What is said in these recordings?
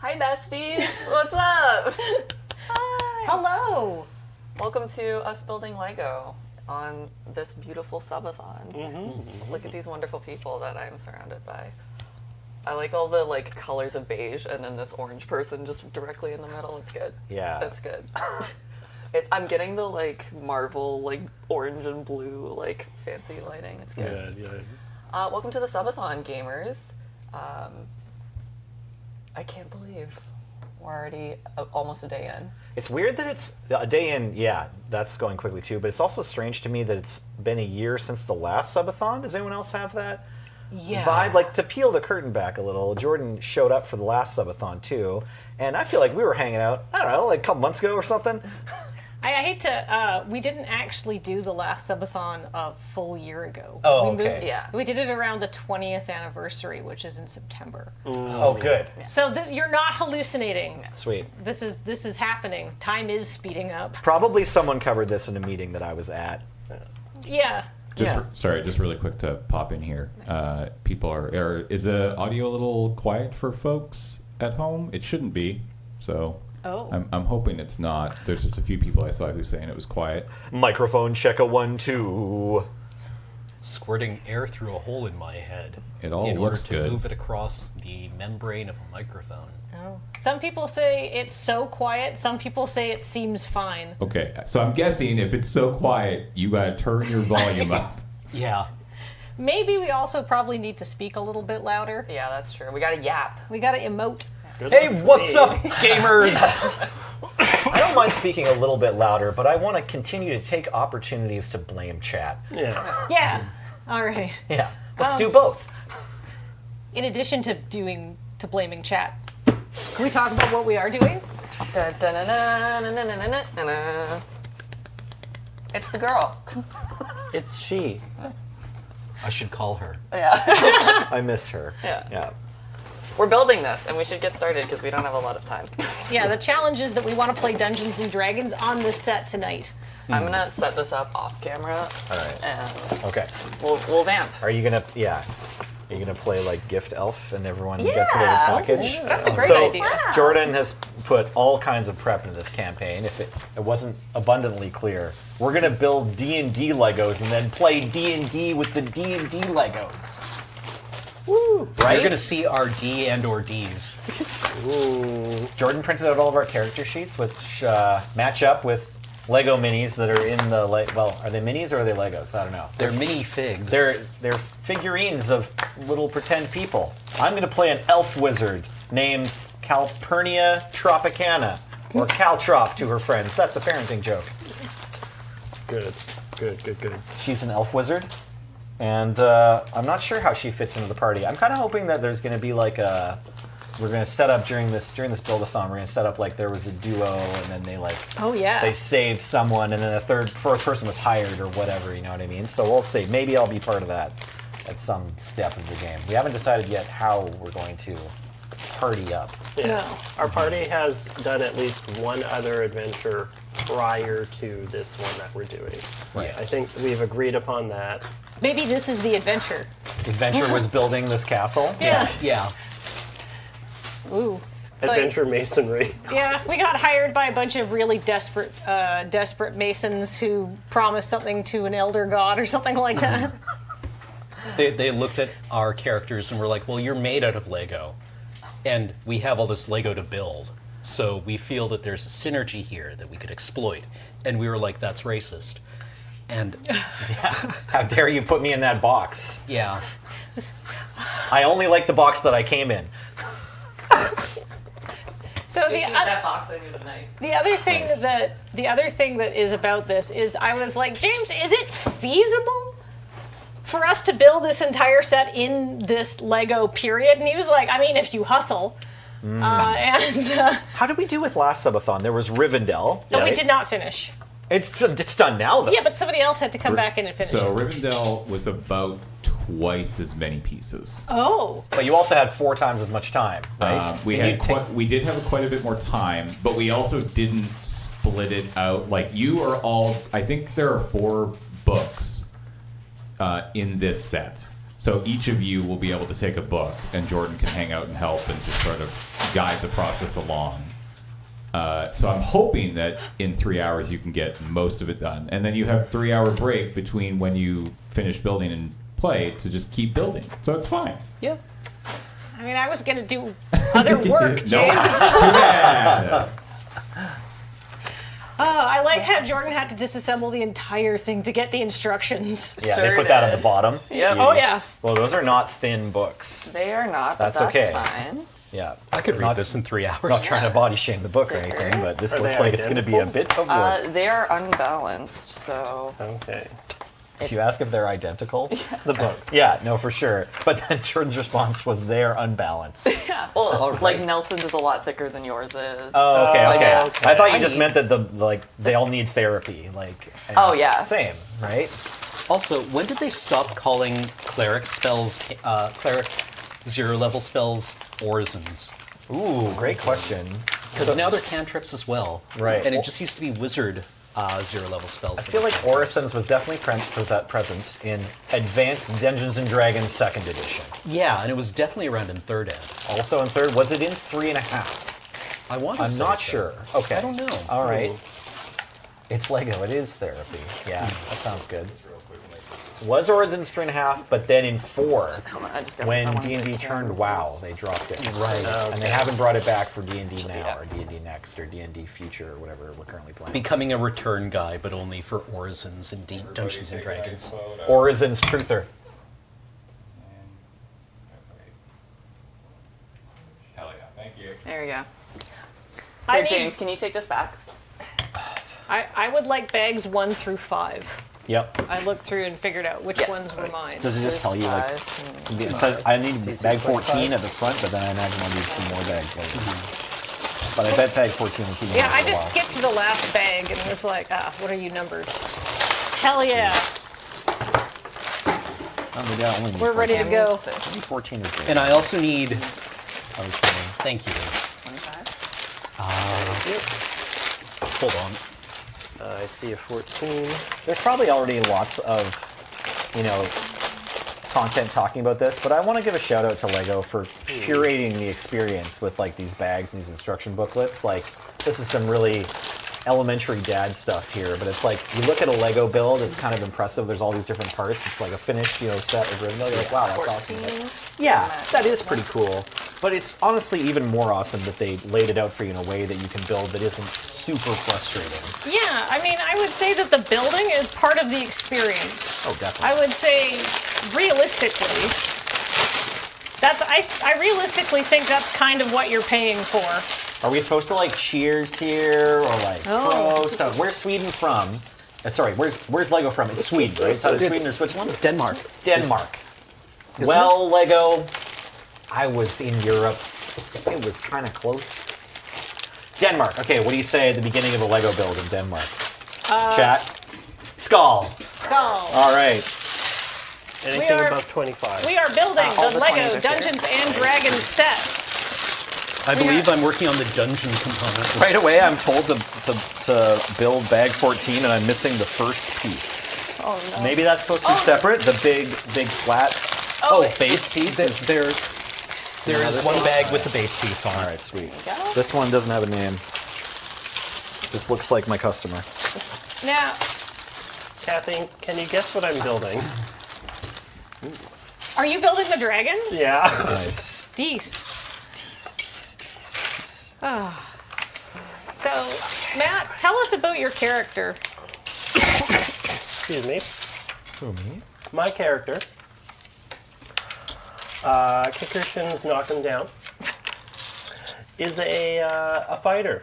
Hi, besties. What's up? Hi. Hello. Welcome to us building Lego on this beautiful Sub-A-Thon. Look at these wonderful people that I'm surrounded by. I like all the colors of beige, and then this orange person just directly in the middle. It's good. Yeah. That's good. I'm getting the Marvel orange and blue fancy lighting. It's good. Yeah. Welcome to the Sub-A-Thon, gamers. I can't believe we're already almost a day in. It's weird that it's a day in. Yeah, that's going quickly too. But it's also strange to me that it's been a year since the last Sub-A-Thon. Does anyone else have that vibe? To peel the curtain back a little, Jordan showed up for the last Sub-A-Thon too, and I feel like we were hanging out, I don't know, a couple months ago or something. I hate to. We didn't actually do the last Sub-A-Thon a full year ago. Oh, we okay. We did it around the 20th anniversary, which is in September. Oh, good. So you're not hallucinating. Sweet. This is happening. Time is speeding up. Probably someone covered this in a meeting that I was at. Yeah. Just really quick to pop in here. Is the audio a little quiet for folks at home? It shouldn't be. So I'm hoping it's not. There's just a few people I saw who saying it was quiet. Microphone check a 1 2. Squirting air through a hole in my head. It all in looks order to good. move it across the membrane of a microphone. Oh. Some people say it's so quiet. Some people say it seems fine. Okay, so I'm guessing if it's so quiet, you gotta turn your volume up. Yeah. Maybe we also probably need to speak a little bit louder. Yeah, that's true. We got to yap. We gotta emote. Hey, what's up, gamers? I don't mind speaking a little bit louder, but I want to continue to take opportunities to blame chat. Yeah. Yeah. All right. Yeah, let's do both. In addition to blaming chat, can we talk about what we are doing? It's the girl. It's she. I should call her. Yeah. I miss her. Yeah. We're building this, and we should get started because we don't have a lot of time. Yeah, the challenge is that we want to play Dungeons and Dragons on this set tonight. I'm gonna set this up off camera. All right. And Okay. we'll vamp. Are you gonna? Yeah. Are you gonna play Gift Elf and everyone gets a little package? That's a great So idea. Jordan has put all kinds of prep into this campaign. If it wasn't abundantly clear, we're gonna build D&D Legos and then play D&D with the D&D Legos. Woo! Right? You're going to see our D and or Ds. Ooh. Jordan printed out all of our character sheets, which match up with Lego minis that are in the are they minis or are they Legos? I don't know. They're mini figs. They're figurines of little pretend people. I'm going to play an elf wizard named Calpurnia Tropicana, or Caltrop to her friends. That's a parenting joke. Good. She's an elf wizard, and I'm not sure how she fits into the party. I'm kind of hoping that there's going to be we're going to set up during this build-a-thon. We're going to set up there was a duo, and then they saved someone, and then a fourth person was hired or whatever. You know what I mean? So we'll see. Maybe I'll be part of that at some step of the game. We haven't decided yet how we're going to party up. Yeah. No. Our party has done at least one other adventure prior to this one that we're doing. Yes. I think we've agreed upon that. Maybe this is the adventure. The adventure was building this castle. Yeah. Ooh. It's Adventure masonry. Yeah, we got hired by a bunch of really desperate masons who promised something to an elder god or something like that. They looked at our characters and were like, well, you're made out of Lego. And we have all this Lego to build. So we feel that there's a synergy here that we could exploit. And we were like, that's racist. And How dare you put me in that box? yeah. I only like the box that I came in. So that box, I need a knife. the other thing that is about this is I was like, James, is it feasible for us to build this entire set in this Lego period? And he was like, I mean, if you hustle. How did we do with last Sub-A-Thon? There was Rivendell. No, we right? did not finish. It's done now, though. Yeah, but somebody else had to come back in and finish So it. Rivendell was about twice as many pieces. Oh. But you also had 4 times as much time, right? We did have quite a bit more time, but we also didn't split it out. I think there are 4 books in this set. So each of you will be able to take a book, and Jordan can hang out and help and just sort of guide the process along. So I'm hoping that in 3 hours you can get most of it done, and then you have 3 hour break between when you finish building and play to just keep building. So it's fine. Yeah. I mean, I was going to do other work, James. Too bad. I like how Jordan had to disassemble the entire thing to get the instructions. Yeah, Sure they put that at did. the bottom. Yep. Oh, yeah. Well, those are not thin books. They are not, but That's that's okay. fine. Yeah. I could read Not- this in 3 hours. I'm not trying to body shame the book or anything, but this Are looks they like it's going to be a bit of work. They are unbalanced, so Okay. If you ask if they're identical, The books. yeah, no, for sure. But then Jordan's response was they're unbalanced. yeah. Well, All like right. Nelson's is a lot thicker than yours is. Oh, okay, okay. okay. I thought you just meant that they all need therapy, like. and- Oh, yeah. Same, right? Also, when did they stop calling cleric spells, cleric 0-level spells, orisons? Ooh, great question. Because now they're cantrips as well. Right. And it just used to be wizard 0-level spells. I feel like Orisons was definitely present in Advanced Dungeons and Dragons 2nd edition. Yeah, and it was definitely around in 3rd ed. Also in 3rd, was it in 3.5? I want to I'm say not so. sure. Okay. I don't know. All right. It's Lego. It is therapy. Yeah, that sounds good. Was Origins 3.5, but then in 4, Hold on, I just got when I wanna D&D take turned care of WoW, these. they dropped it. Right. And they haven't brought it back for D&D now, Yeah. or D&D Next, or D&D Future, or whatever we're currently playing. Becoming a return guy, but only for orisons and Dungeons and Dragons. Origins Truther. Hell yeah, thank you. There you go. I Here, need- James, can you take this back? I would like bags 1 through 5. Yep. I looked through and figured out which Yes. ones were mine. Does it just tell you, like, Five. it says I need bag 14 at the front, but then I imagine I'll need some more bags later. But I bet bag 14 will keep me Yeah, for I a just while. skipped the last bag and was like, what are you numbered? Hell yeah. Oh, maybe I only need We're ready to 14. go. Six. Maybe 14 is good. And I also need. I was saying. Thank you. 25. Hold on. I see a 14. There's probably already lots of, content talking about this, but I want to give a shout out to Lego for curating the experience with like these bags and these instruction booklets. Like, this is some really elementary dad stuff here, but it's like you look at a Lego build, it's kind of impressive. There's all these different parts. It's like a finished, set of Rivendell. You're like, wow, that's awesome. 14. Like, yeah, that is pretty cool. But it's honestly even more awesome that they laid it out for you in a way that you can build that isn't super frustrating. Yeah, I mean, I would say that the building is part of the experience. Oh, definitely. I would say, realistically, I realistically think that's kind of what you're paying for. Are we supposed to like cheers here or like Oh. pro stuff? Where's Sweden from? Sorry, where's Lego from? It's Sweden, right? It's either Sweden or Switzerland? Denmark. Denmark. Well, Lego, I was in Europe. It was kind of close. Denmark. Okay, what do you say at the beginning of a Lego build in Denmark? Chat. Skull. Skull. All right. Anything are- above 25. We are building all the the 20s Lego are here. Dungeons and Dragons set. I believe I'm working on the dungeon component. Right away, I'm told to build bag 14, and I'm missing the first piece. Oh no. Maybe that's supposed to be separate. The big flat. Oh, Base piece? There is one bag with the base piece on All it. right, sweet. go. This one doesn't have a name. This looks like my customer. now, Kathy, can you guess what I'm building? are you building the dragon? Yeah. Nice. Dees. So, Matt, tell us about your character. Excuse me. My character, Kickershins knock him down, is a fighter,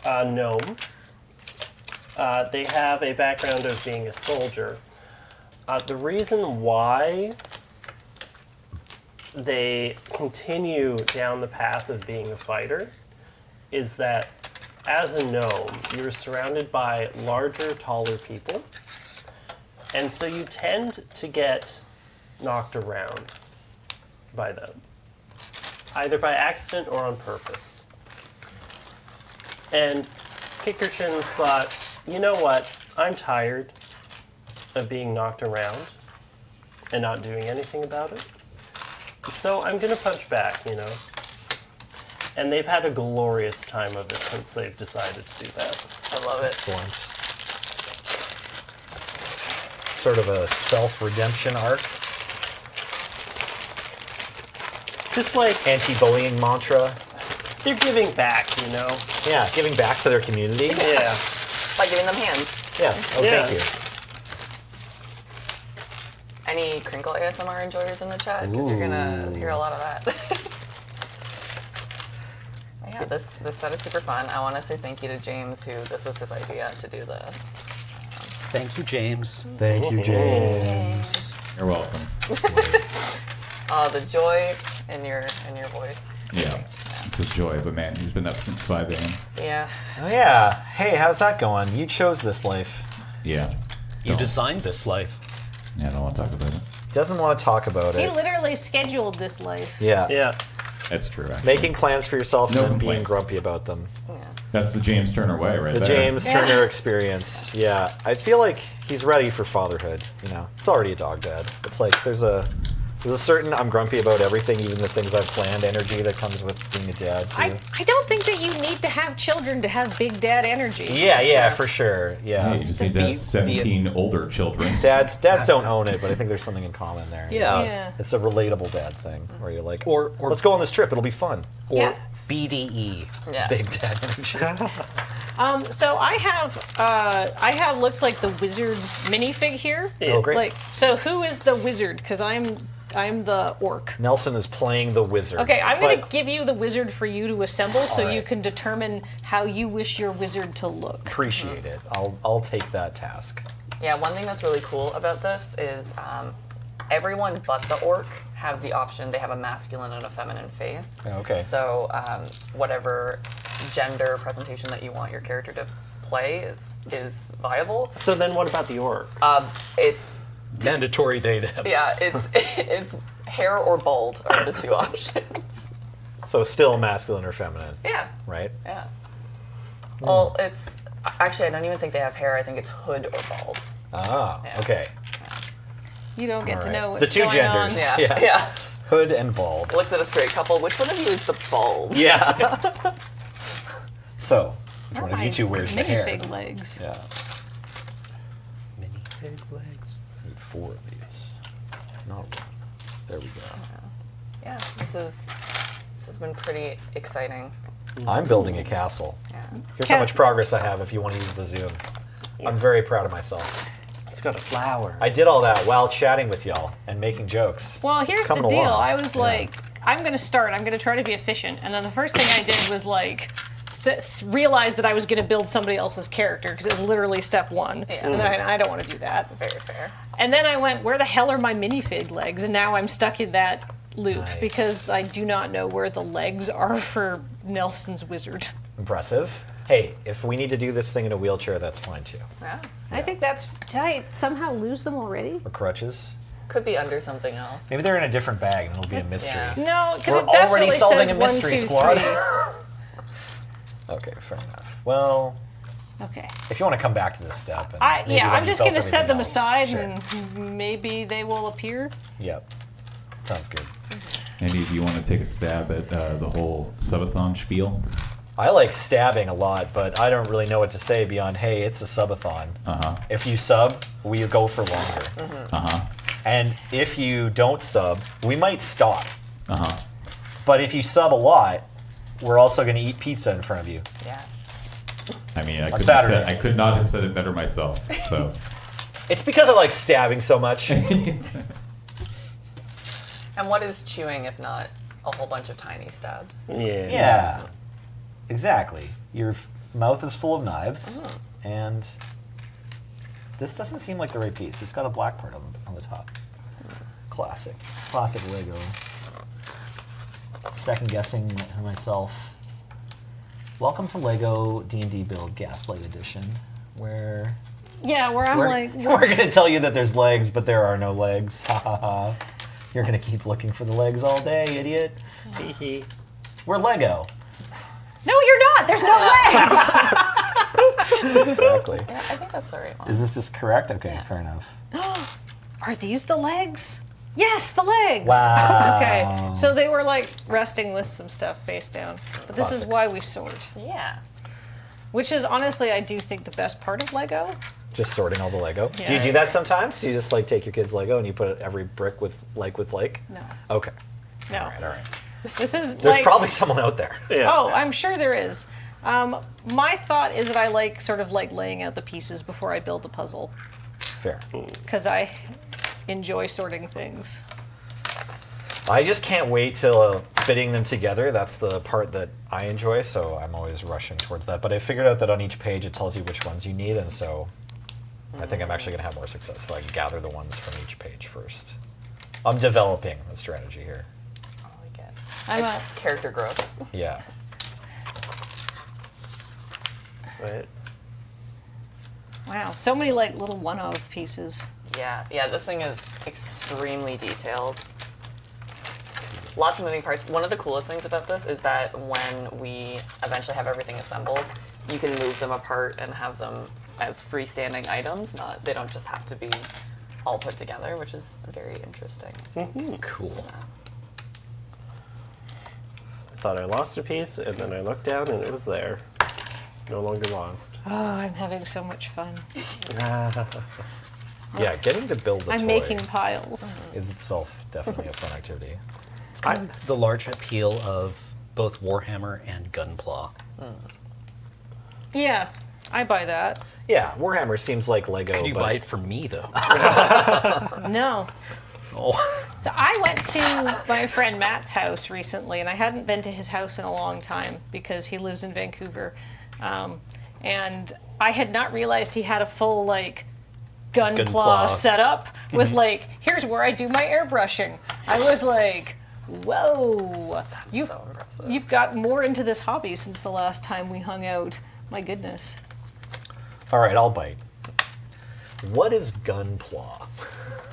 a gnome. They have a background of being a soldier. The reason why they continue down the path of being a fighter is that as a gnome, you're surrounded by larger, taller people. And so you tend to get knocked around by them, either by accident or on purpose. And Kickershins thought, you know what, I'm tired of being knocked around and not doing anything about it. So I'm going to punch back, And they've had a glorious time of it since they've decided to do that. I love it. Excellent. Sort of a self-redemption arc. Just like Anti-bullying mantra. they're giving back, you know? Yeah, giving back to their community. Yeah. By giving them hands. Yes. Oh, Yeah. thank you. Any crinkle ASMR enjoyers in the chat? Because you're gonna hear a lot of that. Yeah, this set is super fun. I want to say thank you to James, who this was his idea to do this. Thank you, James. Thank you, James. You're welcome. The joy in your voice. Yeah. It's a joy of a man who's been up since 5 a.m. Yeah. Oh yeah. Hey, how's that going? You chose this life. Yeah. You Don't- designed this life. Yeah, I don't want to talk about it. Doesn't want to talk about He it. literally scheduled this life. Yeah. Yeah. That's true, actually. Making plans for yourself No and then being complaints. grumpy about them. That's the James Turner way right The there. James Yeah. Turner experience. Yeah. I feel like he's ready for fatherhood, you know. It's already a dog dad. It's like there's a certain I'm grumpy about everything, even the things I've planned energy that comes with being a dad too. I don't think that you need to have children to have big dad energy. Yeah, for sure. Yeah. Yeah, you just need to have 17 older children. Dads don't own it, but I think there's something in common there. Yeah. It's a relatable dad thing where you're like, Or- let's go on this trip. It'll be fun. Or Yeah. BDE. Yeah. Big dad energy. So I have looks like the Wizard's minifig here. Oh, great. Like, so who is the wizard? Because I'm the orc. Nelson is playing the wizard. Okay, I'm going to but give you the wizard for you to assemble, so you Alright. can determine how you wish your wizard to look. appreciate it. I'll take that task. Yeah, one thing that's really cool about this is everyone but the orc have the option. They have a masculine and a feminine face. Okay. So whatever gender presentation that you want your character to play is viable. So then what about the orc? It's Mandatory they them. yeah, it's hair or bald are the two options. So still masculine or feminine, Yeah, right? yeah. Well, it's actually I don't even think they have hair. I think it's hood or bald. Ah, Yeah. okay. You don't get to Alright. know The what's two going genders. on. Yeah, Yeah. Hood and bald. Looks at a straight couple. Which one of you is the bald? Yeah. So, which Where one are of you my two wears the hair? minifig legs? Yeah. Mini pig legs. I need 4 of these. Not one. There we go. Yeah, this has been pretty exciting. I'm building a castle. Yeah. Here's how much progress I have if you want to use the Zoom. I'm very proud of myself. It's got a flower. I did all that while chatting with y'all and making jokes. Well, It's here's the coming deal. along. I was Yeah. like, I'm going to try to be efficient. And then the first thing I did was like, realize that I was going to build somebody else's character because it was literally step 1. Yeah. And I don't want to do that. Very fair. And then I went, where the hell are my minifig legs? And now I'm stuck in that loop Nice. because I do not know where the legs are for Nelson's wizard. Impressive. Hey, if we need to do this thing in a wheelchair, that's fine too. Yeah. I think that's. Did I somehow lose them already? Or crutches. Could be under something else. Maybe they're in a different bag and it'll be a mystery. Yeah. No, because We're it definitely already solving says a 1, mystery 2, squad. 3. Okay, fair enough. Well, Okay. if you want to come back to this step. And maybe Yeah, when I'm you just built going to set everything them else. aside Sure. and maybe they will appear. Yep. Sounds good. Andy, do you want to take a stab at the whole Sub-A-Thon spiel? I like stabbing a lot, but I don't really know what to say beyond, hey, it's a Sub-A-Thon. Uh-huh. If you sub, we go for longer. Uh-huh. And if you don't sub, we might stop. Uh-huh. But if you sub a lot, we're also going to eat pizza in front of you. Yeah. I mean, On Saturday. I could not have said it better myself. So, It's because I like stabbing so much. And what is chewing if not a whole bunch of tiny stabs? Yeah. Yeah, exactly. Your mouth is full of knives, and this doesn't seem like the right piece. It's got a black part on the top. Classic Lego. Second guessing myself. Welcome to Lego D&D Build Gaslight Edition, where Yeah, where I'm we're, like, we're going to tell you that there's legs, but there are no legs. Ha ha ha. You're going to keep looking for the legs all day, idiot. Hee-hee. We're Lego. no, you're not. There's no legs. Exactly. Yeah, I think that's the right one. Is this just correct? Okay, fair enough. Are these the legs? Yes, the legs. Wow. Okay, so they were like resting with some stuff face down. But this is Classic. why we sort. Yeah. Which is honestly, I do think the best part of Lego. Just sorting all the Lego. Do you Yeah. do that sometimes? Do you just like take your kids' Lego and you put every brick with like? No. Okay. No. All right. This is There's like, probably someone out there. Yeah. Oh, I'm sure there is. My thought is that I like sort of like laying out the pieces before I build the puzzle Fair. because I enjoy sorting things. I just can't wait till fitting them together. That's the part that I enjoy, so I'm always rushing towards that. But I figured out that on each page it tells you which ones you need, and so I think I'm actually going to have more success if I can gather the ones from each page first. I'm developing a strategy here. I like it. I'm It's character growth. Yeah. Right. Wow, so many like little one-off pieces. Yeah, this thing is extremely detailed. Lots of moving parts. One of the coolest things about this is that when we eventually have everything assembled, you can move them apart and have them as freestanding items. They don't just have to be all put together, which is very interesting. Cool. I thought I lost a piece, and then I looked down, and it was there. No longer lost. Oh, I'm having so much fun. Yeah, getting to build the I'm toy making piles. is itself definitely a fun activity. It's kind of the large appeal of both Warhammer and Gunpla. Yeah, I buy that. Yeah, Warhammer seems like Lego. Could you but buy it for me, though? No. Oh. So I went to my friend Matt's house recently, and I hadn't been to his house in a long time because he lives in Vancouver. And I had not realized he had a full, like, Gunpla Gunpla. setup with, like, here's where I do my airbrushing. I was like, whoa. So impressive. You've got more into this hobby since the last time we hung out. My goodness. All right, I'll bite. What is Gunpla?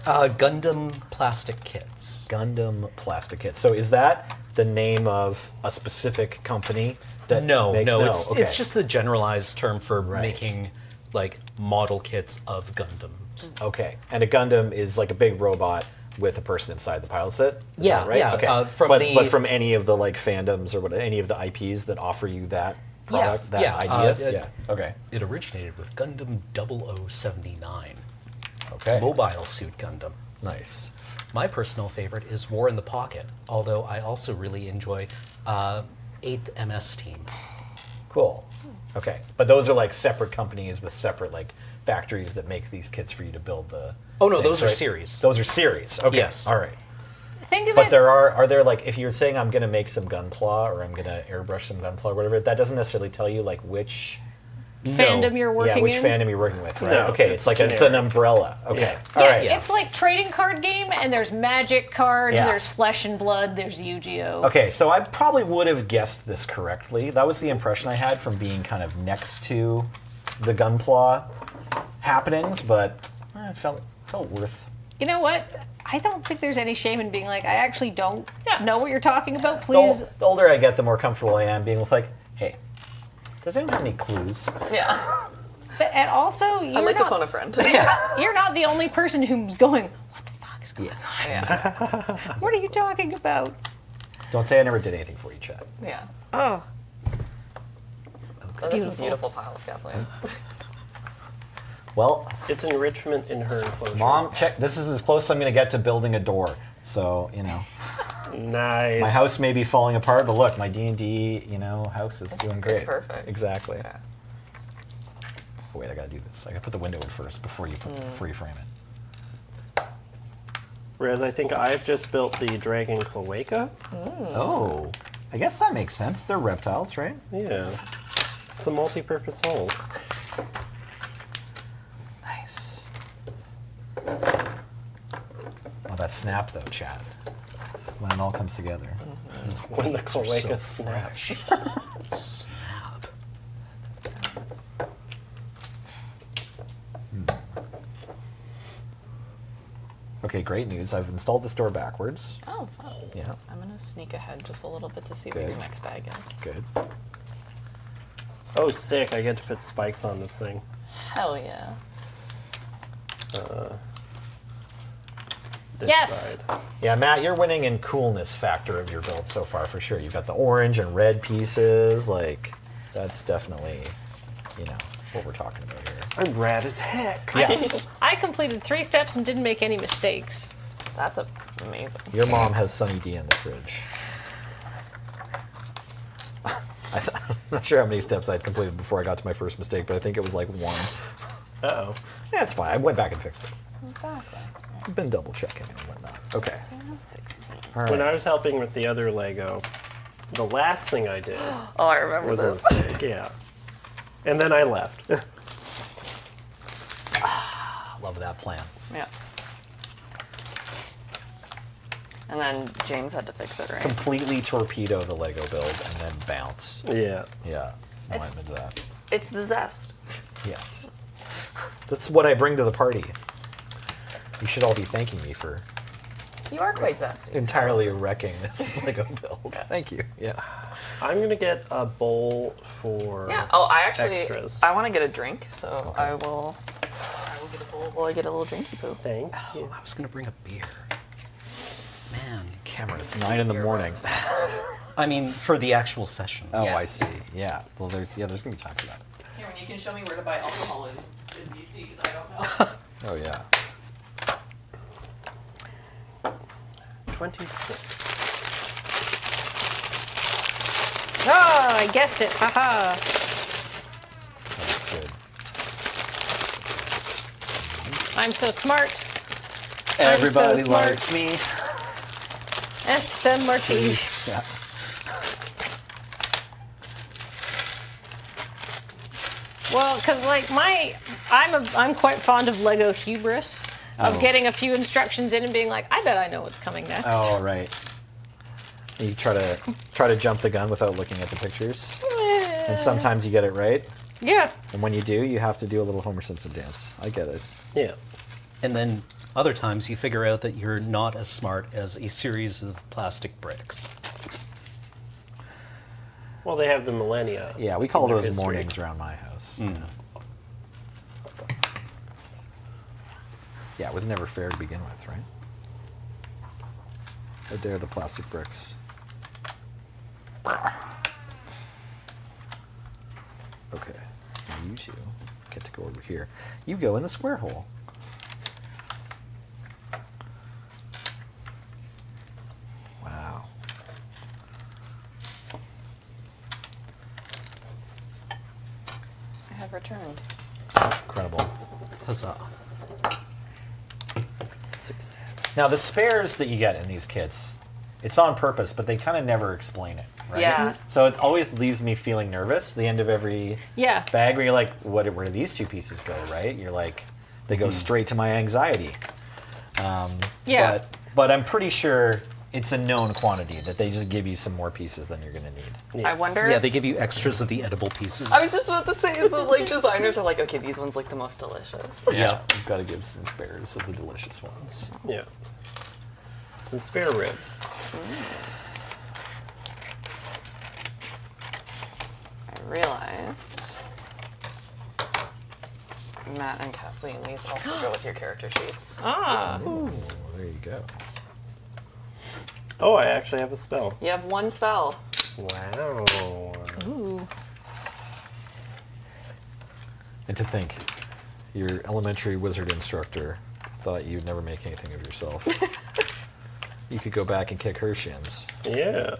Gundam plastic kits. Gundam plastic kit. So is that the name of a specific company that No, makes it's okay. it's just the generalized term for Right. making like model kits of Gundams. okay. And a Gundam is like a big robot with a person inside the pilot set. Is Yeah, that right? yeah, Okay. from but, the- but from any of the like fandoms or what any of the IPs that offer you that product, that yeah, idea. it- Yeah. Okay. It originated with Gundam 0079, Okay. Mobile Suit Gundam. Nice. My personal favorite is War in the Pocket, although I also really enjoy 8th MS Team. Cool. Okay. But those are like separate companies with separate like factories that make these kits for you to build the. Oh, no, things, those are right? series. Those are series. Okay. Yes. All right. Think of But it. there are there like if you're saying I'm gonna make some Gunpla or I'm gonna airbrush some Gunpla or whatever, that doesn't necessarily tell you like which fandom you're working which in. fandom you're working with, right? No, okay, it's like it's an generic. umbrella. Okay. Yeah. All Yeah, right. it's like trading card game, and there's magic cards, Yeah. there's Flesh and Blood, there's Yu-Gi-Oh. Okay, so I probably would have guessed this correctly. That was the impression I had from being kind of next to the Gunpla happenings, but it felt worth. You know what? I don't think there's any shame in being like, I actually don't Yeah. know what you're talking about. The, Please. the older I get, the more comfortable I am being with like, hey, does anyone have any clues? Yeah. And also, I'd you're like to not, phone a friend. you're not the only person who's going, what the fuck is going on? Yeah. What are you talking about? Don't say I never did anything for you, Chad. Yeah. Oh, Those are some Beautiful. beautiful piles, Kathleen. Well, It's enrichment in her enclosure. Mom, check. This is as close as I'm going to get to building a door. So, Nice. my house may be falling apart, but look, my D&D, house is doing great. perfect. Exactly. Yeah. Oh, wait, I got to do this. I got to put the window in first before you frame it. Whereas I think I've just built the dragon cloaca. Oh, I guess that makes sense. They're reptiles, right? Yeah. It's a multi-purpose hole. Nice. Oh, that snap, though, Chad. When it all comes together. When the Legs are cloaca so snaps. Snap. Okay, great news. I've installed this door backwards. Oh, fun. Yeah, I'm going to sneak ahead just a little bit to see what your Good. next bag is. good. Oh, sick. I get to put spikes on this thing. Hell yeah. this Yes. side. Yeah, Matt, you're winning in coolness factor of your build so far for sure. You've got the orange and red pieces. Like, that's definitely, what we're talking about here. I'm rad as heck. Yes. I completed 3 steps and didn't make any mistakes. That's amazing. Your mom has Sunny D in the fridge. I'm not sure how many steps I'd completed before I got to my first mistake, but I think it was like 1. Uh-oh. Yeah, it's fine. I went back and fixed it. Exactly. I've been double checking and whatnot. Okay. 16. All right. When I was helping with the other Lego, the last thing I did Oh, I remember was a this. mistake. Yeah. And then I left. I love that plan. Yeah. And then James had to fix it, right? Completely torpedo the Lego build and then bounce. Yeah. Yeah. No, It's- I'm into that. It's the zest. Yes. That's what I bring to the party. You should all be thanking me for You are quite zesty. entirely wrecking this Lego build. Thank you. Yeah. I'm going to get a bowl for Yeah. Oh, I actually extras. I want to get a drink, so I will get a bowl while I get a little drinky poo. Thank you. Oh, I was gonna bring a beer. Man. Cameron, it's 9 in the morning. I mean, for the actual session. Oh, Yeah. I see. Yeah. Well, there's gonna be time for that. Cameron, you can show me where to buy alcohol in DC because I don't know. Oh yeah. 26. Oh, I guessed it. Haha. That's good. I'm so smart. Everybody so smart. likes me. SMRT. Yeah. Well, because like I'm quite fond of Lego hubris, of Oh. getting a few instructions in and being like, I bet I know what's coming next. Oh right. You try to jump the gun without looking at the pictures, and sometimes you get it right, Yeah. and when you do, you have to do a little Homer Simpson dance. I get it. Yeah. And then other times you figure out that you're not as smart as a series of plastic bricks. Well, they have the millennia. Yeah, we call in their those history. mornings around my house. Yeah, it was never fair to begin with, right? How dare the plastic bricks. Okay, now you two get to go over here. You go in the square hole. Wow. I have returned. Incredible. Huzzah. Success. Now, the spares that you get in these kits, it's on purpose, but they kind of never explain it, right? Yeah. So it always leaves me feeling nervous the end of every Yeah. bag where you're like, where do these 2 pieces go, right? You're like, they go straight to my anxiety. Yeah. But I'm pretty sure it's a known quantity that they just give you some more pieces than you're going to need. Yeah. I wonder. Yeah, if- they give you extras of the edible pieces. I was just about to say that like designers are like, okay, these ones look the most delicious. Yeah. You've got to give some spares of the delicious ones. Yeah. Some spare ribs. I realized Matt and Kathleen, these also go with your character sheets. Ah. Ooh, there you go. Oh, I actually have a spell. You have 1 spell. Wow. Ooh. And to think, your elementary wizard instructor thought you'd never make anything of yourself. You could go back and kick her shins. Yeah.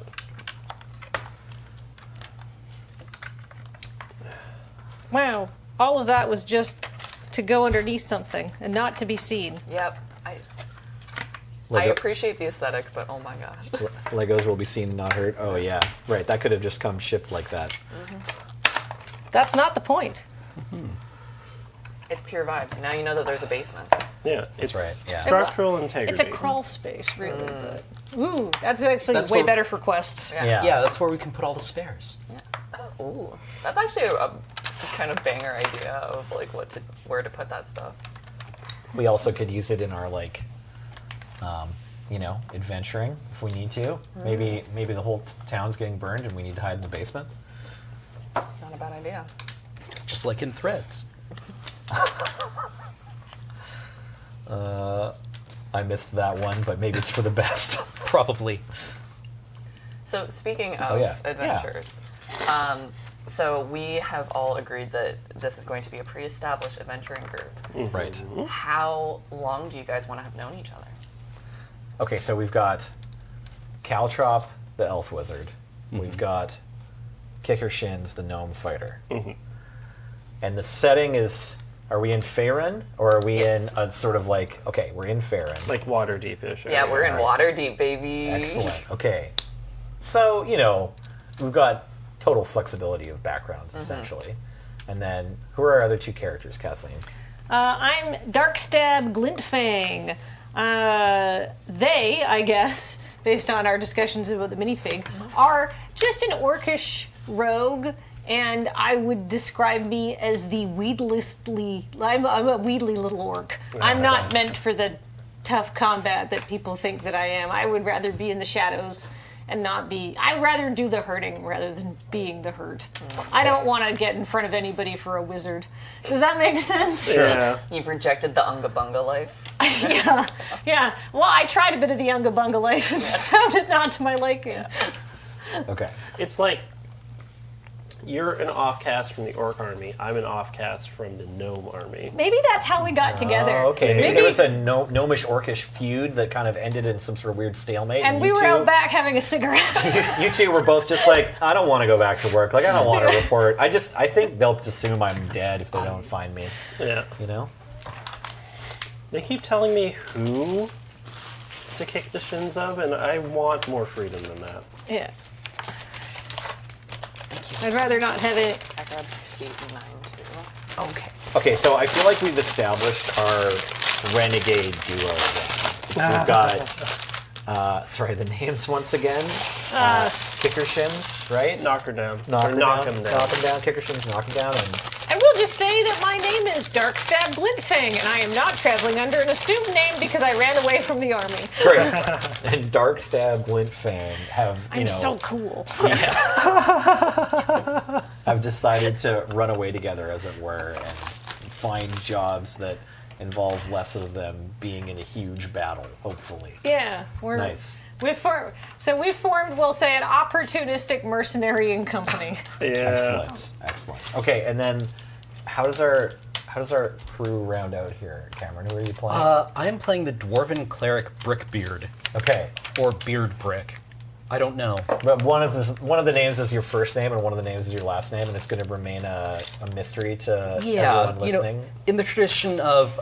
Wow. All of that was just to go underneath something and not to be seen. Yep. I Lego- appreciate the aesthetic, but oh my gosh. Legos will be seen and not heard. Oh yeah, right. That could have just come shipped like that. That's not the point. It's pure vibes. Now you know that there's a basement. Yeah. It's right, yeah. structural integrity. It's a crawl space, really. But ooh, that's actually That's way what- better for quests. Yeah. Yeah, that's where we can put all the spares. Ooh, that's actually a kind of banger idea of like where to put that stuff. We also could use it in our adventuring if we need to. Maybe the whole town's getting burned and we need to hide in the basement. Not a bad idea. Just like in Threads. I missed that one, but maybe it's for the best. Probably. So speaking of adventures, so we have all agreed that this is going to be a pre-established adventuring group. Right. How long do you guys want to have known each other? Okay, so we've got Caltrop, the elf wizard. We've got Kicker Shins, the gnome fighter. And the setting is, are we in Faerun, or are we in a sort of like, okay, we're in Faerun. Like Waterdeep-ish. Yeah, we're in Waterdeep, baby. Excellent. Okay. So, you know, we've got total flexibility of backgrounds, essentially. And then, who are our other two characters, Kathleen? I'm Darkstab Glintfang. They, I guess, based on our discussions about the minifig, are just an orcish rogue, and I would describe me as the weedlessly. I'm a weedly little orc. I'm not meant for the tough combat that people think that I am. I would rather be in the shadows and not be. I'd rather do the hurting rather than being the hurt. I don't want to get in front of anybody for a wizard. Does that make sense? Yeah. You've rejected the Unga Bunga life. Yeah. Well, I tried a bit of the Unga Bunga life and found it not to my liking. Okay. It's like you're an offcast from the orc army. I'm an offcast from the gnome army. Maybe that's how we got together. Oh, okay. Maybe there was a gnomish orcish feud that kind of ended in some sort of weird stalemate. And we were out back having a cigarette. You two were both just like, I don't want to go back to work. Like, I don't want to report. I think they'll assume I'm dead if they don't find me. Yeah. You know? They keep telling me who to kick the shins of, and I want more freedom than that. Yeah. I'd rather not have it. I grabbed 8 and 9 too. Okay. Okay, so I feel like we've established our renegade duo then. We've got, sorry, the names once again. Kicker Shins, right? Knock her down. Knock Or her knock down. him down. Knock him down. Kicker Shins, knock him down. And I will just say that my name is Darkstab Glintfang, and I am not traveling under an assumed name because I ran away from the army. great. And Darkstab, Glintfang have, I'm so cool. have decided to run away together, as it were, and find jobs that involve less of them being in a huge battle, hopefully. Yeah, we're Nice. We've formed, we'll say, an opportunistic mercenary company. Yeah. Excellent. Okay, and then how does our crew round out here? Cameron, who are you playing? I am playing the Dwarven Cleric Brickbeard, Okay, or Beard Brick. I don't know. but one of the names is your first name and one of the names is your last name, and it's going to remain a mystery to everyone listening. In the tradition of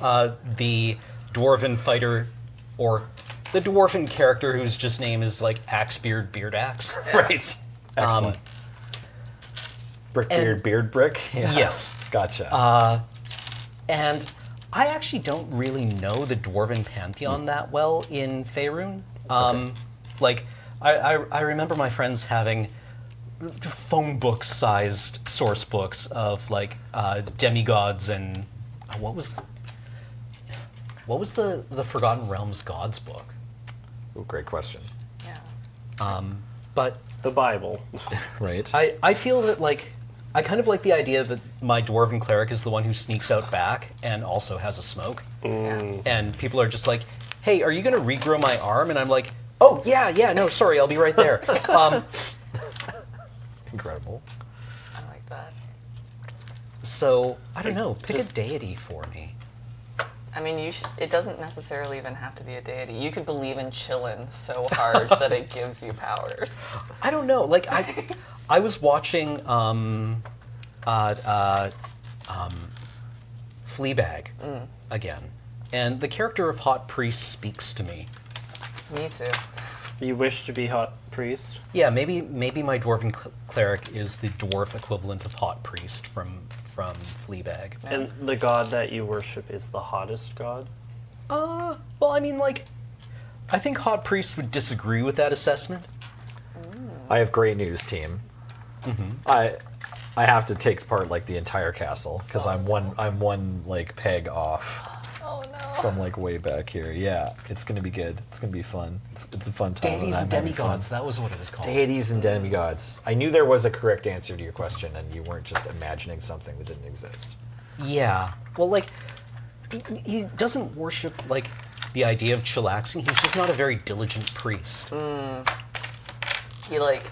the Dwarven fighter, or the Dwarven character whose just name is like Axebeard Beard Axe. Right. Excellent. Brickbeard, and- Beard Brick? Yeah. Yes. Gotcha. And I actually don't really know the Dwarven pantheon that well in Faerun. Like, I remember my friends having phone book-sized source books of like demigods and what was the Forgotten Realms gods book? Ooh, great question. Yeah. But The Bible. Right. I feel that like I kind of like the idea that my dwarven cleric is the one who sneaks out back and also has a smoke. And people are just like, "Hey, are you going to regrow my arm?" And I'm like, "Oh yeah, no, sorry, I'll be right there." Incredible. I like that. So I don't know. Pick a deity for me. I mean, it doesn't necessarily even have to be a deity. You could believe in chillin' so hard that it gives you powers. I don't know. Like I was watching Fleabag again, and the character of Hot Priest speaks to me. Me too. You wish to be hot priest? Yeah, maybe my dwarven cleric is the dwarf equivalent of Hot Priest from Fleabag. And the god that you worship is the hottest god? Well, I mean, like, I think Hot Priest would disagree with that assessment. I have great news, team. I have to take part like the entire castle because I'm one like peg off Oh no. from like way back here. Yeah, it's gonna be good. It's gonna be fun. It's a fun time. Deities I'm and having fun. demigods, that was what it was called. Deities and demigods. I knew there was a correct answer to your question, and you weren't just imagining something that didn't exist. Yeah. Well, like, he doesn't worship, like, the idea of chillaxing. He's just not a very diligent priest. He like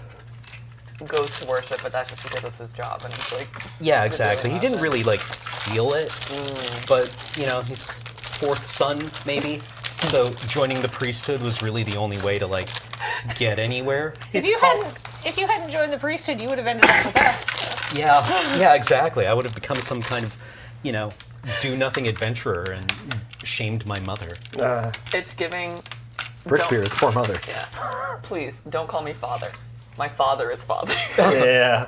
goes to worship, but that's just because it's his job, and he's like. Yeah, exactly. He didn't really like feel it, but you know, he's fourth son maybe. So joining the priesthood was really the only way to like get anywhere. If you hadn't joined the priesthood, you would have ended up with us. Yeah, exactly. I would have become some kind of, you know, do-nothing adventurer and shamed my mother. It's giving. Brickbeard's poor mother. Yeah. Please don't call me father. My father is father. Yeah.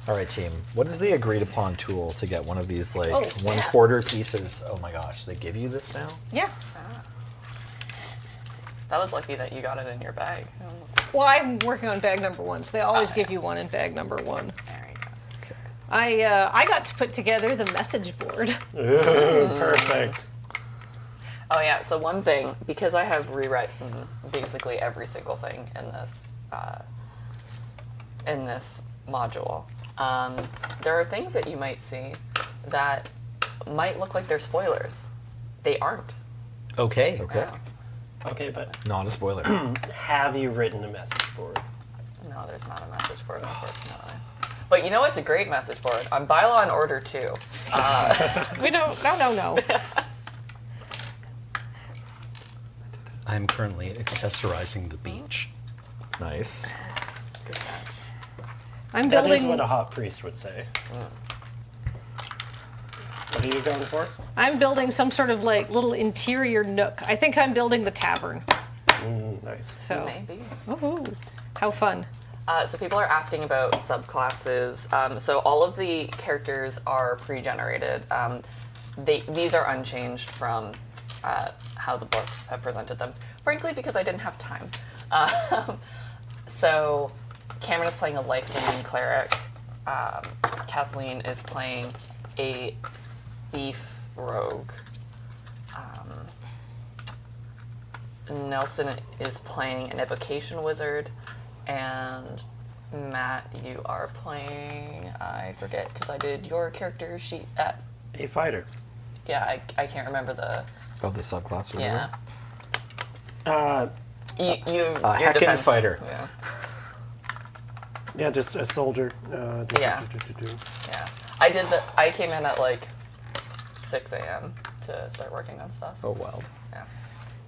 All right, team. What is the agreed upon tool to get one of these like Oh, 1/4 pieces? Oh my gosh, they give you this now? Yeah. That was lucky that you got it in your bag. Well, I'm working on bag number 1, so they always give you one in bag number 1. There you go. I got to put together the message board. Ooh, perfect. Oh yeah. So one thing, because I have rewritten basically every single thing in this module, there are things that you might see that might look like they're spoilers. They aren't. Okay. Okay. Yeah. Okay, but Not a spoiler. have you written a message board? No, there's not a message board, unfortunately. But you know what's a great message board? On Bylaw and Order 2. We don't. No. I'm currently accessorizing the beach. Nice. Good catch. I'm That is building. what a hot priest would say. What are you going for? I'm building some sort of like little interior nook. I think I'm building the tavern. Nice. So, Maybe. ooh, how fun! So people are asking about subclasses. So all of the characters are pre-generated. These are unchanged from how the books have presented them. Frankly, because I didn't have time. So Cameron is playing a life-limiting cleric. Kathleen is playing a thief rogue. Nelson is playing an evocation wizard, and Matt, you are playing, I forget because I did your character sheet at, A fighter. yeah, I can't remember the, Of the subclass or yeah. whatever. Your Heckin' defense, fighter. Yeah, Yeah, just a soldier. Yeah. yeah. I came in at like 6 a.m. to start working on stuff. Oh, wild. Yeah.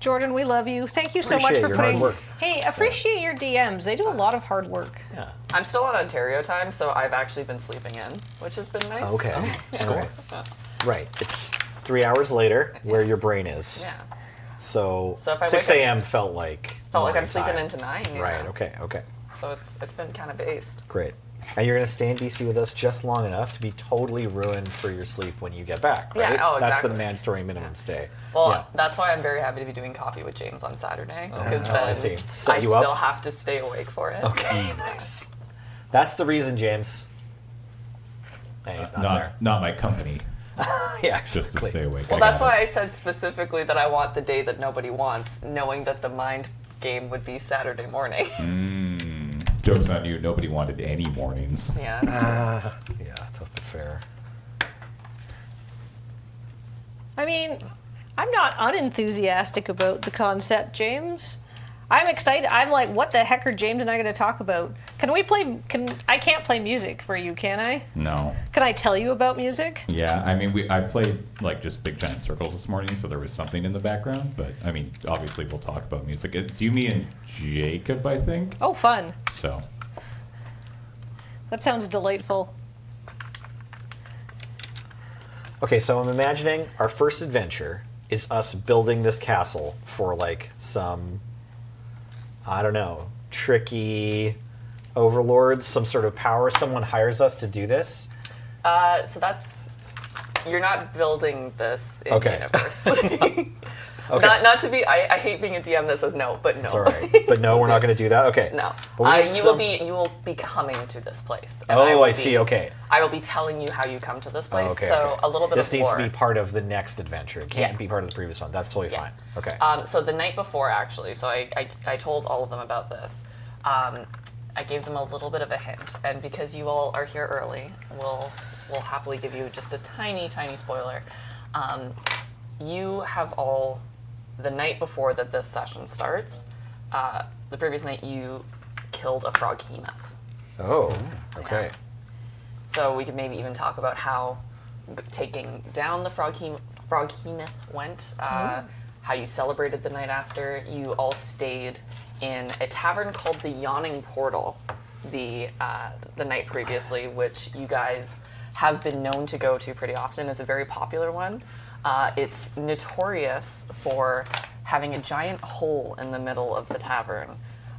Jordan, we love you. Thank you so much Appreciate for your hard putting. work. Hey, appreciate your DMs. They do a lot of hard work. Yeah. I'm still on Ontario time, so I've actually been sleeping in, which has been nice. Okay. Score. Right. It's 3 hours later where your brain is. Yeah. So, So if I 6 wake up- a.m. felt like Felt like I'm morning sleeping time. into 9. Yeah. Right. Okay. So it's been kind of based. Great. And you're going to stay in BC with us just long enough to be totally ruined for your sleep when you get back, right? Yeah, oh, That's exactly. the mandatory minimum stay. Well, Yeah. that's why I'm very happy to be doing coffee with James on Saturday, because I then see. I Set you still up? have to stay awake for it. Okay, nice. That's the reason, James. And he's not there. Not my company, Yeah, just to exactly. stay awake. Well, I that's got why it. I said specifically that I want the day that nobody wants, knowing that the mind game would be Saturday morning. Joke's on you. Nobody wanted any mornings. Yeah, that's true. Yeah, tough but fair. I mean, I'm not unenthusiastic about the concept, James. I'm excited. I'm like, what the heck are James and I going to talk about? Can we play? I can't play music for you, can I? No. Can I tell you about music? Yeah, I mean, I played like just big giant circles this morning, so there was something in the background. But I mean, obviously, we'll talk about music. It's you, me, and Jacob, I think. Oh, fun. So That sounds delightful. Okay, so I'm imagining our first adventure is us building this castle for like some, I don't know, tricky overlords, some sort of power. Someone hires us to do this. So that's, you're not building this in Okay. universe. Okay. Not to be. I hate being a DM that says no, but no. It's all right. But no, we're not going to do that? Okay. No. But we need You will be coming to this place. and Oh, will I see. Okay. I will be telling you how you come to this place. Okay, so okay. a little bit this of needs lore. to be part of the next adventure. It can't Yeah. be part of the previous one. That's totally Yeah. fine. Okay. So the night before, actually, so I told all of them about this. I gave them a little bit of a hint, and because you all are here early, we'll happily give you just a tiny, tiny spoiler. You have all, the night before that this session starts, the previous night you killed a froghemoth. Oh, okay. Yeah. So we could maybe even talk about how taking down the froghemoth went, how you celebrated the night after. You all stayed in a tavern called the Yawning Portal the night previously, which you guys have been known to go to pretty often. It's a very popular one. It's notorious for having a giant hole in the middle of the tavern,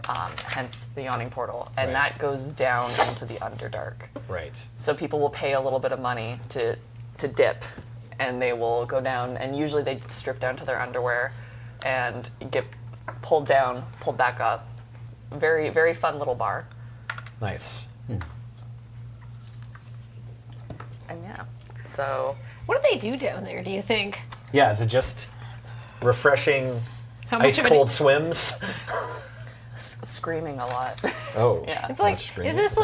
hence the Yawning Portal, and Right. that goes down into the Underdark. Right. So people will pay a little bit of money to dip, and they will go down, and usually they strip down to their underwear and get pulled down, pulled back up. Very, very fun little bar. Nice. And yeah, so What do they do down there, do you think? Yeah, is it just refreshing How much ice of it- cold swims? screaming a lot. Oh. Yeah. It's like, Much screaming. is this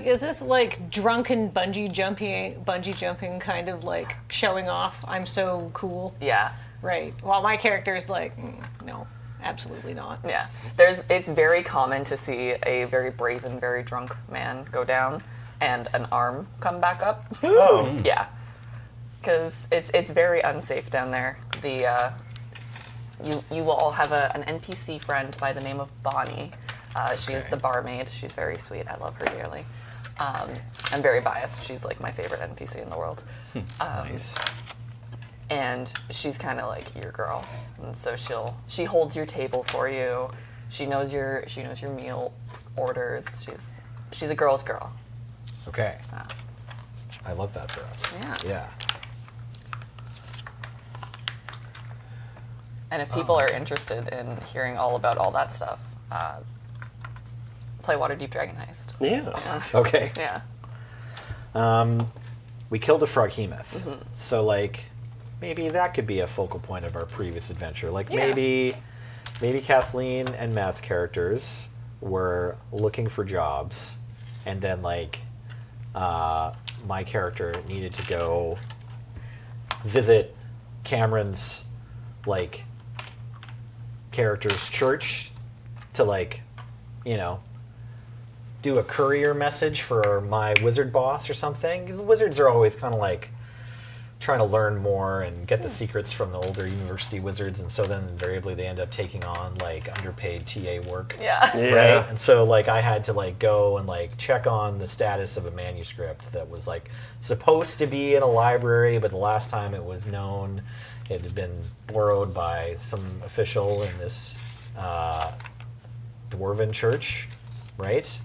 is this like drunken bungee jumping kind of like showing off? I'm so cool, Yeah. right? While my character's like, no, absolutely not. Yeah, it's very common to see a very brazen, very drunk man go down and an arm come back up. Oh. Yeah, because it's very unsafe down there. You will all have an NPC friend by the name of Bonnie. She is the barmaid. She's very sweet. I love her dearly. I'm very biased. She's like my favorite NPC in the world. Nice. And she's kind of like your girl, and so she holds your table for you. She knows your meal orders. She's a girl's girl. Okay. I love that for us. Yeah. Yeah. And if people are interested in hearing all about all that stuff, play Waterdeep Dragon Heist. Yeah. Okay. Yeah. We killed a froghemoth. So like maybe that could be a focal point of our previous adventure. Like Yeah. maybe Kathleen and Matt's characters were looking for jobs, and then like my character needed to go visit Cameron's like character's church to like, you know, do a courier message for my wizard boss or something. The wizards are always kind of like trying to learn more and get the secrets from the older university wizards, and so then invariably they end up taking on like underpaid TA work. Yeah. Yeah. Right? And so like I had to like go and like check on the status of a manuscript that was like supposed to be in a library, but the last time it was known it had been borrowed by some official in this dwarven church, right?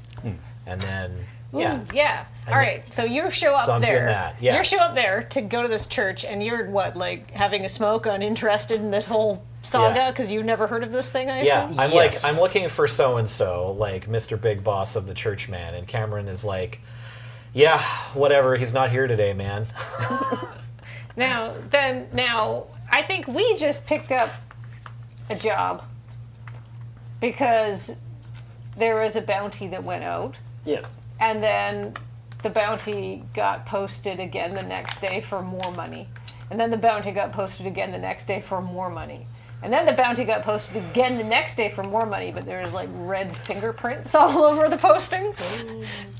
And then Ooh, yeah. yeah. All right. So you show up So I'm doing there. that, yeah. You show up there to go to this church, and you're what, like having a smoke, uninterested in this whole saga Yeah. because you've never heard of this thing. I Yeah, assume. I'm Yes. like I'm looking for so and so, like Mr. Big Boss of the church man, and Cameron is like, yeah, whatever, he's not here today, man. Now, I think we just picked up a job because there was a bounty that went out, Yeah. and then the bounty got posted again the next day for more money. And then the bounty got posted again the next day for more money. And then the bounty got posted again the next day for more money, but there's like red fingerprints all over the posting.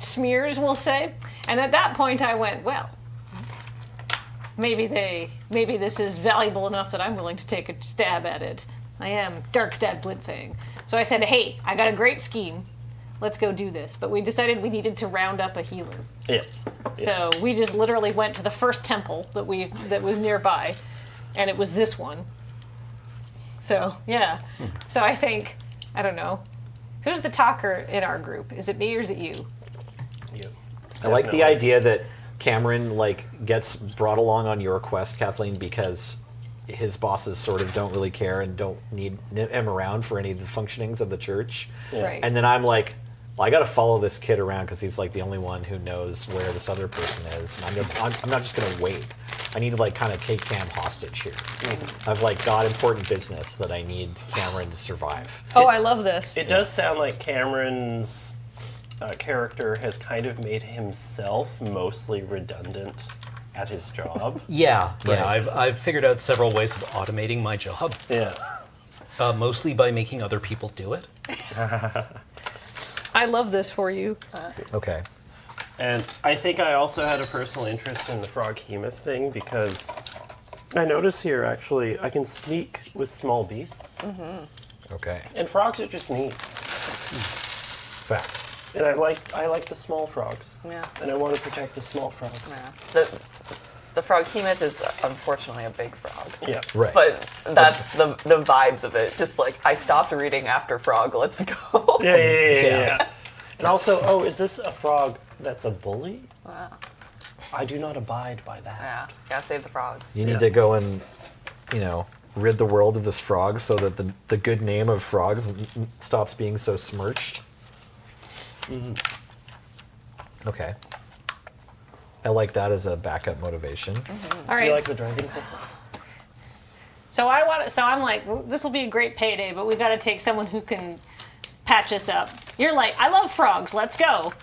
Smears, we'll say. And at that point I went, well, maybe this is valuable enough that I'm willing to take a stab at it. I am Darkstad Blintfang. So I said, hey, I got a great scheme. Let's go do this. But we decided we needed to round up a healer. Yeah. So we just literally went to the first temple that was nearby, and it was this one. So yeah. So I think, I don't know, who's the talker in our group? Is it me or is it you? Yeah. I like the Definitely. idea that Cameron like gets brought along on your quest, Kathleen, because his bosses sort of don't really care and don't need him around for any of the functionings of the church. Yeah. Right. And then I'm like, well, I got to follow this kid around because he's like the only one who knows where this other person is, and I'm not just gonna wait. I need to like kind of take Cam hostage here. I've like got important business that I need Cameron to survive. Oh, I love this. It does sound like Cameron's character has kind of made himself mostly redundant at his job. Yeah, I've figured out several ways of automating my job, Yeah. mostly by making other people do it. I love this for you. Okay. And I think I also had a personal interest in the froghemoth thing because I notice here actually I can speak with small beasts, Okay. and frogs are just neat. Fact. And I like the small frogs, Yeah. and I want to protect the small frogs. Yeah. The froghemoth is unfortunately a big frog. Yeah. Right. But that's the vibes of it. Just like, I stopped reading after frog, let's go. Yeah. And also, is this a frog that's a bully? Wow. I do not abide by that. Yeah, gotta save the frogs. You need to go and, rid the world of this frog so that the good name of frogs stops being so smirched. Okay. I like that as a backup motivation. All Do right. you like the dragons? So I'm like, well, this will be a great payday, but we got to take someone who can patch us up. You're like, I love frogs. Let's go.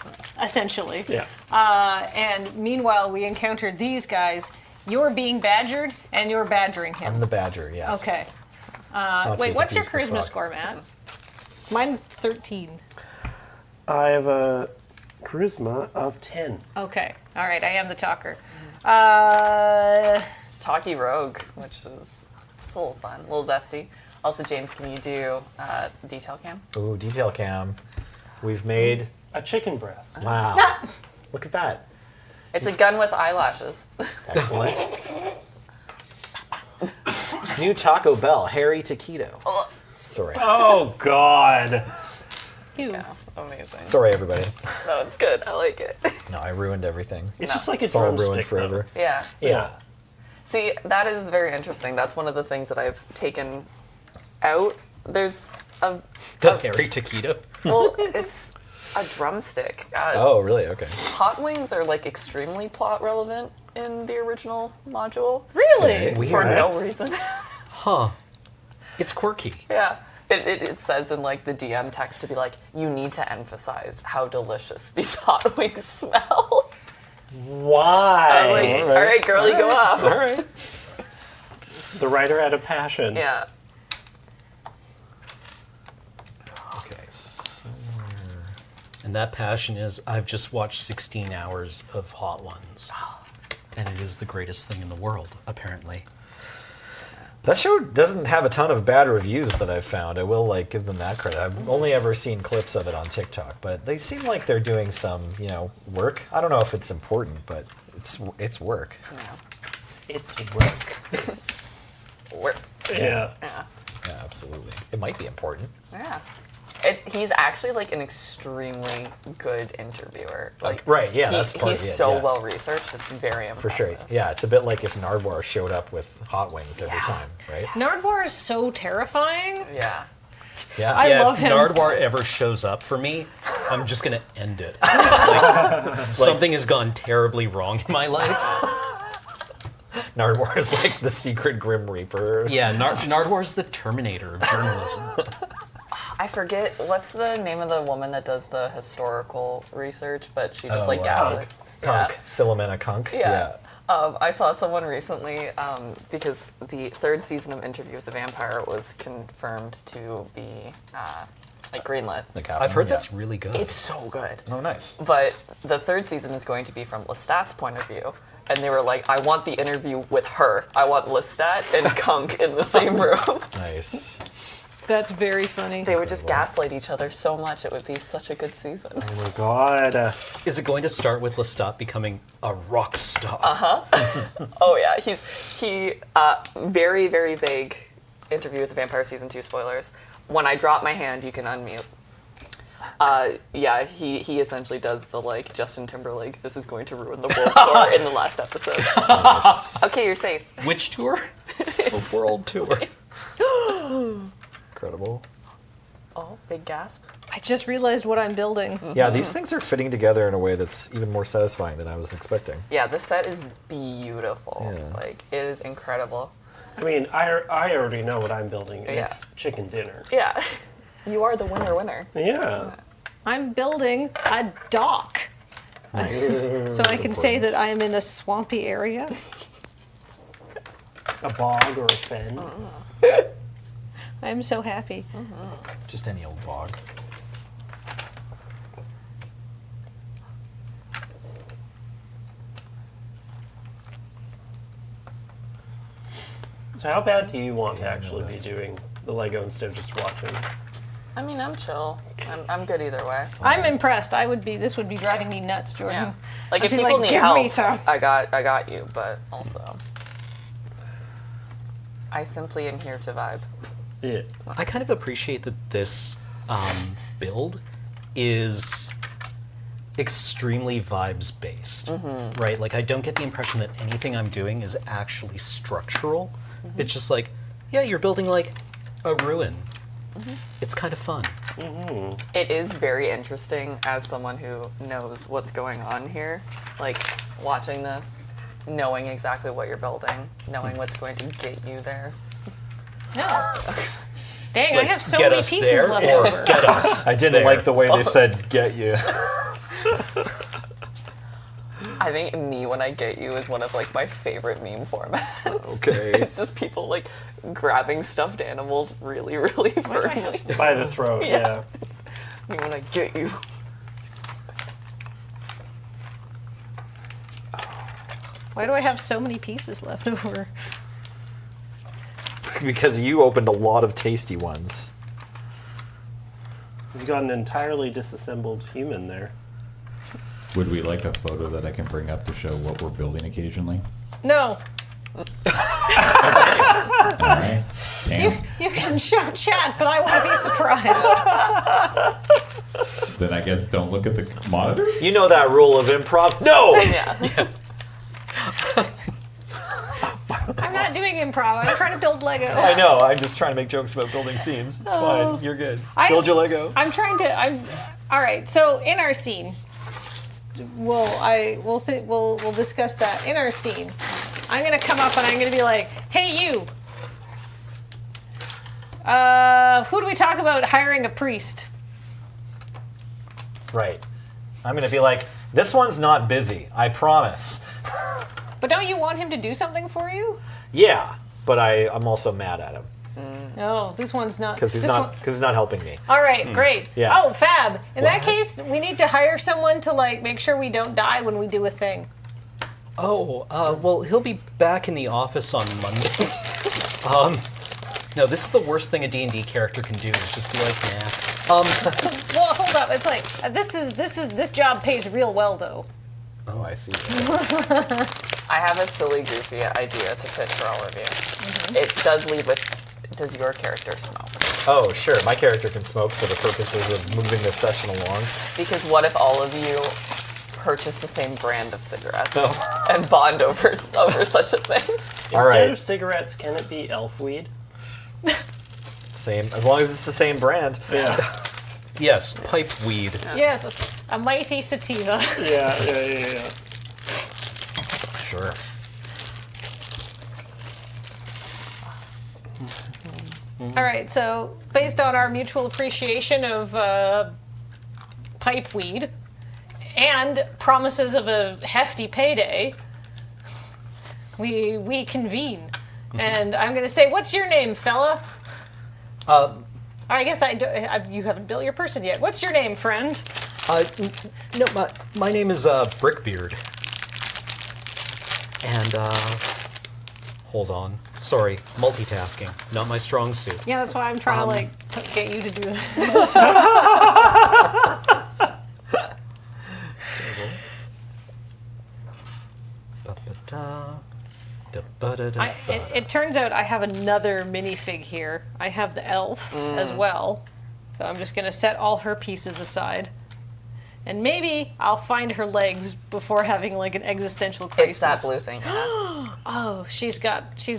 Essentially. Yeah. And meanwhile, we encountered these guys. You're being badgered, and you're badgering him. I'm the badger, yes. Okay. Not to be Wait, what's your confused with charisma frog. score, Matt? Mine's 13. I have a charisma of 10. Okay. All right. I am the talker. Talkie rogue, which is it's a little fun, a little zesty. Also, James, can you do detail cam? Ooh, detail cam. We've made. A chicken breast. Wow. Look at that. It's a gun with eyelashes. Excellent. New Taco Bell, Harry Taquito. Sorry. Oh, God. Ew. Yeah, amazing. Sorry, everybody. No, it's good. I like it. No, I ruined everything. It's just like a It's all drumstick, ruined forever. Yeah. Yeah. See, that is very interesting. That's one of the things that I've taken out. There's a The Harry Taquito. well, it's a drumstick. Oh, really? Okay. Hot wings are like extremely plot relevant in the original module Really? Okay. for no What? reason. Huh. It's quirky. Yeah. It says in like the DM text to be like, you need to emphasize how delicious these hot wings smell. Why? Like, all right, girlie, go off. All right. The writer had a passion. Yeah. Okay. And that passion is I've just watched 16 hours of Hot Ones. And it is the greatest thing in the world, apparently. That show doesn't have a ton of bad reviews that I've found. I will give them that credit. I've only ever seen clips of it on TikTok, but they seem like they're doing some, work. I don't know if it's important, but it's work. It's work. Work. Yeah. Yeah. Yeah, absolutely. It might be important. Yeah. He's actually like an extremely good interviewer. Like, right, yeah, that's part he's of it, so yeah. well researched. It's very For impressive. sure. Yeah, it's a bit like if Nardwar showed up with hot wings every Yeah. time, right? Nardwar is so terrifying. Yeah. Yeah. I love if him. Nardwar ever shows up for me, I'm just gonna end it. Like, something has gone terribly wrong in my life. Nardwar is like the secret Grim Reaper. Yeah, Nardwar's the Terminator of journalism. I forget what's the name of the woman that does the historical research, but she just gaslit. Kunk. Philomena Kunk. Yeah. I saw someone recently because the third season of Interview with the Vampire was confirmed to be greenlit. The captain, I've heard yeah. that's really good. It's so good. Oh, nice. But the third season is going to be from Lestat's point of view. And they were like, I want the interview with her. I want Lestat and Kunk in the same room. Nice. That's very funny. They would just gaslight each other so much. It would be such a good season. Oh my God. Is it going to start with Lestat becoming a rock star? Oh yeah, he very, very vague Interview with the Vampire season 2 spoilers. When I drop my hand, you can unmute. Yeah, he essentially does the Justin Timberlake, this is going to ruin the world tour in the last episode. Nice. Okay, you're safe. Which tour? The world tour. Incredible. Oh, big gasp. I just realized what I'm building. Yeah, these things are fitting together in a way that's even more satisfying than I was expecting. Yeah, this set is beautiful. Yeah. Like, it is incredible. I mean, I already know what I'm building. And Yeah. It's chicken dinner. Yeah. You are the winner. Yeah. I'm building a dock. So I can say that I am in a swampy area. A bog or a fen. I am so happy. Just any old bog. So how bad do you want to actually be doing the Lego instead of just watching? I mean, I'm chill. I'm good either way. I'm impressed. This would be driving me nuts, Jordan. Yeah. Like I'd if be people need "Give me help, some." I got you. But also, I simply am here to vibe. Yeah. I kind of appreciate that this build is extremely vibes based, right? Like I don't get the impression that anything I'm doing is actually structural. It's just like, yeah, you're building like a ruin. It's kind of fun. It is very interesting as someone who knows what's going on here. Like watching this, knowing exactly what you're building, knowing what's going to get you there. No. Dang, I Like, have so get many us pieces there left or over. get us. I didn't there. like the way they said "get you." I think me when I get you is one of like my favorite meme formats. Okay. It's just people like grabbing stuffed animals really, really firmly. By the throat, yeah. Me when I get you. Why do I have so many pieces left over? Because you opened a lot of tasty ones. You've got an entirely disassembled human there. Would we like a photo that I can bring up to show what we're building occasionally? No. All right. Damn. You can show chat, but I want to be surprised. Then I guess don't look at the monitor. You know that rule of improv? No. Yeah. I'm not doing improv. I'm trying to build Lego. I know. I'm just trying to make jokes about building scenes. It's fine. You're good. Build your Lego. All right. So in our scene, we'll discuss that in our scene. I'm gonna come up and I'm gonna be like, "Hey, you. Who do we talk about hiring a priest?" Right. I'm gonna be like, this one's not busy. I promise. But don't you want him to do something for you? Yeah, but I'm also mad at him No, this one's not. because he's not helping me. All right, great. Yeah. Oh, fab. In that What? case, we need to hire someone to like make sure we don't die when we do a thing. Oh, well, he'll be back in the office on Monday. No, this is the worst thing a D&D character can do, is just be like, nah. Well, hold up. It's like this job pays real well though. Oh, I see. I have a silly, goofy idea to pitch for all of you. It does lead with, does your character smoke? Oh, sure. My character can smoke for the purposes of moving this session along. Because what if all of you purchase the same brand of cigarettes and bond over such a thing? All right. Instead of cigarettes, can it be elf weed? Same, as long as it's the same brand. Yeah. Yes, pipe weed. Yes, a mighty sativa. Yeah. Sure. All right. So based on our mutual appreciation of pipe weed and promises of a hefty payday, we convene. And I'm going to say, what's your name, fella? I guess you haven't built your person yet. What's your name, friend? No, my name is Brickbeard. And, hold on. Sorry, multitasking. Not my strong suit. Yeah, that's why I'm trying to get you to do this. It turns out I have another minifig here. I have the elf as well. So I'm just going to set all her pieces aside. And maybe I'll find her legs before having like an existential crisis. It's that blue thing. Oh, she's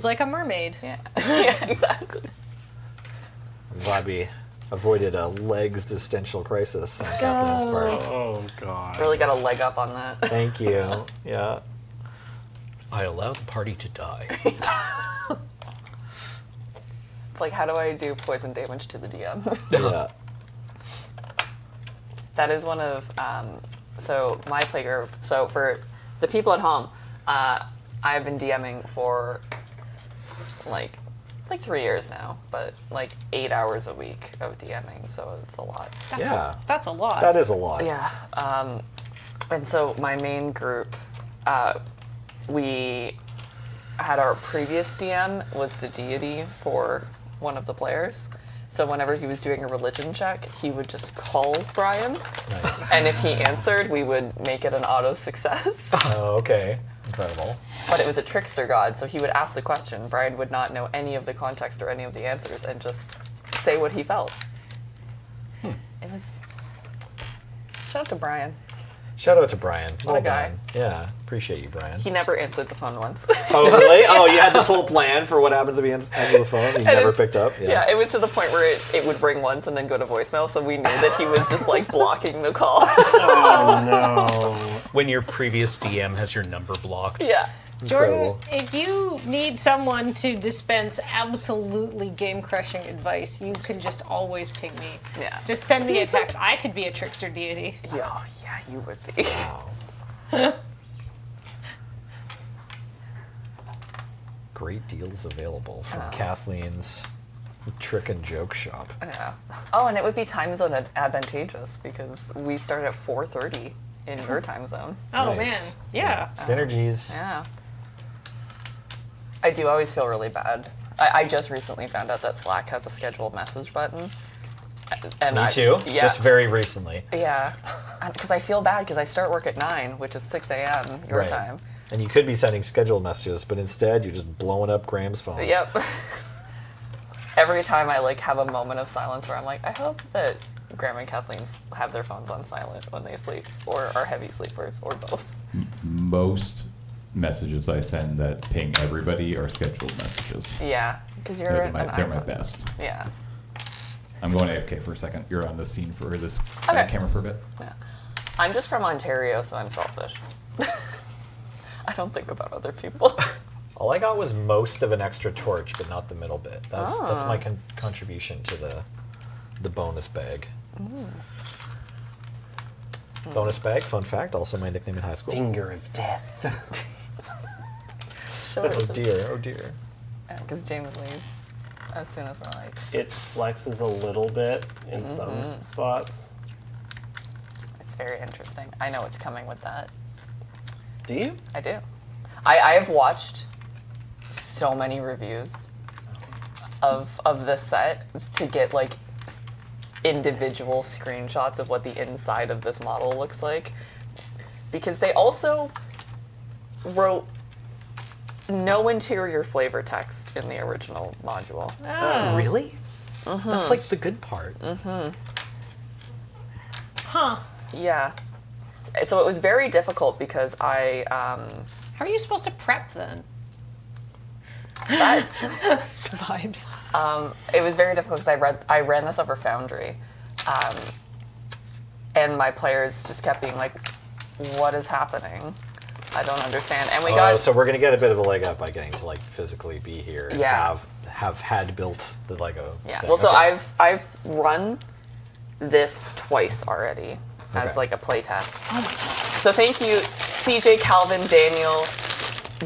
like a mermaid. Yeah. Yeah, exactly. I'm glad we avoided a legs existential crisis on Catherine's part. Oh, God. Really got a leg up on that. Thank you. Yeah. I allow the party to die. It's like, how do I do poison damage to the DM? Yeah. That is one of so my playgroup. So for the people at home, I've been DMing for like 3 years now, but like 8 hours a week of DMing, so it's a lot. That's a lot. That is a lot. Yeah. And so my main group, we had our previous DM was the deity for one of the players. So whenever he was doing a religion check, he would just call Brian. Nice. And if he answered, we would make it an auto success. Oh, okay. Incredible. But it was a trickster god, so he would ask the question. Brian would not know any of the context or any of the answers and just say what he felt. It was... Shout out to Brian. Shout out to Brian. What a guy. Done. Yeah, appreciate you, Brian. He never answered the phone once. Oh, really? Oh, you had this whole plan for what happens if he answers the phone? You never picked up? Yeah, it was to the point where it would ring once and then go to voicemail, so we knew that he was just like blocking the call. Oh no. When your previous DM has your number blocked. Yeah. Jordan, Incredible. if you need someone to dispense absolutely game-crushing advice, you can just always ping me. Yeah. Just send me a text. I could be a trickster deity. Yeah, you would be. Wow. Great deals available from Kathleen's Trick and Joke Shop. Yeah. Oh, and it would be time zone advantageous because we start at 4:30 in your time zone. Oh, Nice. man. Yeah. Synergies. Yeah. I do always feel really bad. I just recently found out that Slack has a scheduled message button. And Me too. Yeah. Just very recently. Yeah. Because I feel bad because I start work at 9, which is 6 a.m. your Right. time. And you could be sending scheduled messages, but instead you're just blowing up Graham's phone. Yep. Every time I like have a moment of silence where I'm like, I hope that Graham and Kathleen have their phones on silent when they sleep, or are heavy sleepers, or both. Most messages I send that ping everybody are scheduled messages. Yeah, because you're They're my an icon. best. Yeah. I'm going AFK for a second. You're on the scene for this Okay. camera for a bit. Yeah. I'm just from Ontario, so I'm selfish. I don't think about other people. All I got was most of an extra torch, but not the middle bit. That's my contribution to the bonus bag. Bonus bag, fun fact, also my nickname in high school. Finger of death. Sure. Oh dear, oh dear. Because James leaves as soon as we're like. It flexes a little bit in some spots. It's very interesting. I know what's coming with that. Do you? I do. I have watched so many reviews of this set to get like individual screenshots of what the inside of this model looks like, because they also wrote no interior flavor text in the original module. Really? That's like the good part. Huh. Yeah. So it was very difficult because How are you supposed to prep then? that's Vibes. it was very difficult because I ran this over Foundry, and my players just kept being like, "What is happening? I don't understand." And we got So we're gonna get a bit of a leg up by getting to like physically be here and Yeah. have had built the Lego. yeah. thing. Well, so Okay. I've run this twice already as Okay. like a play test. So thank you, CJ, Calvin, Daniel,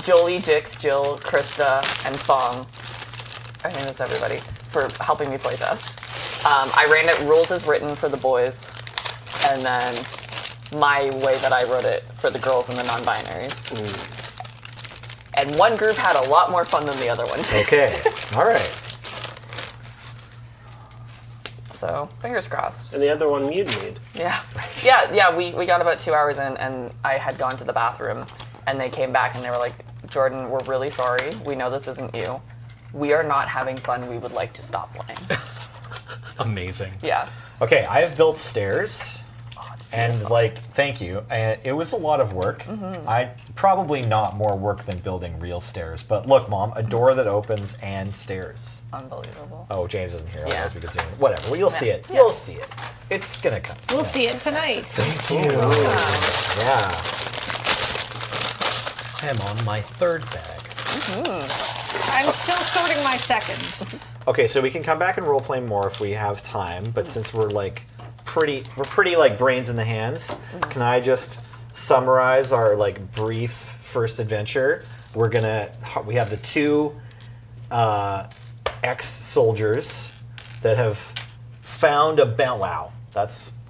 Jolie, Dix, Jill, Krista, and Fong. I think that's everybody for helping me play test. I ran it rules as written for the boys, and then my way that I wrote it for the girls and the non-binaries. And one group had a lot more fun than the other one did. Okay. All right. So fingers crossed. And the other one mutinied. Yeah. We got about 2 hours in, and I had gone to the bathroom, and they came back and they were like, "Jordan, we're really sorry. We know this isn't you. We are not having fun. We would like to stop playing." Amazing. Yeah. Okay, I have built stairs, and like, thank you. And it was a lot of work. I probably not more work than building real stairs. But look, Mom, a door that opens and stairs. Unbelievable. Oh, James isn't here. Yeah. Otherwise we could see him. Whatever. Well, you'll see it. Yeah. You'll see it. It's gonna come. We'll see it tonight. Thank you. Yeah. I am on my third bag. I'm still sorting my second. Okay, so we can come back and roleplay more if we have time. But since we're like pretty like brains in the hands. Can I just summarize our like brief first adventure? We have the two ex-soldiers that have found a bounty. Wow,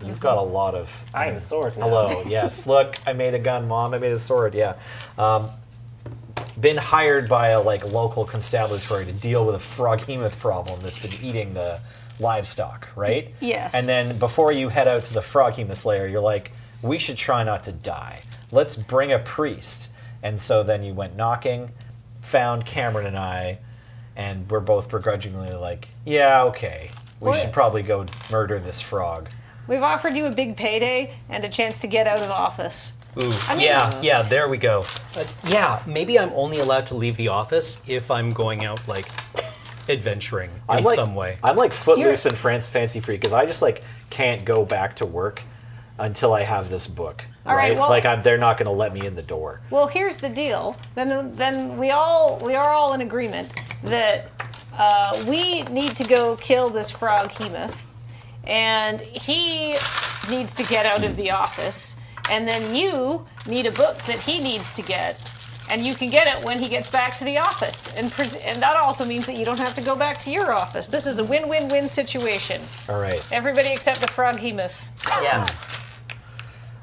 you've got a lot of. I have a sword now. Hello, yes. Look, I made a gun, Mom. I made a sword. Yeah. Been hired by a like local constabulary to deal with a froghemoth problem that's been eating the livestock, right? Yes. And then before you head out to the froghemoth lair, you're like, we should try not to die. Let's bring a priest. And so then you went knocking, found Cameron and I, and we're both begrudgingly like, yeah, okay. We should probably go murder this frog. We've offered you a big payday and a chance to get out of office. Ooh. I mean, Yeah, there we go. Yeah, maybe I'm only allowed to leave the office if I'm going out, like, adventuring in some way. I'm like Footloose and Fancy Free because I just like can't go back to work until I have this book. All right, well, like they're not going to let me in the door. Well, here's the deal. Then we are all in agreement that we need to go kill this froghemoth, and he needs to get out of the office, and then you need a book that he needs to get, and you can get it when he gets back to the office. And that also means that you don't have to go back to your office. This is a win-win-win situation. All right. Everybody except the froghemoth. Yeah.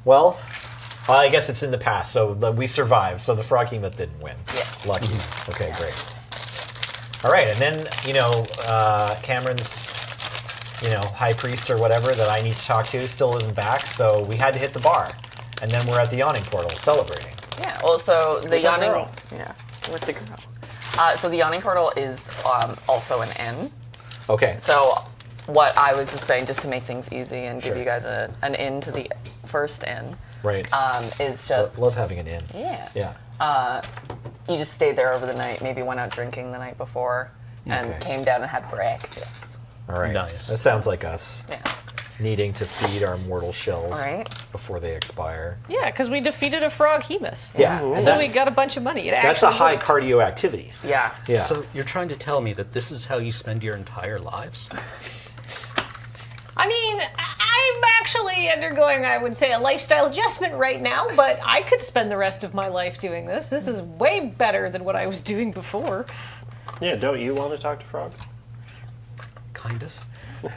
Well, I guess it's in the past, so we survived. So the froghemoth didn't win. Yes. Lucky. Okay, great. All right, and then Cameron's high priest or whatever that I need to talk to still isn't back, so we had to hit the bar, and then we're at the yawning portal celebrating. Yeah. Well, so the yawning. girl. Yeah. With the girl. So the yawning portal is also an inn. Okay. So what I was just saying, just to make things easy and give Sure. you guys an in to the first inn, Right. is just Love having an inn. yeah. Yeah. You just stayed there over the night, maybe went out drinking the night before, and Okay. came down and had breakfast. All right. Nice. That sounds like us. Yeah. Needing to feed our mortal shells Right. before they expire. Yeah, because we defeated a froghemoth. Yeah. and So that- we got a bunch of money. that's a actually high worked. cardio activity. Yeah. Yeah. So you're trying to tell me that this is how you spend your entire lives? I mean, I'm actually undergoing, I would say, a lifestyle adjustment right now, but I could spend the rest of my life doing this. This is way better than what I was doing before. Yeah, don't you want to talk to frogs? Kind of. Well,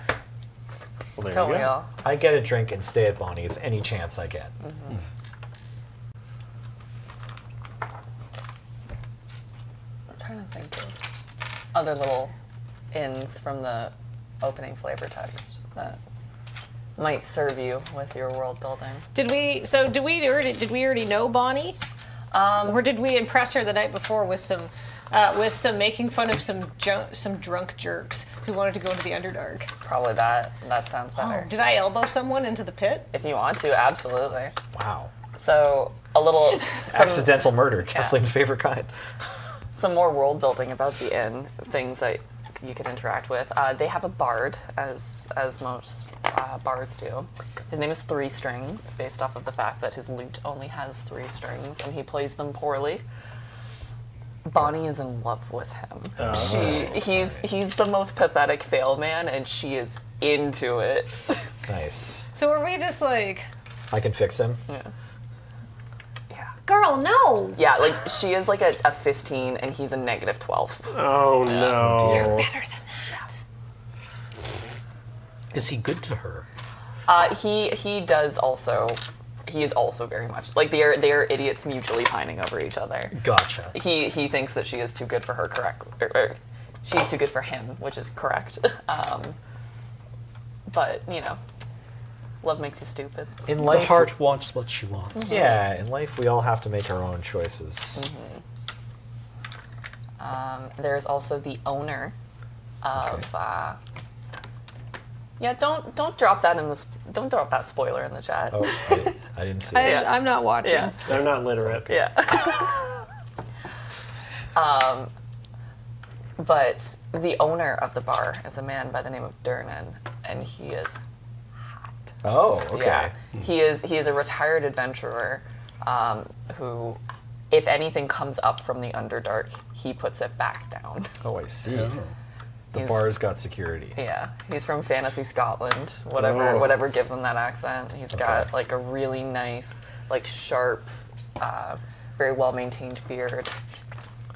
there Don't you we go. all? I get a drink and stay at Bonnie's any chance I get. I'm trying to think of other little ins from the opening flavor text that might serve you with your world building. Did we already know Bonnie? Or did we impress her the night before with some making fun of some drunk jerks who wanted to go into the Underdark? Probably that. That sounds better. Did I elbow someone into the pit? If you want to, absolutely. Wow. So a little Accidental murder, Kathleen's favorite kind. some more world building about the inn, things that you can interact with. They have a bard, as most bards do. His name is Three Strings, based off of the fact that his lute only has 3 strings, and he plays them poorly. Bonnie is in love with him. He's the most pathetic fail man, and she is into it. Nice. So were we just like, I can fix him. Yeah. girl, no! Yeah, like she is like a 15 and he's a negative 12. Oh no. You're better than that. Is he good to her? He does also. He is also very much like they are idiots mutually pining over each other. Gotcha. He thinks that she is too good for her, or she's too good for him, which is correct. But love makes you stupid. In The life, heart wants what she wants. yeah, in life we all have to make our own choices. There's also the owner of. Yeah, don't drop that don't drop that spoiler in the chat. Oh, I didn't see it. Yeah. I'm not watching. Yeah. They're not literate. Yeah. But the owner of the bar is a man by the name of Durnan, and he is hot. Oh, okay. Yeah, he is a retired adventurer who, if anything comes up from the Underdark, he puts it back down. Oh, I see. The bar's got security. Yeah, he's from Fantasy Scotland. Whatever gives him that accent. He's got like a really nice, like sharp, very well maintained beard.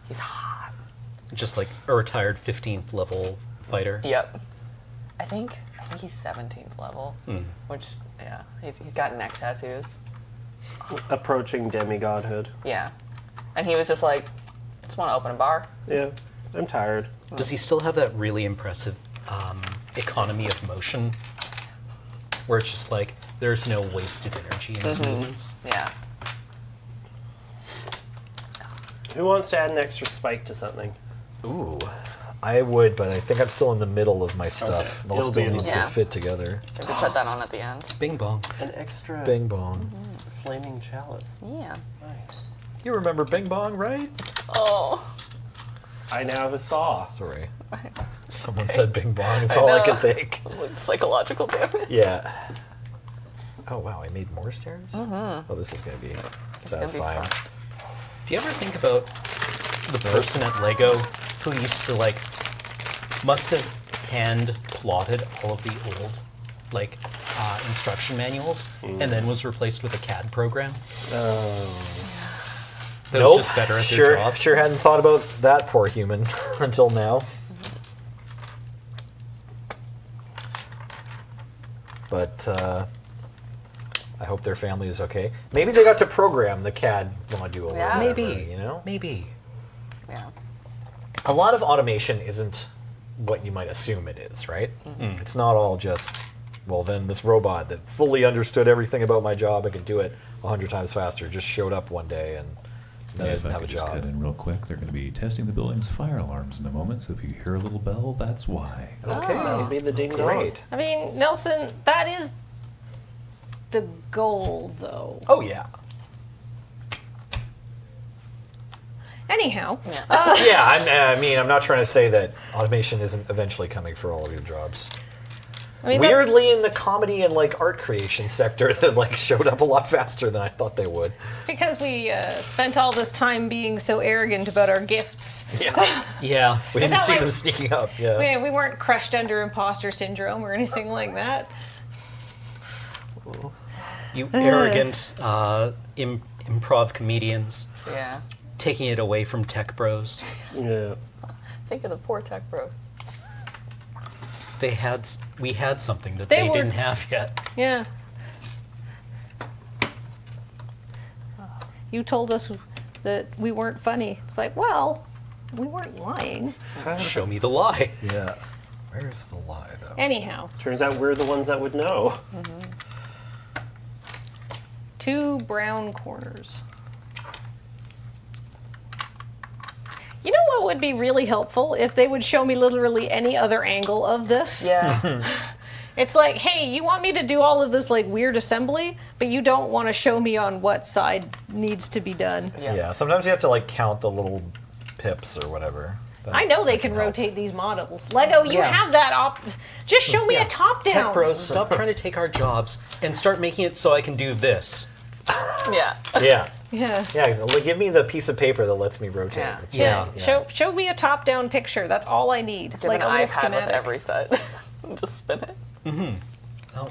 He's hot. Just like a retired 15th level fighter. Yep. I think he's 17th level, which he's got neck tattoos. Approaching demigodhood. Yeah, and he was just like, just want to open a bar. Yeah, I'm tired. Does he still have that really impressive economy of motion? Where it's just like, there's no wasted energy in his movements? Yeah. Who wants to add an extra spike to something? Ooh. I would, but I think I'm still in the middle of my stuff. Okay. It all still needs to Yeah. fit together. We could put that on at the end. Bing bong. An extra Bing bong. flaming chalice. Yeah. Nice. You remember Bing bong, right? Oh. I now have a saw. Sorry. Someone said Bing bong. It's all I know. could think. With psychological damage. Yeah. Oh wow, I made more stairs? Oh, this is going to be It's gonna be satisfying. fun. Do you ever think about the person at Lego who used to like, must have hand plotted all of the old like instruction manuals and then was replaced with a CAD program? That was just better at their job? Sure hadn't thought about that poor human until now. But I hope their family is okay. Maybe they got to program the CAD module. Or Yeah. whatever, Maybe. you know? Maybe. Yeah. A lot of automation isn't what you might assume it is, right? It's not all just, well, then this robot that fully understood everything about my job, I could do it 100 times faster, just showed up one day and then I If didn't I have a could just cut job. in real quick, they're going to be testing the building's fire alarms in a moment, so if you hear a little bell, that's why. Okay, That'll be the ding dong. great. I mean, Nelson, that is the goal, though. Oh, yeah. Anyhow, Yeah, I'm not trying to say that automation isn't eventually coming for all of your jobs. I mean, Weirdly, in the comedy and like art creation sector, that like showed up a lot faster than I thought they would. that's because we spent all this time being so arrogant about our gifts. Yeah, Yeah. we Is didn't that see like- them sneaking up. Yeah. We weren't crushed under imposter syndrome or anything like that. You arrogant improv comedians Yeah. taking it away from tech bros. Yeah. Think of the poor tech bros. We had something that They they were- didn't have yet. Yeah. You told us that we weren't funny. It's like, well, we weren't lying. Show me the lie. Yeah. Where's the lie, though? Anyhow, Turns out we're the ones that would know. 2 brown corners. You know what would be really helpful? If they would show me literally any other angle of this. Yeah. It's like, hey, you want me to do all of this like weird assembly, but you don't want to show me on what side needs to be done. Yeah. Sometimes you have to like count the little pips or whatever. I know they can rotate these models. Lego, you Yeah. have that just show me a top down. Tech bros, stop trying to take our jobs and start making it so I can do this. Yeah. Yeah. Yeah. Yeah. Give me the piece of paper that lets me rotate. Yeah. That's Yeah. fine. Show me a top down picture. That's all I need. Give like an a little iPad schematic. with every set. Just spin it. Oh,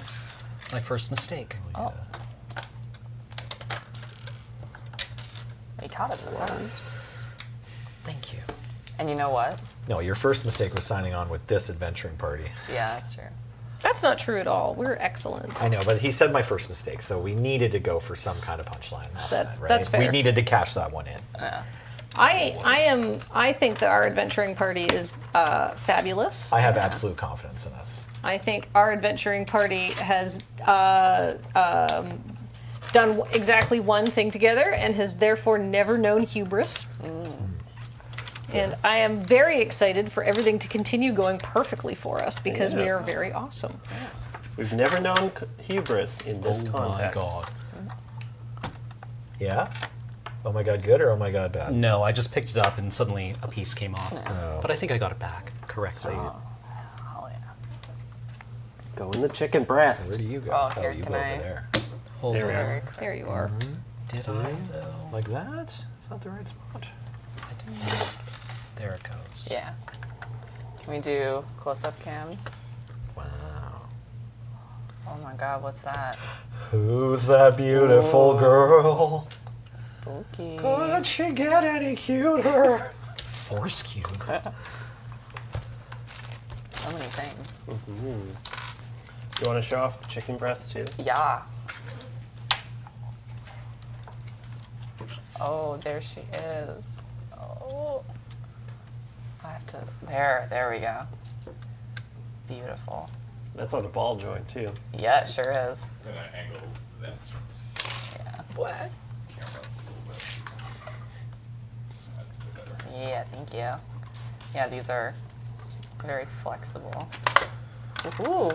my first mistake. Oh. You caught it so fast. Thank you. And you know what? No, your first mistake was signing on with this adventuring party. Yeah, that's true. That's not true at all. We're excellent. I know, but he said my first mistake, so we needed to go for some kind of punchline. off That's- that, right? that's fair. We needed to cash that one in. I think that our adventuring party is fabulous. I have absolute confidence in us. I think our adventuring party has done exactly one thing together and has therefore never known hubris. And I am very excited for everything to continue going perfectly for us because we Yeah. are very awesome. We've never known hubris in this Oh context. my god. Yeah? Oh my god, good or oh my god, bad? No, I just picked it up and suddenly a piece came off. Oh. But I think I got it back correctly. Oh yeah. Go in the chicken breast. Where do you go? Oh, here, you can go I- over there. Hold There we on. are. There you are. Did I though? Like that? It's not the right spot. There it goes. Yeah. Can we do close-up cam? Wow. Oh my god, what's that? Who's that beautiful girl? Spooky. Could she get any cuter? Force cube. So many things. Do you want to show off the chicken breast too? Yeah. Oh, there she is. Oh. I have to, there we go. Beautiful. That's on a ball joint too. Yeah, it sure is. I'm gonna angle that Yeah. What? camera a little bit. That's a bit better. Yeah, thank you. Yeah, these are very flexible. Ooh.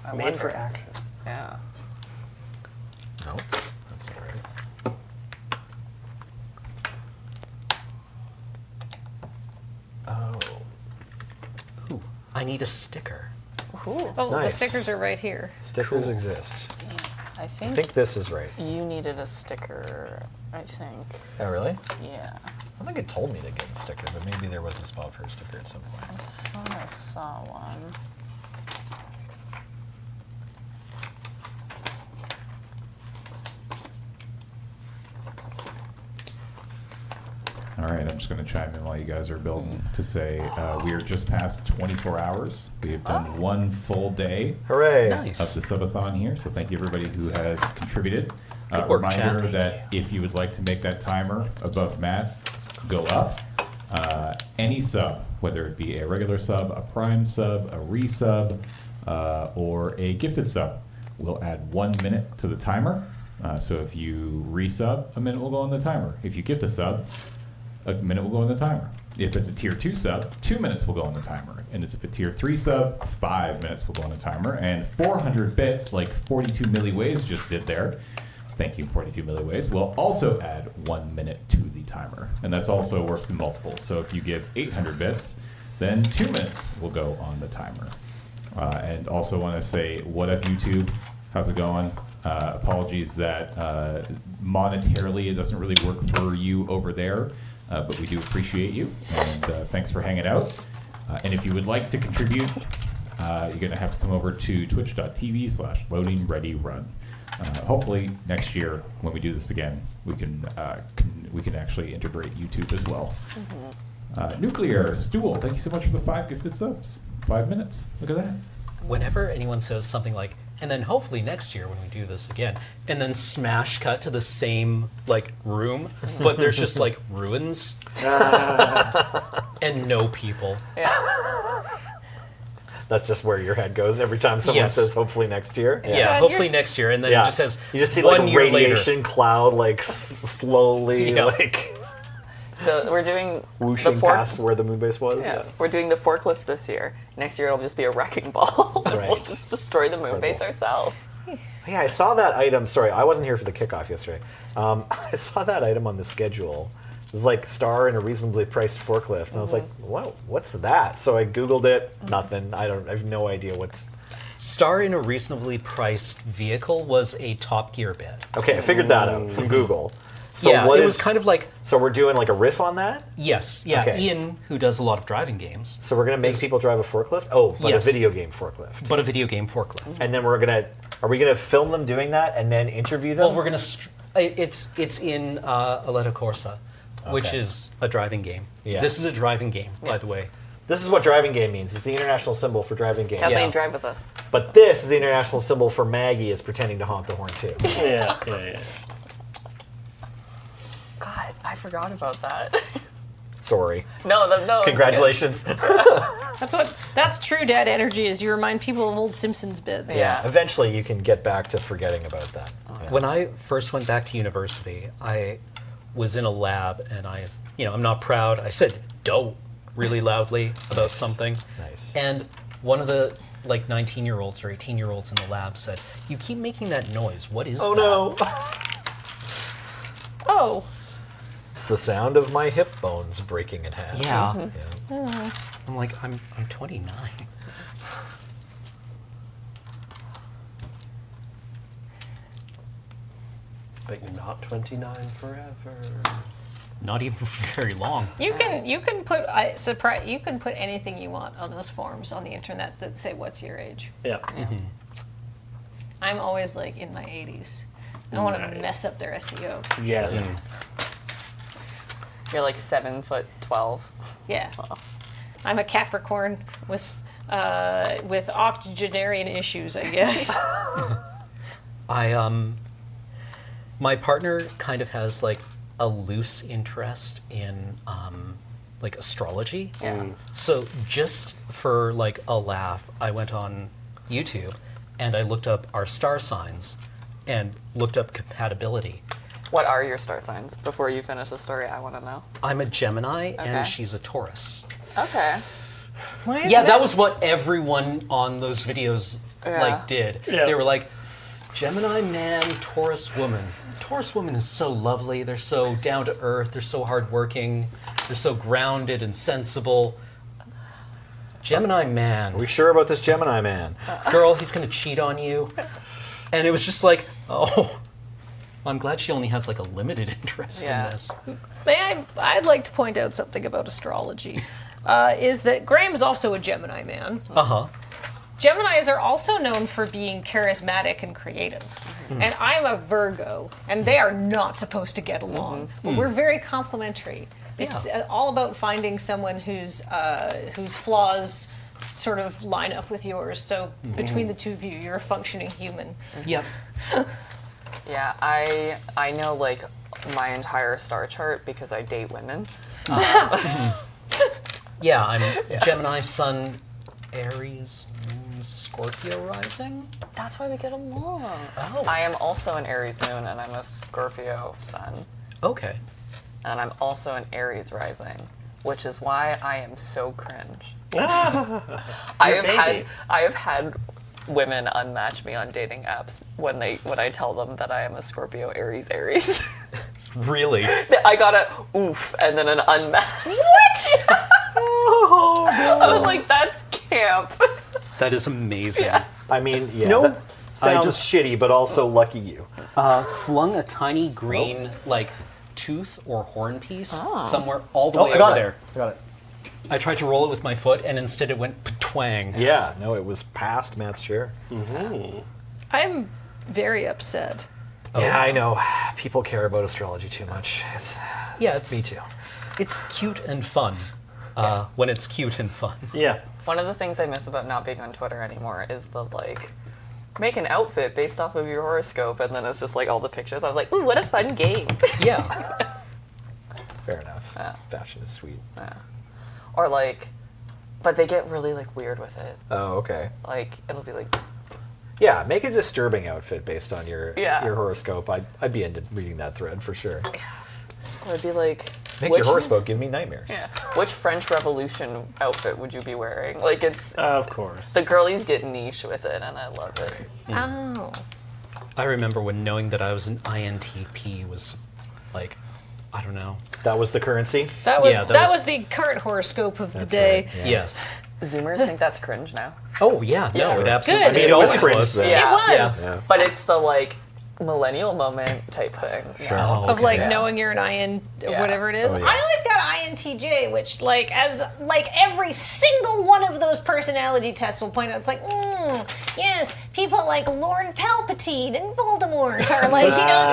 I Made wonder. for action. Yeah. Nope, that's not right. Oh, Ooh, I need a sticker. Ooh. Oh, Nice. the stickers are right here. stickers Cool. exist. I I think, think this is right. you needed a sticker, I think. Oh, really? Yeah. I think it told me to get a sticker, but maybe there was a spot for a sticker at some point. I thought I saw one. All right, I'm just going to chime in while you guys are building to say we are just past 24 hours. We have done one full day Hooray! Nice. of the Sub-A-Thon here, so thank you everybody who has contributed. Good work, Reminder chat. that if you would like to make that timer above Matt go up, any sub, whether it be a regular sub, a prime sub, a resub, or a gifted sub, will add 1 minute to the timer. So if you resub, a minute will go on the timer. If you gift a sub, a minute will go on the timer. If it's a tier 2 sub, 2 minutes will go on the timer. And if it's a tier 3 sub, 5 minutes will go on the timer. And 400 bits, like 42 milliways just did there, thank you 42 milliways, will also add 1 minute to the timer. And that's also works in multiples. So if you give 800 bits, then 2 minutes will go on the timer. And also want to say, what up YouTube? How's it going? Apologies that monetarily it doesn't really work for you over there. But we do appreciate you, and thanks for hanging out. And if you would like to contribute, you're going to have to come over to twitch.tv/loadingreadyrun. Hopefully next year, when we do this again, we can actually integrate YouTube as well. Nuclear Stool, thank you so much for the 5 gifted subs. 5 minutes. Look at that. Whenever anyone says something like, and then hopefully next year when we do this again, and then smash cut to the same like room, but there's just like ruins and no people. Yeah. That's just where your head goes every time someone Yes. says "hopefully next year." Yeah, God, hopefully you're- next year, and then Yeah. it just says You just see 1 like a year radiation later. cloud, like slowly, Yeah. like So we're doing whooshing the fork. past where the moon base was. Yeah. We're doing the forklift this year. Next year it'll just be a wrecking ball. We'll Right. just destroy the moon base ourselves. Yeah, I saw that item. Sorry, I wasn't here for the kickoff yesterday. I saw that item on the schedule. It was like star in a reasonably priced forklift, and I was like, "Whoa, what's that?" So I Googled it. Nothing. I have no idea what's. Star in a reasonably priced vehicle was a Top Gear bit. Okay, I figured that out from Google. So yeah, what it is? was kind of like, So we're doing like a riff on that. yes, yeah, Okay. Ian, who does a lot of driving games, So we're gonna make people drive a forklift. Oh, but Yes. a video game forklift. but a video game forklift. And then are we gonna film them doing that and then interview them? Well, we're gonna. It's in Aletta Corsa, which Okay. is a driving game. Yeah. This is a driving game, by the way. This is what driving game means. It's the international symbol for driving game. Kathleen, Yeah. drive with us. But this is the international symbol for Maggie is pretending to honk the horn too. Yeah. God, I forgot about that. Sorry. no. it's good. Congratulations. That's true dad energy is you remind people of old Simpsons bits. Yeah. Eventually you can get back to forgetting about that. Yeah. When I first went back to university, I was in a lab, and I'm not proud. I said "dope" really loudly about something. Nice. And one of the 19-year-olds or 18-year-olds in the lab said, "You keep making that noise. What is Oh that?" no. Oh, It's the sound of my hip bones breaking in half. Yeah. Yeah. I'm like, I'm 29. But you're not 29 forever. not even very long. You can put you can put anything you want on those forums on the internet that say what's your age. Yeah. I'm always like in my 80s. I don't want to Nice. mess up their SEO. Yes. You're like 7'12". Yeah. I'm a Capricorn with octogenarian issues, I guess. My partner kind of has like a loose interest in like astrology. Yeah. So just for like a laugh, I went on YouTube and I looked up our star signs and looked up compatibility. What are your star signs? Before you finish the story, I want to know. I'm a Gemini Okay. and she's a Taurus. Okay. Why is Yeah, that was what everyone on those videos Yeah. like did. Yeah. They were like, Gemini man, Taurus woman. Taurus woman is so lovely. They're so down to earth. They're so hardworking. They're so grounded and sensible. Gemini man, Are we sure about this Gemini man? girl, he's gonna cheat on you. And it was just like, oh, I'm glad she only has like a limited interest Yeah. in this. I'd like to point out something about astrology. Is that Graham's also a Gemini man. Uh huh. Geminis are also known for being charismatic and creative. And I'm a Virgo, and they are not supposed to get along. But we're very complementary. It's all about finding someone whose flaws sort of line up with yours. So between the two of you, you're a functioning human. Yep. Yeah, I know like my entire star chart because I date women. Yeah, I'm Gemini Sun, Aries, Moon, Scorpio rising. That's why we get along. Oh. I am also an Aries moon and I'm a Scorpio sun. Okay. And I'm also an Aries rising, which is why I am so cringe. I have had women unmatch me on dating apps when I tell them that I am a Scorpio Aries. Really? I got a oof and then an unmatch. What? I was like, that's camp. That is amazing. Yeah. I mean, yeah. No, that sounds just- shitty, but also lucky you. Flung a tiny green like tooth or horn piece Oh. somewhere all the Oh, way I over got there. it. I got it. I tried to roll it with my foot, and instead it went twang. Yeah, no, it was past Matt's chair. I'm very upset. Yeah, I know. People care about astrology too much. Yeah, it's Me too. It's cute and fun. When it's cute and fun. Yeah. One of the things I miss about not being on Twitter anymore is the like, make an outfit based off of your horoscope, and then it's just like all the pictures. I was like, ooh, what a fun game. Yeah. Fair enough. Yeah. Fashion is sweet. Yeah. Or like, but they get really like weird with it. Oh, okay. Like it'll be like, Yeah, make a disturbing outfit based on your Yeah. horoscope. I'd be into reading that thread for sure. or it'd be like, Make your horoscope give me nightmares. Yeah. Which French Revolution outfit would you be wearing? Like it's Of course. the girlies get niche with it, and I love it. Oh. I remember when knowing that I was an INTP was like, I don't know. That was the currency. That was Yeah, that that was- was the current horoscope of the That's day. right, yeah. Yes. Zoomers think that's cringe now. Oh yeah, no, Sure. it absolutely. Good. I mean, it it was always cringe was. then. Yeah. It was. Yeah. But it's the like millennial moment type thing. Sure. now. Oh, Of like Yeah. knowing you're an IN Yeah. whatever it is. Oh, yeah. I always got INTJ, which like as like every single one of those personality tests will point out. It's like, yes, people like Lord Palpatine and Voldemort are like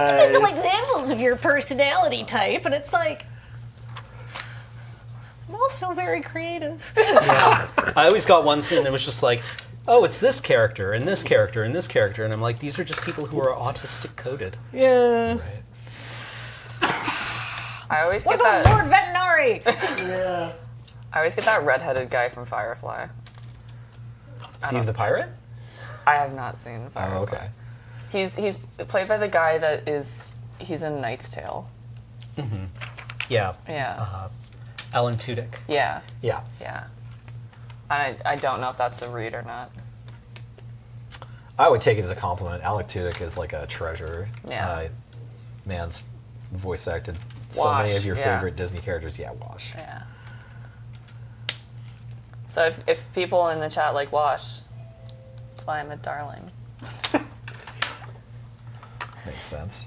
typical Nice. examples of your personality type, and it's like. I'm also very creative. I always got one scene that was just like, oh, it's this character and this character and this character, and I'm like, these are just people who are autistic coded. Yeah. Right. I always What get about that. Lord Veterinary? I always get that redheaded guy from Firefly. Steve the Pirate? I have not seen Firefly. Oh, okay. He's played by the guy that he's in Knight's Tale. Yeah. Yeah. Alan Tudyk. Yeah. Yeah. Yeah. And I don't know if that's a read or not. I would take it as a compliment. Alec Tudyk is like a treasure. Yeah. Man's voice acted so Wash, many of your yeah. favorite Disney characters. Yeah, Wash. Yeah. So if people in the chat like Wash, that's why I'm a darling. Makes sense.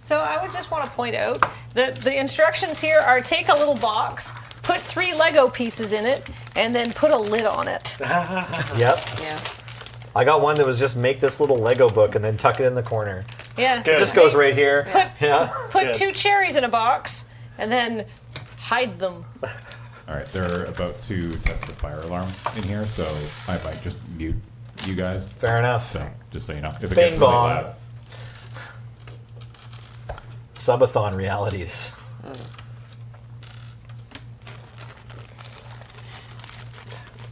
So I would just want to point out that the instructions here are take a little box, put 3 Lego pieces in it, and then put a lid on it. Yep. Yeah. I got one that was just make this little Lego book and then tuck it in the corner. Yeah. Good. It just goes right here. Yeah. Put Good. 2 cherries in a box, and then hide them. All right, they're about to test the fire alarm in here, so I might just mute you guys. Fair enough. So just so you know, if it Bing gets really bong. loud. Sub-A-Thon realities.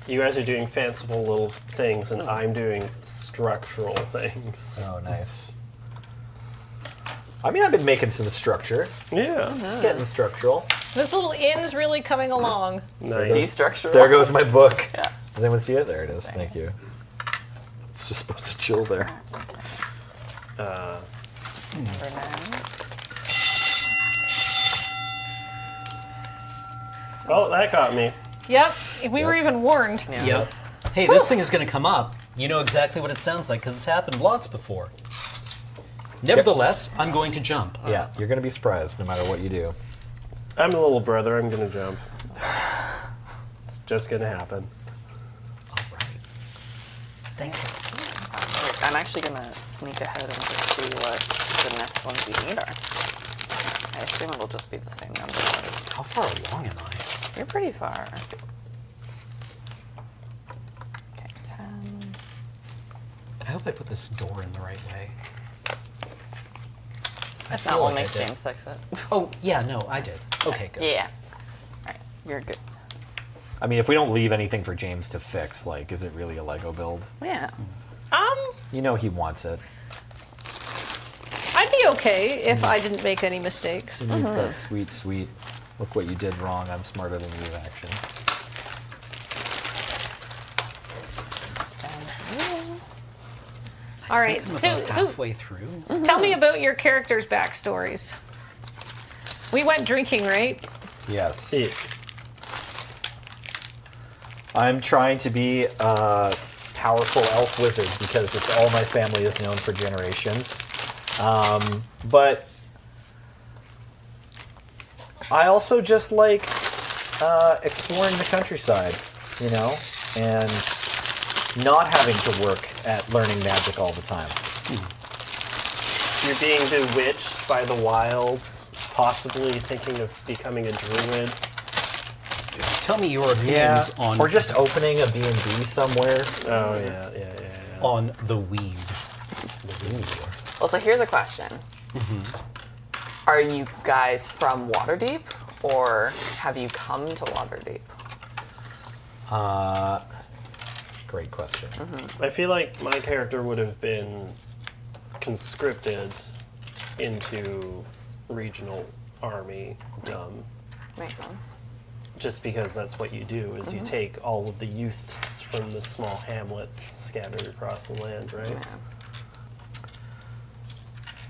You guys are doing fanciful little things, and I'm doing structural things. Oh, nice. I mean, I've been making some structure. Yeah. It's getting structural. This little inn's really coming along. Nice. Destructural. There goes my book. Yeah. Does anyone see it? There it is. Thank you. It's just supposed to chill there. For now. Oh, that got me. Yep, we were even warned. Yeah. Yep. Hey, this thing is going to come up. You know exactly what it sounds like because it's happened lots before. Nevertheless, I'm going to jump. Yeah, you're going to be surprised no matter what you do. I'm a little brother. I'm gonna jump. It's just gonna happen. All right. Thank you. I'm actually gonna sneak ahead and just see what the next ones we need are. I assume it'll just be the same number. How far along am I? You're pretty far. Okay, 10. I hope I put this door in the right way. I If feel not, we'll like I make did. James fix it. Oh, yeah, no, I did. Okay, good. Yeah. Alright, you're good. I mean, if we don't leave anything for James to fix, like, is it really a Lego build? Yeah. You know he wants it. I'd be okay if I didn't make any mistakes. He needs that sweet, sweet, look what you did wrong, I'm smarter than you action. All right, I'm so about halfway through. tell me about your characters' backstories. We went drinking, right? Yes. Yeah. I'm trying to be a powerful elf wizard because it's all my family is known for generations. But I also just like exploring the countryside, you know, and not having to work at learning magic all the time. You're being bewitched by the wilds, possibly thinking of becoming a druid. Tell me your opinions on Or just opening a B&B somewhere. Oh yeah. on the weed. Well, so here's a question. Are you guys from Waterdeep, or have you come to Waterdeep? Great question. I feel like my character would have been conscripted into regional army, Makes sense. just because that's what you do. Is you take all of the youths from the small hamlets scattered across the land, right? Yeah.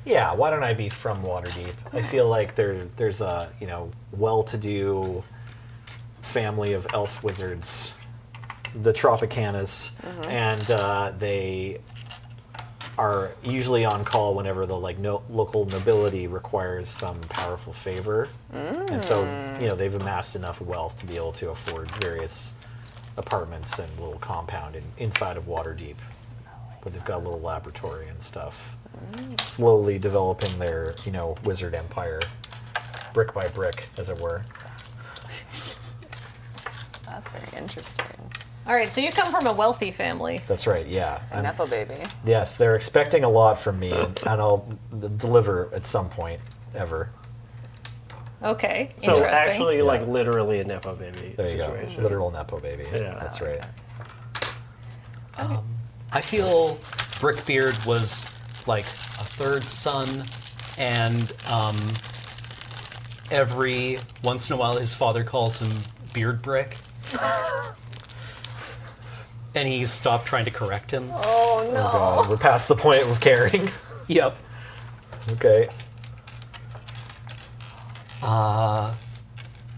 Yeah, why don't I be from Waterdeep? I feel like there's a, you know, well-to-do family of elf wizards, the Tropicanas, and they are usually on call whenever the local nobility requires some powerful favor, and so you know they've amassed enough wealth to be able to afford various apartments and little compound inside of Waterdeep, but they've got a little laboratory and stuff. Slowly developing their, you know, wizard empire, brick by brick, as it were. That's very interesting. All right, so you come from a wealthy family. That's right, yeah. A Nepo baby. Yes, they're expecting a lot from me, and I'll deliver at some point, ever. Okay, So interesting. actually, like literally a Nepo baby There you situation. go. Literal Nepo baby. Yeah. That's right. I feel Brickbeard was like a third son, and every once in a while his father calls him Beard Brick. And he stopped trying to correct him. Oh no. Oh god, we're past the point of caring. Yep. Okay.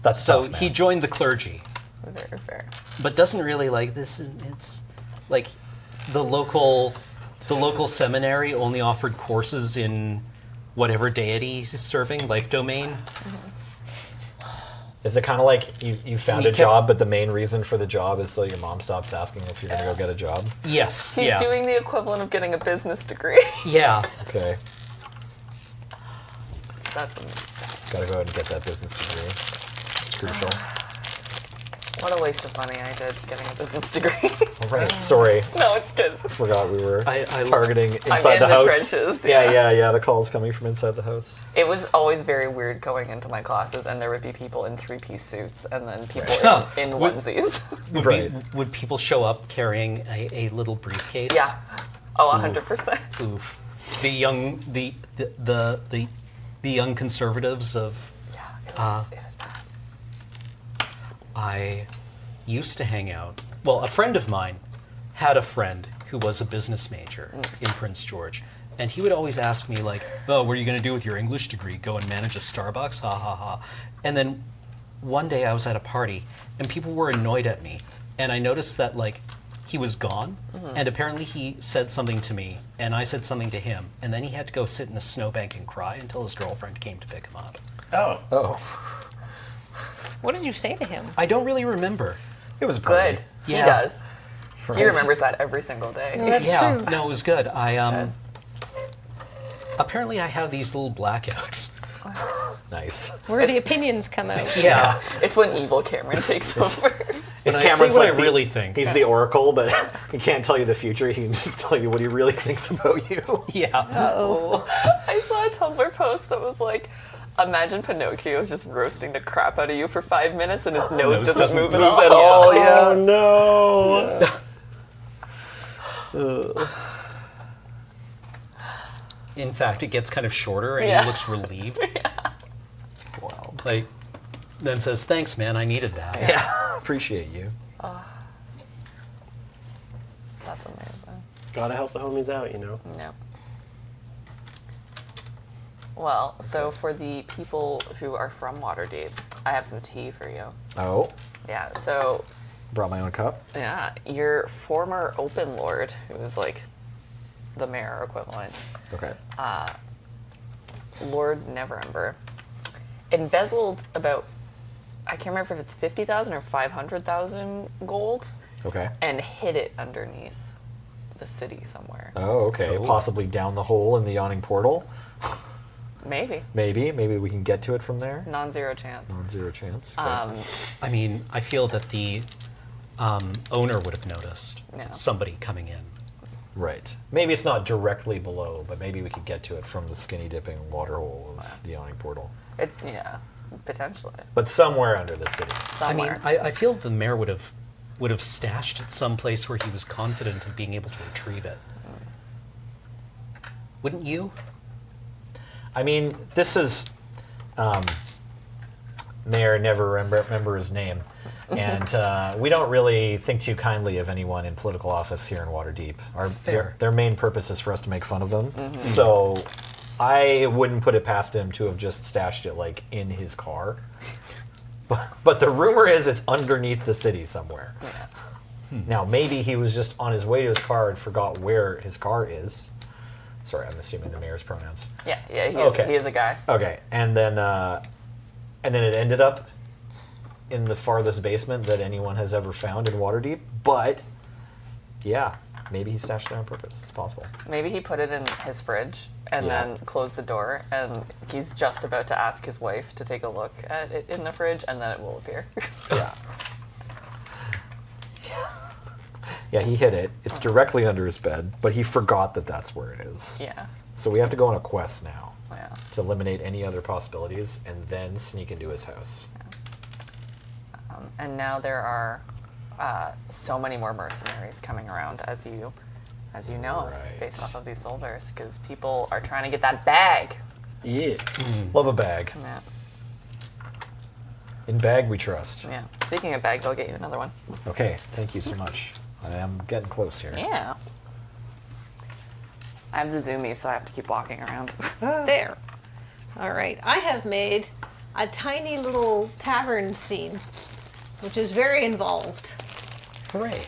That's So tough, he man. joined the clergy, Very fair. but doesn't really like this. It's like the local seminary only offered courses in whatever deity he's serving, life domain. Is it kind of like you found We a kept- job, but the main reason for the job is so your mom stops asking if you're going to go get a job? Yes. He's yeah. doing the equivalent of getting a business degree. Yeah. Okay. That's amazing. Got to go ahead and get that business degree. It's crucial. What a waste of money I did getting a business degree. All right. Sorry. No, it's good. Forgot we were I targeting I'm inside in the the house. trenches, Yeah, yeah. yeah. The call's coming from inside the house. It was always very weird going into my classes, and there would be people in three-piece suits, and then people in Would- onesies. Would people show up carrying a little briefcase? Yeah. Oh, 100%. Oof. The young the young conservatives of Yeah, it was bad. I used to hang out. Well, a friend of mine had a friend who was a business major in Prince George, and he would always ask me like, "Oh, what are you going to do with your English degree? Go and manage a Starbucks? Ha ha ha!" And then one day I was at a party, and people were annoyed at me, and I noticed that like he was gone, and apparently he said something to me, and I said something to him, and then he had to go sit in a snowbank and cry until his girlfriend came to pick him up. Oh. Oh, What did you say to him? I don't really remember. it was a party. Good. Yeah. He does. Right. He remembers that every single day. That's Yeah, true. no, it was good. Apparently I have these little blackouts. Nice. Where the opinions come out. Yeah. It's when evil Cameron takes over. When I Cameron's say what like I really think. He's the oracle, but he can't tell you the future. He can just tell you what he really thinks about you. Yeah. Oh. I saw a Tumblr post that was like, imagine Pinocchio is just roasting the crap out of you for 5 minutes and his nose doesn't move at all. Oh, yeah. Oh no! In fact, it gets kind of shorter and Yeah. he looks relieved. Wow. Like, then says, "Thanks, man. I needed that." Yeah. Appreciate you. That's amazing. Gotta help the homies out, you know. No. Well, so for the people who are from Waterdeep, I have some tea for you. Oh, Yeah, so brought my own cup. yeah, your former open lord, who is like the mayor equivalent, Okay. Lord Neverember, embezzled about, I can't remember if it's 50,000 or 500,000 gold, Okay. and hid it underneath the city somewhere. Oh, okay. Oh. Possibly down the hole in the yawning portal. Maybe. Maybe we can get to it from there. Non-zero chance. Non-zero chance. I mean, I feel that the owner would have noticed Yeah. somebody coming in. Right. Maybe it's not directly below, but maybe we could get to it from the skinny dipping water hole of the yawning portal. Yeah, potentially. But somewhere under the city. Somewhere. I mean, I feel the mayor would have stashed it someplace where he was confident of being able to retrieve it. Wouldn't you? I mean, this is Mayor never remember his name, and we don't really think too kindly of anyone in political office here in Waterdeep. Fair. Their main purpose is for us to make fun of them. So I wouldn't put it past him to have just stashed it like in his car. But the rumor is it's underneath the city somewhere. Yeah. Now maybe he was just on his way to his car and forgot where his car is. Sorry, I'm assuming the mayor's pronouns. Yeah, he is, Okay. he is a guy. Okay, and then it ended up in the farthest basement that anyone has ever found in Waterdeep. But yeah, maybe he stashed it on purpose. It's possible. Maybe he put it in his fridge and Yeah. then closed the door, and he's just about to ask his wife to take a look at it in the fridge, and then it will appear. Yeah. Yeah, he hid it. It's directly under his bed, but he forgot that that's where it is. Yeah. So we have to go on a quest now Yeah. to eliminate any other possibilities and then sneak into his house. And now there are so many more mercenaries coming around, as you know, Right. based off of these soldiers, because people are trying to get that bag. Yeah. Love a bag. Yeah. In bag we trust. Yeah. Speaking of bags, I'll get you another one. Okay, thank you so much. I am getting close here. Yeah. I have the zoomies, so I have to keep walking around. There. All right. I have made a tiny little tavern scene, which is very involved. Hooray.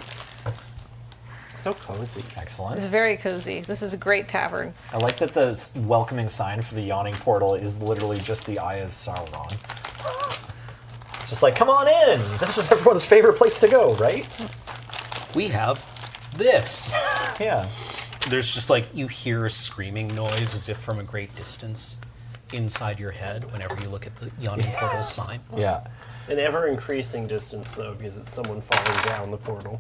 So cozy. Excellent. It's very cozy. This is a great tavern. I like that the welcoming sign for the yawning portal is literally just the Eye of Sauron. It's just like, come on in. This is everyone's favorite place to go, right? We have this. Yeah. There's just like, you hear a screaming noise as if from a great distance inside your head whenever you look at the yawning portal sign. Yeah. An ever-increasing distance, though, because it's someone falling down the portal.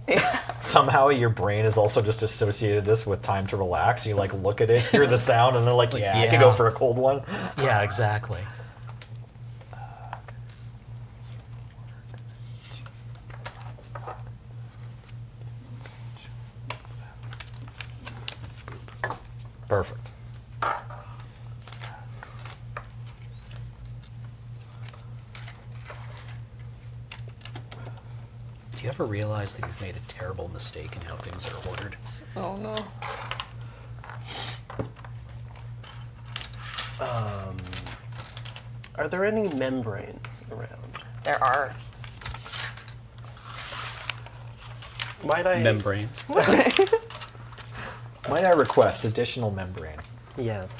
Somehow your brain has also just associated this with time to relax. You like look at it, hear the sound, and they're like, yeah, I could go for a cold one. Yeah, exactly. Perfect. Do you ever realize that you've made a terrible mistake in how things are ordered? Oh no. Are there any membranes around? There are. Might I? Membrane. Might I request additional membrane? Yes.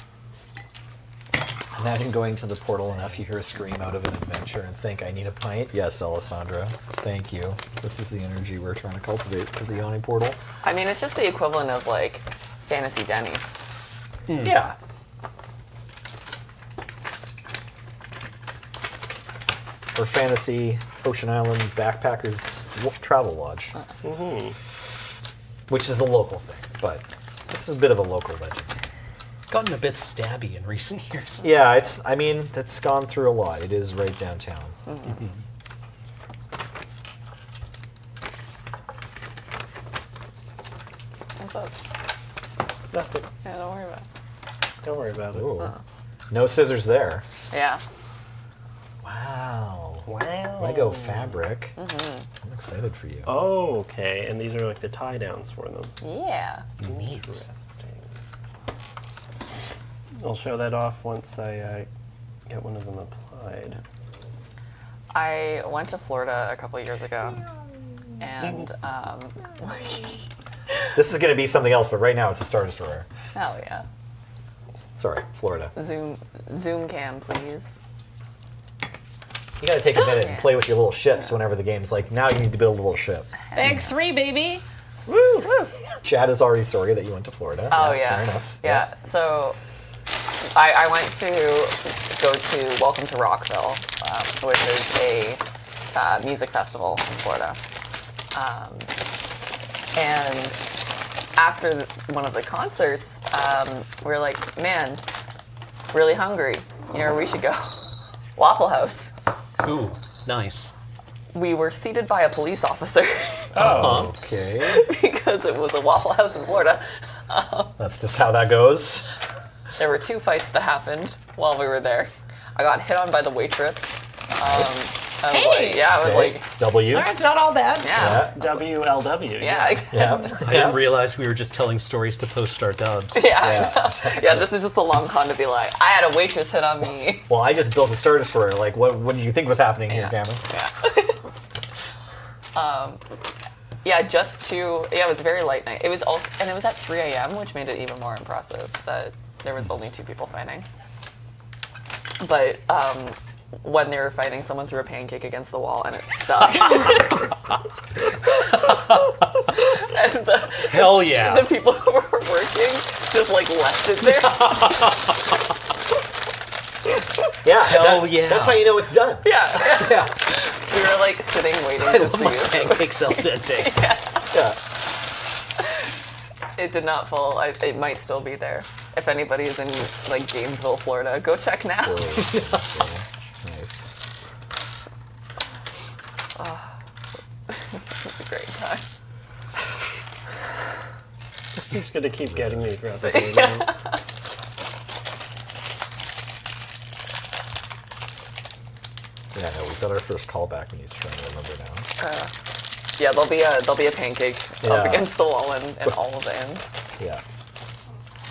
Imagine going to the portal enough, you hear a scream out of an adventure and think, I need a pint? Yes, Alessandra. Thank you. This is the energy we're trying to cultivate for the yawning portal. I mean, it's just the equivalent of like fantasy Denny's. Yeah. Or fantasy Ocean Island Backpackers Travel Lodge. Which is a local thing, but this is a bit of a local legend. Gotten a bit stabby in recent years. Yeah, I mean, that's gone through a lot. It is right downtown. What's up? Nothing. Yeah, don't worry about it. Don't worry about it. Ooh. No scissors there. Yeah. Wow. Wow. Lego fabric. I'm excited for you. Oh, okay. And these are like the tie downs for them. Yeah. Neat. Interesting. I'll show that off once I get one of them applied. I went to Florida a couple years ago, and This is going to be something else, but right now it's a Star Destroyer. hell yeah. Sorry, Florida. Zoom cam, please. You got to take a minute and Yeah. play with your little ships whenever the game's like, now you need to build a little ship. Bag 3, baby. Woo! Chad is already sorry that you went to Florida. Oh yeah. Fair enough. Yeah. So I went to go to Welcome to Rockville, which is a music festival in Florida. And after one of the concerts, we were like, man, really hungry. You know where we should go? Waffle House. Ooh, nice. We were seated by a police officer Okay. because it was a Waffle House in Florida. That's just how that goes. There were 2 fights that happened while we were there. I got hit on by the waitress. I was Hey! like, yeah, I was Okay. like, W. All right, it's not all bad. yeah. WLW. Yeah. Yeah. I didn't realize we were just telling stories to post our dubs. Yeah. Yeah, this is just a long con to be like, I had a waitress hit on me. Well, I just built a Star Destroyer. Like, what did you think was happening here, Yeah. Cameron? Yeah. Yeah, it was a very light night. It was also, and it was at 3 a.m., which made it even more impressive that there was only 2 people fighting. But when they were fighting, someone threw a pancake against the wall and it stuck. And Hell yeah. the people who were working just like left it there. Yeah. Hell yeah. That's how you know it's done. Yeah. Yeah. We were like sitting waiting I to love see my it. pancakes al dente. Yeah. It did not fall. It might still be there. If anybody is in like Gainesville, Florida, go check now. Okay. Nice. It's a great time. It's just going to keep getting me throughout the game. now. Yeah, no, we've got our first callback. We need to try and remember now. Yeah, there'll be a pancake Yeah. up against the wall and all of the ends. Yeah.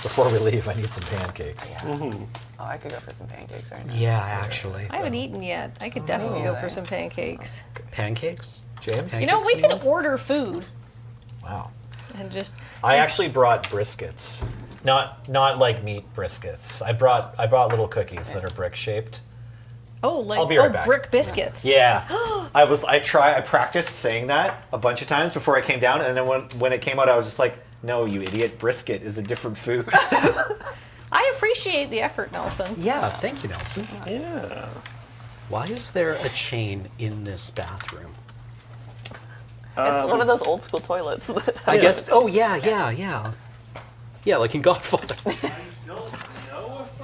Before we leave, I need some pancakes. Oh, I could go for some pancakes right now. Yeah, actually. I haven't eaten yet. I could definitely go for some pancakes. Pancakes? James? You know, we Pancakes, can order food. Wow. and just. I actually brought briskets, not like meat briskets. I brought little cookies that are brick shaped. Oh, like I'll be right back. brick biscuits. Yeah, I practiced saying that a bunch of times before I came down, and then when it came out, I was just like, no, you idiot, brisket is a different food. I appreciate the effort, Nelson. Yeah, thank you, Nelson. Yeah. Why is there a chain in this bathroom? It's one of those old school toilets. That I guess. Oh yeah. Yeah, like in Godfather.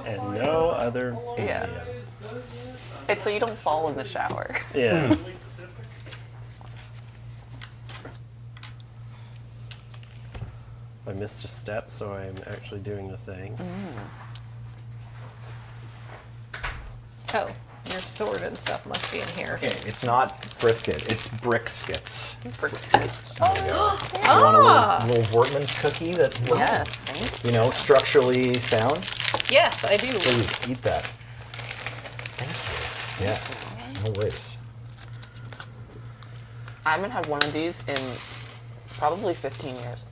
And no other. Yeah. It's so you don't fall in the shower. Yeah. I missed a step, so I'm actually doing the thing. Oh, your sword and stuff must be in here. Okay, it's not brisket, it's brickskits. Briskets. You want a little Vortman's cookie that looks, Yes, thanks. you know, structurally sound? Yes, I do. Please eat that. Yeah, no worries. I haven't had one of these in probably 15 years.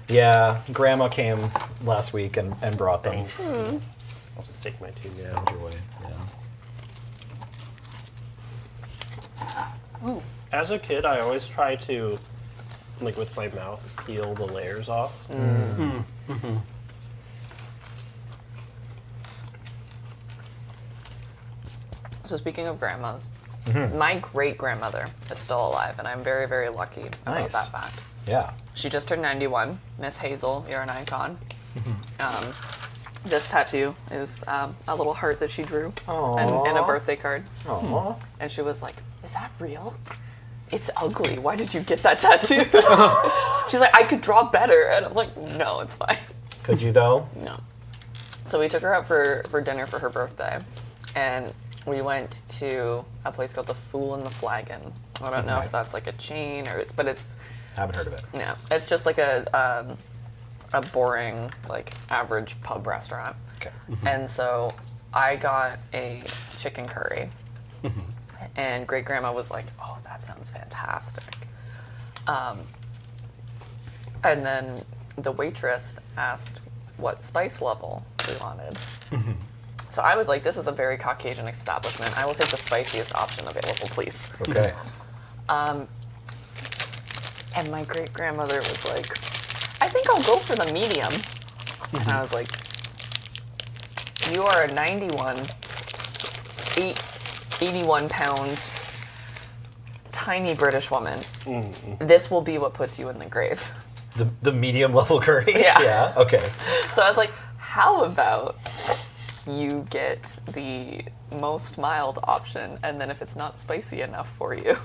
Yeah, Grandma came last week and brought them. I'll just take my two. Yeah, enjoy. Yeah. As a kid, I always try to, like with my mouth, peel the layers off. So speaking of grandmas, my great grandmother is still alive, and I'm very, very lucky about Nice. that fact. Yeah. She just turned 91. Miss Hazel, you're an icon. This tattoo is a little heart that she drew and a birthday card. Aww. And she was like, "Is that real? It's ugly. Why did you get that tattoo?" She's like, "I could draw better." And I'm like, "No, it's fine." Could you though? No. So we took her out for dinner for her birthday, and we went to a place called the Fool and the Flagon. I don't know if that's like a chain but it's Haven't heard of it. no, it's just like a boring like average pub restaurant. Okay. And so I got a chicken curry, and great grandma was like, "Oh, that sounds fantastic." And then the waitress asked what spice level we wanted. So I was like, "This is a very Caucasian establishment. I will take the spiciest option available, please." Okay. And my great grandmother was like, "I think I'll go for the medium." And I was like, "You are a 81 pound, tiny British woman. This will be what puts you in the grave." The medium level curry? Yeah. Yeah, okay. So I was like, "How about you get the most mild option, and then if it's not spicy enough for you,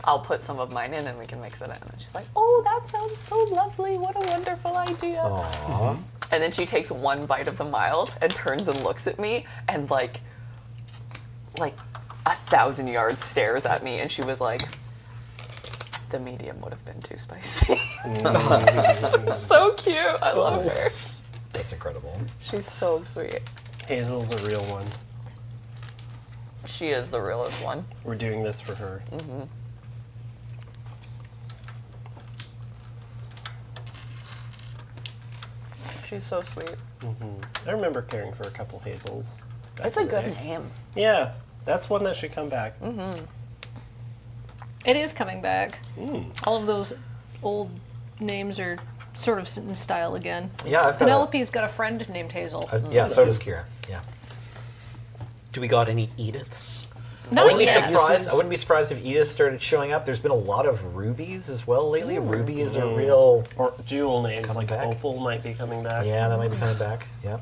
I'll put some of mine in and we can mix it in." And she's like, "Oh, that sounds so lovely. What a wonderful idea." Aww. And then she takes one bite of the mild and turns and looks at me and like 1,000 yards stares at me, and she was like, "The medium would have been too spicy." So cute. I love her. That's incredible. She's so sweet. Hazel's a real one. She is the realest one. We're doing this for her. She's so sweet. I remember caring for a couple Hazels. back It's a in the good day. name. Yeah, that's one that should come back. It is coming back. All of those old names are sort of in style again. Yeah, I've got Penelope's got a friend named Hazel. yeah, so does Kira. Yeah. Do we got any Ediths? I Not wouldn't be yet. surprised. I wouldn't be surprised if Edith started showing up. There's been a lot of rubies as well lately. Ruby is a real. Or jewel names coming like back. Opal might be coming back. Yeah, that might be coming back. Yeah.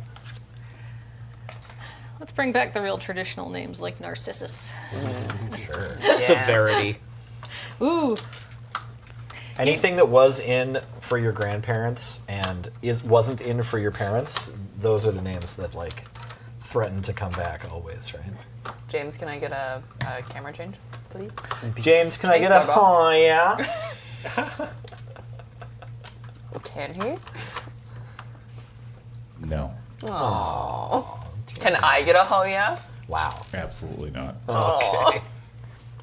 Let's bring back the real traditional names like Narcissus. Sure. Severity. Ooh, Anything that was in for your grandparents and wasn't in for your parents, those are the names that like threaten to come back always, right? James, can I get a camera change, please? James, can I get a Thanks, Barbara. oh yeah? Can he? No, Aww. Can I get a ho yeah? Wow. absolutely not. Okay.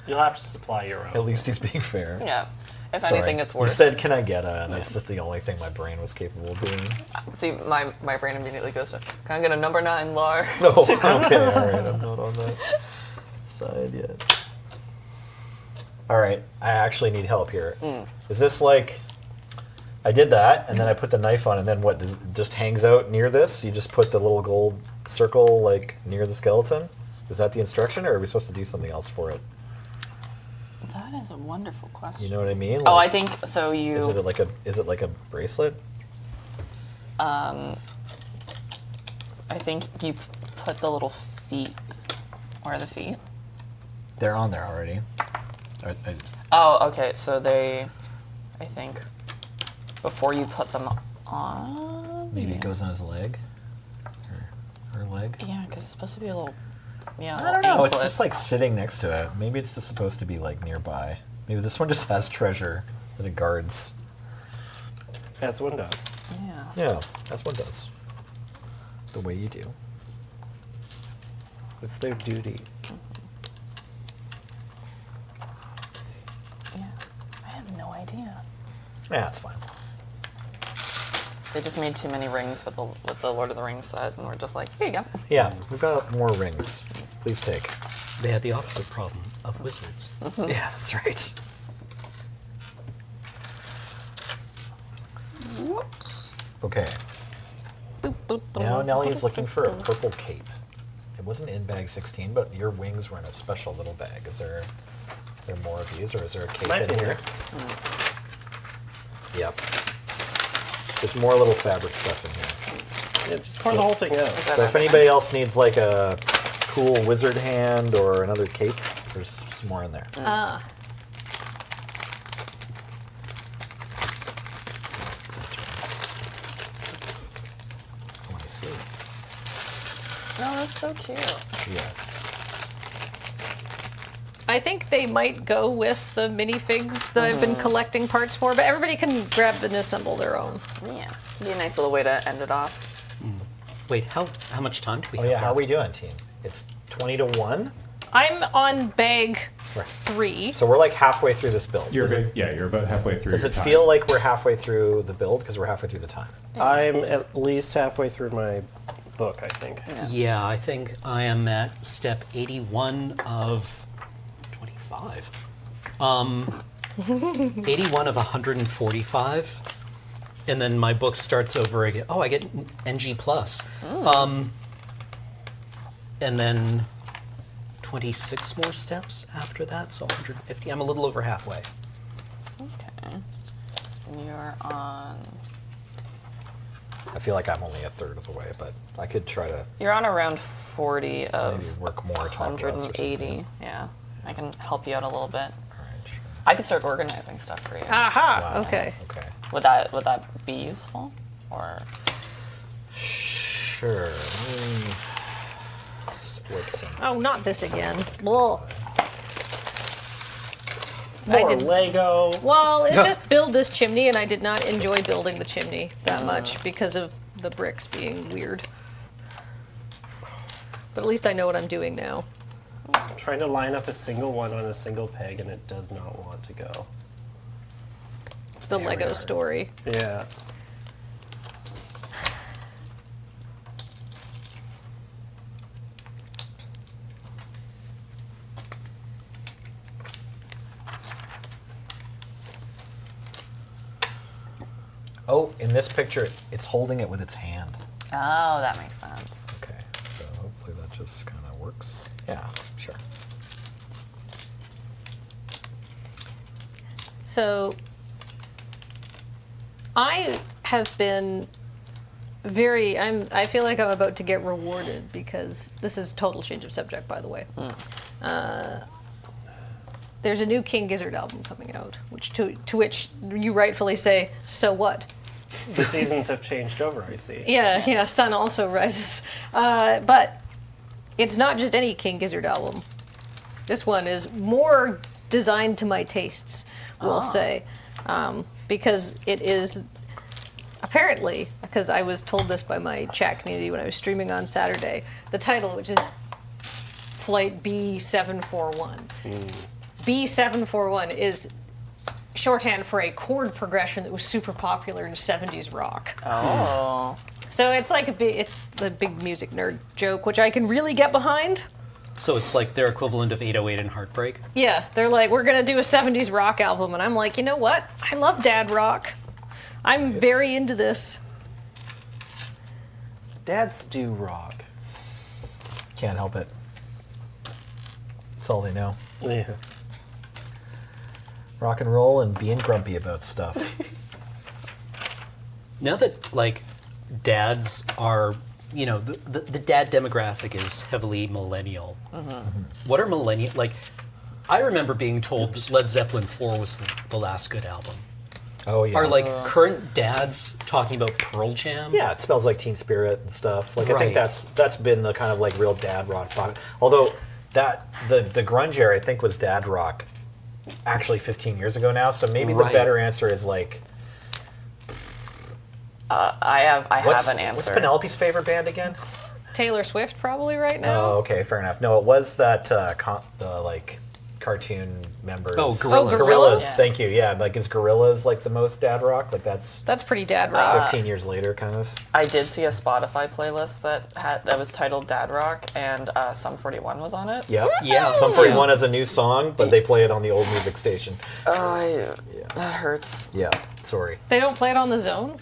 You'll have to supply your own. At least he's being fair. Yeah. If anything, it's worse. You said, "Can I get a?" And that's just the only thing my brain was capable of doing. See, my brain immediately goes to, can I get a number 9 large? No, okay, all right. I'm not on that side yet. All right, I actually need help here. Is this like? I did that, and then I put the knife on, and then what? Does it just hangs out near this? You just put the little gold circle like near the skeleton? Is that the instruction, or are we supposed to do something else for it? That is a wonderful question. You know what I mean? Oh, I Like, think so. Is it like a bracelet? I think you put the little feet. Where are the feet? They're on there already. Oh, okay. So I think, before you put them on. Maybe it goes on his leg, or her leg. Yeah, because it's supposed to be a little. Yeah. I don't know. It's just like sitting next to it. Maybe it's just supposed to be like nearby. Maybe this one just has treasure that it guards. As one does. Yeah. Yeah, that's what it does. The way you do. It's their duty. Yeah. I have no idea. Yeah, it's fine. They just made too many rings with the Lord of the Rings set, and we're just like, here you go. Yeah, we've got more rings. Please take. They had the opposite problem of wizards. Yeah, that's right. Okay. Now Nellie's looking for a purple cape. It wasn't in bag 16, but your wings were in a special little bag. Is there more of these, or is there a cape Might in be. here? Yep. There's more little fabric stuff in here. Yeah, just pour the whole thing out. So if anybody else needs like a cool wizard hand or another cape, there's some more in there. Let me see. No, that's so cute. Yes. I think they might go with the minifigs that I've been collecting parts for, but everybody can grab and assemble their own. Yeah. Be a nice little way to end it off. Wait, how much time do we Oh have? yeah, how are left? we doing, team? It's 20 to 1, I'm on bag 3. so we're like halfway through this build. You're Does it, you're about halfway through. does your it time. feel like we're halfway through the build because we're halfway through the time? I'm at least halfway through my book, I think. Yeah, I think I am at step 81 of 25. 81 of 145. And then my book starts over again. Oh, I get NG plus. And then 26 more steps after that, so 150. I'm a little over halfway. Okay. And you're on. I feel like I'm only a third of the way, but I could try to You're on around 40 of maybe work more, talk less or 180. something. Yeah. I can help you out a little bit. All right, sure. I could start organizing stuff for you. Aha! Wow, Okay. Okay. Would that be useful? Or Sure. Let me split some. Oh, not this again. Ugh. More didn't- Lego. Well, it's just build this chimney, and I did not enjoy building the chimney that much because of the bricks being weird. But at least I know what I'm doing now. I'm trying to line up a single one on a single peg, and it does not want to go. The There we Lego are. story. Yeah. Oh, in this picture, it's holding it with its hand. oh, that makes sense. Okay, so hopefully that just kind of works. Yeah, sure. So I have been I feel like I'm about to get rewarded because this is total change of subject, by the way. There's a new King Gizzard album coming out, which to which you rightfully say, so what? The seasons have changed over, I see. Yeah, sun also rises. But it's not just any King Gizzard album. This one is more designed to my tastes, we'll say. Because it is, apparently, because I was told this by my chat community when I was streaming on Saturday, the title, which is Flight B741. B741 is shorthand for a chord progression that was super popular in 70s rock. Oh. So it's like it's the big music nerd joke, which I can really get behind. So it's like their equivalent of 808 and Heartbreak. Yeah, they're like, we're gonna do a 70s rock album, and I'm like, you know what? I love dad rock. I'm very into this. Dads do rock. Can't help it. That's all they know. Yeah. Rock and roll and being grumpy about stuff. Now that like dads are, you know, the dad demographic is heavily millennial. What are millennial like? I remember being told Led Zeppelin 4 was the last good album. Oh yeah. Are like current dads talking about Pearl Jam? Yeah, it smells like Teen Spirit and stuff. Like I think Right. that's been the kind of like real dad rock product. Although that the grunge era I think was dad rock actually 15 years ago now. So maybe the Right. better answer is like I have an answer. What's Penelope's favorite band again? Taylor Swift probably right now. Oh, okay, fair enough. No, it was that the like cartoon members. Oh, Gorillaz. Gorillaz. Yeah. Thank you. Yeah, like is Gorillaz like the most dad rock? Like that's That's pretty dad rock. 15 years later, kind of. I did see a Spotify playlist that was titled Dad Rock, and Sum 41 was on it. Yep. Yeah. Sum 41 has a new song, but they play it on the old music station. Oh, that hurts. Yeah. Sorry, They don't play it on the Zone?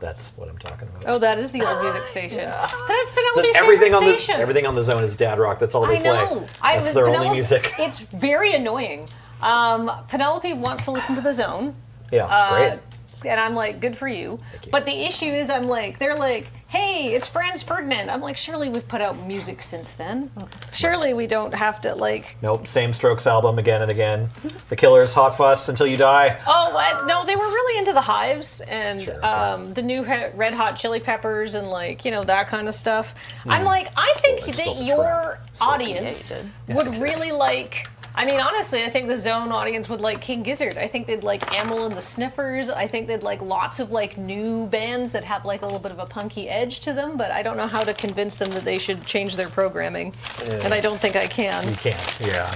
that's what I'm talking about. Oh, that is the old music station. That's Penelope's everything favorite on the station. everything on the Zone is dad rock. That's all they I play. know. That's their only music. It's very annoying. Penelope wants to listen to the Zone. Yeah, great. And I'm like, good for you. you. But the issue is, they're like, hey, it's Franz Ferdinand. I'm like, surely we've put out music since then. Surely we don't have to, like. Nope, same Strokes album again and again. The Killers, Hot Fuss, Until You Die. Oh, no, they were really into the Hives and Sure, okay. the new Red Hot Chili Peppers and, like, you know, that kind of stuff. I'm like, I think just that built a your trap. audience Yeah, you would really like. I mean, honestly, I think the Zone audience would like King Gizzard. I think they'd like Amyl and the Sniffers. I think they'd like lots of like new bands that have like a little bit of a punky edge to them, but I don't know how to convince them that they should change their programming. And I don't think I can. You can't, yeah.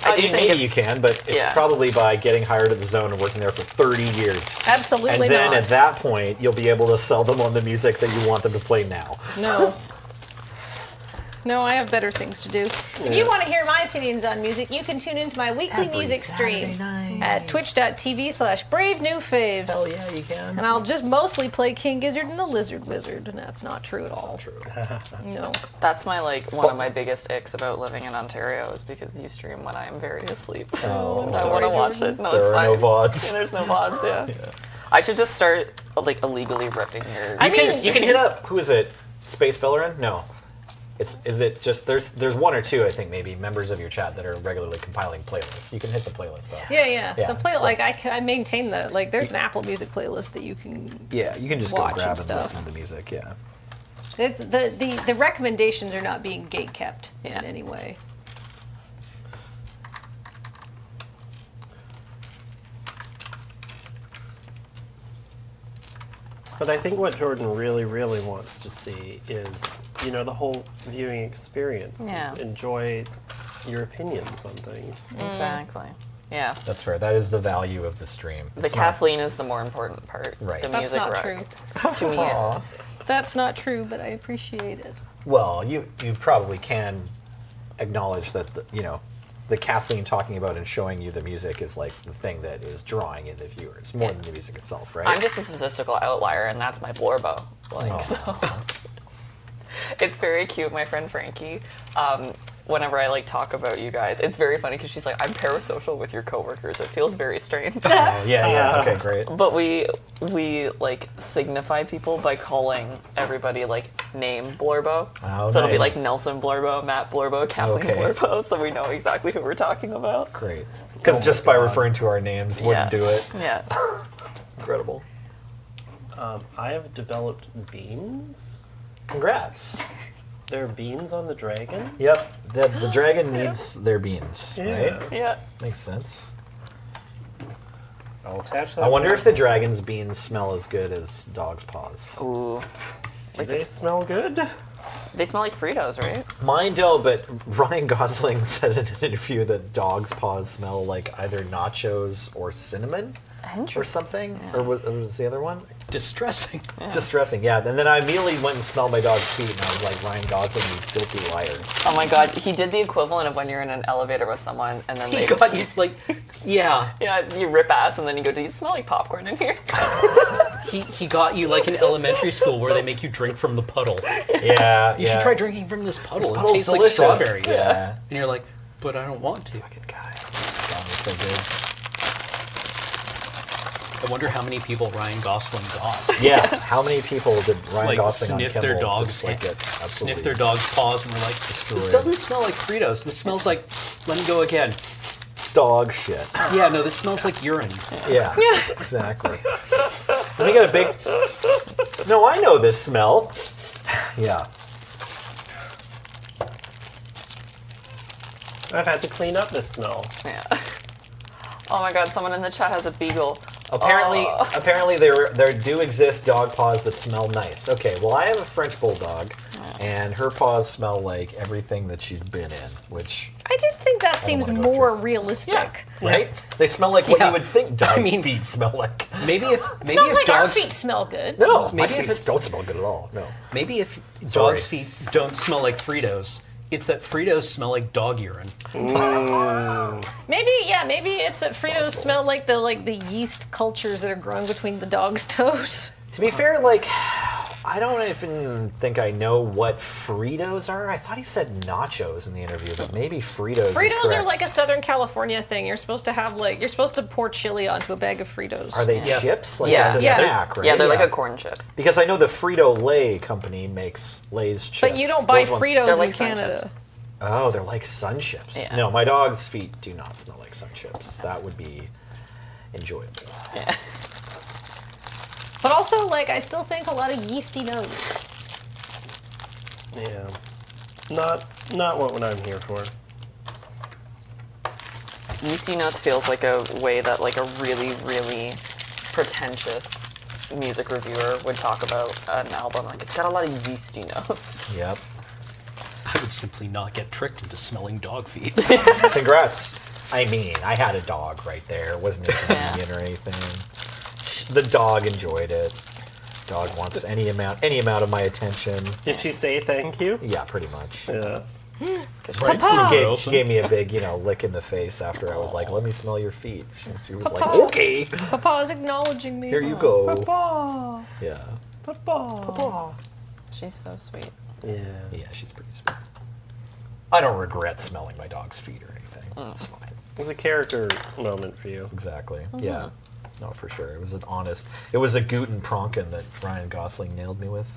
How do you think Maybe you can, but it's Yeah. probably by getting hired at the Zone and working there for 30 years. Absolutely And then not. at that point, you'll be able to sell them on the music that you want them to play now. No. No, I have better things to do. If you want to hear my opinions on music, you can tune into my weekly music stream at twitch.tv/bravenewfaves. Hell yeah, you can. And I'll just mostly play King Gizzard and the Lizard Wizard, and that's not true at all. True. No. That's my one of my biggest icks about living in Ontario is because you stream when I am very asleep. Oh, I want to watch it. No, There it's are fine. no VODs. There's no VODs. Yeah. I should just start like illegally ripping your. I mean- You can hit up, who is it? Space Bellerin? No. Is it just, there's one or two, I think, maybe, members of your chat that are regularly compiling playlists. You can hit the playlist up. Yeah. Yeah, The play, so- like, I maintain the, like, there's an Apple Music playlist that you can. Yeah, you can just go Watch grab and and stuff. listen to the music, yeah. It's the recommendations are not being gate kept Yeah. in any way. But I think what Jordan really, really wants to see is, you know, the whole viewing experience. Yeah. Enjoy your opinions on things. Exactly. Yeah. That's fair. That is the value of the stream. The It's not- Kathleen is the more important part. Right. The That's music not rec. true. To me, it is. That's not true, but I appreciate it. Well, you probably can acknowledge that, the Kathleen talking about and showing you the music is like the thing that is drawing in the viewers more than the music itself, right? I'm just a statistical outlier, and that's my Blorbo. Like, so. It's very cute. My friend Frankie, whenever I like talk about you guys, it's very funny because she's like, I'm parasocial with your coworkers. It feels very strange. Oh, yeah. Okay, great. But we like signify people by calling everybody like name Blorbo. Oh, so it'll be nice. like Nelson Blorbo, Matt Blorbo, Kathleen Okay. Blorbo, so we know exactly who we're talking about. Great. Because just by referring to our names wouldn't do it. Yeah. Incredible. I have developed beans. Congrats. There are beans on the dragon. Yep. The dragon needs their beans, right? Yeah. Makes sense. I'll attach that. I wonder if the dragon's beans smell as good as dog's paws. Ooh. Do they smell good? They smell like Fritos, right? Mine don't, but Ryan Gosling said in an interview that dogs' paws smell like either nachos or cinnamon or something. Yeah. Or was the other one? Distressing. Yeah. Distressing, yeah. And then I immediately went and smelled my dog's feet, and I was like, Ryan Gosling, you filthy liar. Oh my god, he did the equivalent of when you're in an elevator with someone, and then He got you, like, yeah. Yeah, you rip ass, and then you go, do you smell like popcorn in here? He got you like in elementary school where they make you drink from the puddle. Yeah, You should try drinking from this puddle. This It puddle's tastes delicious. like strawberries. Yeah. And you're like, but I don't want to. Fucking guy. God, he's so good. I wonder how many people Ryan Gosling got. Yeah, how many people did Ryan Like Gosling on sniff Kimmel their dogs, just like it? sniff their dog's paws, and were like, Destroyed. this doesn't smell like Fritos. This smells like, let me go again. Dog shit. Yeah, no, this smells like urine. Yeah, exactly. Let me get a big... No, I know this smell. Yeah. I've had to clean up this smell. Yeah. Oh my god, someone in the chat has a beagle. Apparently there do exist dog paws that smell nice. Okay, well I have a French bulldog, and her paws smell like everything that she's been in, which... I just think that seems wanna go more through it. realistic. Right? They smell like what Yeah. you would think dogs' I mean- feet smell like. Maybe if It's not like our dogs feet smell good. No, my Maybe if feet it's- don't smell good at all. No. maybe if Sorry. dogs' feet don't smell like Fritos, it's that Fritos smell like dog urine. Maybe it's that Fritos smell like the yeast cultures that are growing between the dog's toes. To be fair, like, I don't even think I know what Fritos are. I thought he said nachos in the interview, but maybe Fritos is Fritos are correct. like a Southern California thing. You're supposed to pour chili onto a bag of Fritos. Are they chips? Like, Yeah. it's a Yeah. snack, right? Yeah, they're like a corn chip. Because I know the Frito-Lay company makes Lay's chips. But you don't buy Those ones- Fritos They're in like Sun Canada. Chips. Oh, they're like Sun Chips. Yeah. No, my dog's feet do not smell like Sun Chips. That would be enjoyable. Yeah. But also, like, I still think a lot of yeasty nose. Yeah. Not what I'm here for. Yeasty Notes feels like a way that like a really, really pretentious music reviewer would talk about an album. Like, it's got a lot of yeasty notes. Yep. I would simply not get tricked into smelling dog feet. Congrats. I mean, I had a dog right there. It wasn't inconvenient or anything. The dog enjoyed it. Dog wants any amount of my attention. Did she say thank you? Yeah, pretty much. Yeah. She gave me a big, lick in the face after I was like, "Let me smell your feet." She was like, Papa. "Okay, Papa's acknowledging me. here you go." Papa. Yeah, Papa. She's so sweet. Yeah. yeah, she's pretty sweet. I don't regret smelling my dog's feet or anything. It's fine. It was a character moment for you. Exactly. Yeah. No, for sure. It was it was a Guten Pronken that Ryan Gosling nailed me with.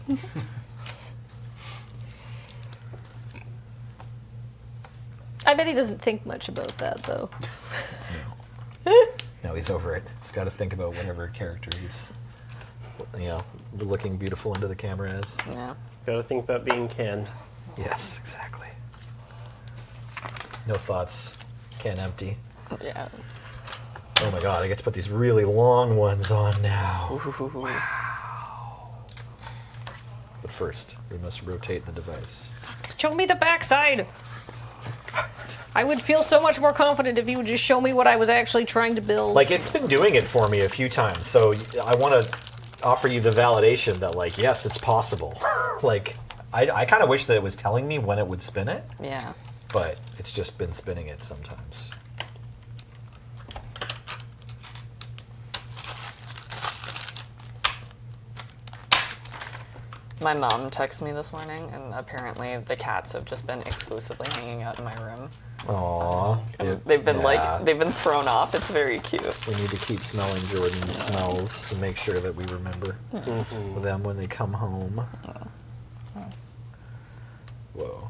I bet he doesn't think much about that, though. No, he's over it. He's got to think about whatever character he's, looking beautiful into the camera as. Yeah. Gotta think about being Ken. Yes, exactly. No thoughts. Can empty. Yeah. Oh my god, I get to put these really long ones on now. Wow. But first, we must rotate the device. Show me the backside. I would feel so much more confident if you would just show me what I was actually trying to build. Like, it's been doing it for me a few times, so I want to offer you the validation that, like, yes, it's possible. Like, I kind of wish that it was telling me when it would spin it, Yeah. but it's just been spinning it sometimes. My mom texted me this morning, and apparently the cats have just been exclusively hanging out in my room. Aww. They've been thrown off. It's very cute. We need to keep smelling Jordan's smells to make sure that we remember them when they come home. Whoa.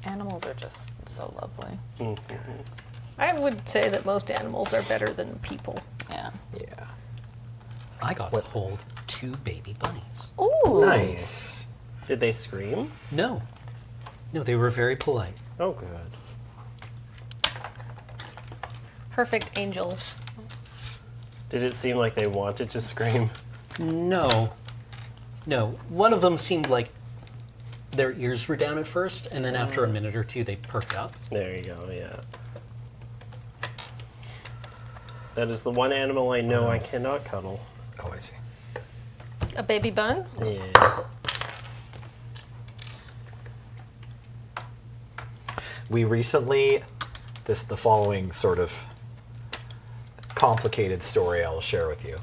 Animals are just so lovely. I would say that most animals are better than people. Yeah. Yeah. I got to hold 2 baby bunnies. Ooh. Nice. Did they scream? No, they were very polite. Oh, good. perfect angels. Did it seem like they wanted to scream? No. One of them seemed like their ears were down at first, and then after a minute or two, they perked up. There you go, yeah. That is the one animal I know I cannot cuddle. Oh, I see. A baby bun? Yeah. We recently, the following sort of complicated story I'll share with you.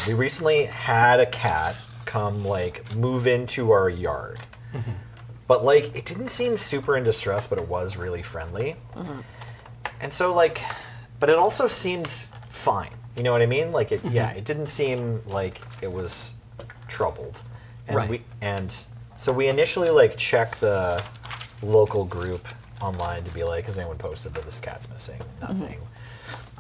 We recently had a cat come move into our yard. But it didn't seem super in distress, but it was really friendly. And so but it also seemed fine. You know what I mean? It didn't seem like it was troubled. And Right. so we initially checked the local group online to be has anyone posted that this cat's missing? Nothing.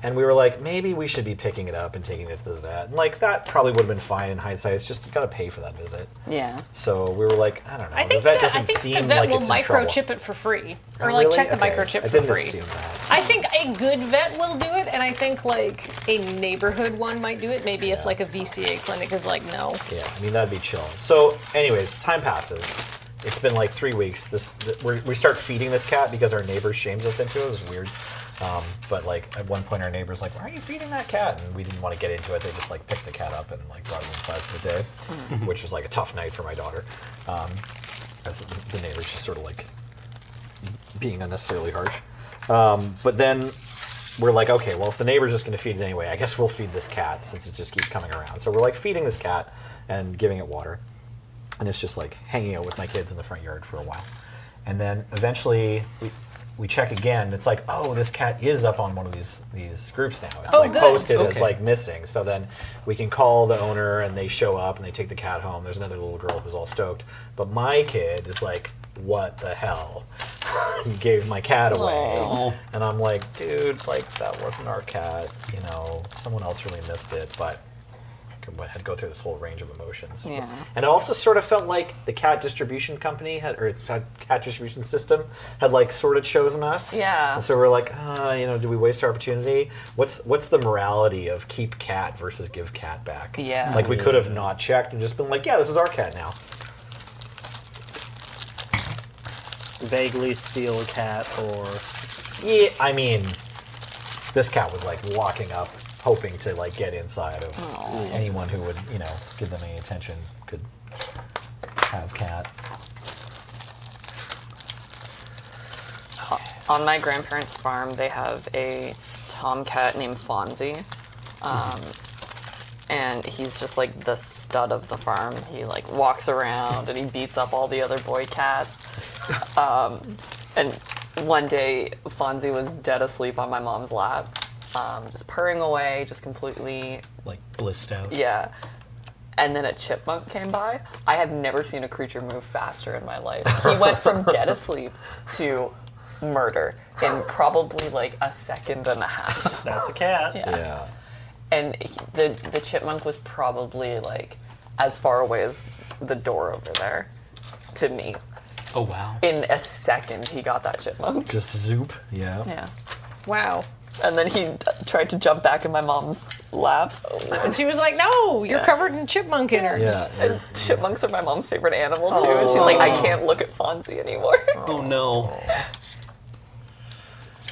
And we were like, maybe we should be picking it up and taking it to the vet. And that probably would have been fine in hindsight. It's just you got to pay for that visit. Yeah. So we were like, I don't know. I think the vet the doesn't seem vet like will it's in trouble. microchip it for free, Oh, or really? check the Okay. microchip I for didn't free. assume that. I think a good vet will do it, and I think a neighborhood one might do it. Maybe if a VCA clinic is no. Yeah, I mean that'd be chill. So, anyways, time passes. It's been 3 weeks. We start feeding this cat because our neighbor shames us into it. It was weird. But at one point our neighbor's like, why are you feeding that cat? And we didn't want to get into it. They just picked the cat up and brought it inside for the day, which was a tough night for my daughter. As the neighbor's just sort of being unnecessarily harsh. But then we're okay, well, if the neighbor's just going to feed it anyway, I guess we'll feed this cat since it just keeps coming around. So we're feeding this cat and giving it water. And it's just hanging out with my kids in the front yard for a while. And then eventually we check again. It's oh, this cat is up on one of these groups now. It's good. posted Okay. as missing. So then we can call the owner and they show up and they take the cat home. There's another little girl who's all stoked. But my kid is what the hell? You gave my cat away. Aww. And I'm dude, that wasn't our cat. Someone else really missed it. But had to go through this whole range of emotions. Yeah. And it also sort of felt like the cat distribution company cat distribution system had sort of chosen us. Yeah. And so we're do we waste our opportunity? What's the morality of keep cat versus give cat back? Yeah. We could have not checked and just been yeah, this is our cat now. Vaguely steal a cat or... Yeah, I mean, this cat was walking up, hoping to get inside of anyone who would, give them any attention could have cat. On my grandparents' farm, they have a tomcat named Fonzie. And he's just the stud of the farm. He walks around and he beats up all the other boy cats. And one day, Fonzie was dead asleep on my mom's lap, just purring away, just completely... Blissed out. Yeah. And then a chipmunk came by. I have never seen a creature move faster in my life. He went from dead asleep to murder in probably a second and a half. That's a cat. Yeah. And the chipmunk was probably as far away as the door over there to me. Oh, wow. In a second, he got that chipmunk. Just zoop. Yeah. Yeah. Wow. And then he tried to jump back in my mom's lap. And she was like, "No, you're covered in chipmunk innards." Yeah. And chipmunks are my mom's favorite animal too. And she's like, I can't look at Fonzie anymore. Oh, no.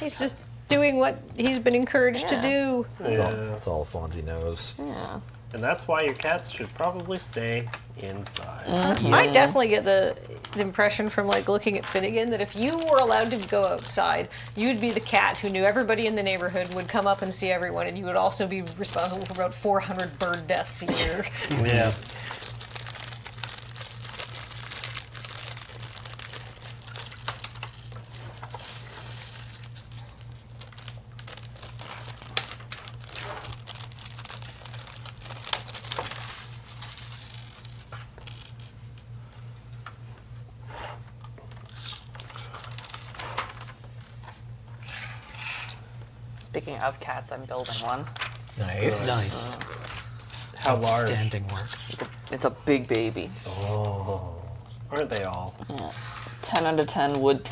He's just doing what he's been encouraged to Yeah. do. That's all Fonzie knows. Yeah. And that's why your cats should probably stay inside. I definitely get the impression from looking at Finnegan that if you were allowed to go outside, you'd be the cat who knew everybody in the neighborhood, would come up and see everyone, and you would also be responsible for about 400 bird deaths a year. Yeah. Speaking of cats, I'm building one. Nice. Nice. How large? Outstanding work. It's a big baby. Aren't they all? 10 out of 10 wood.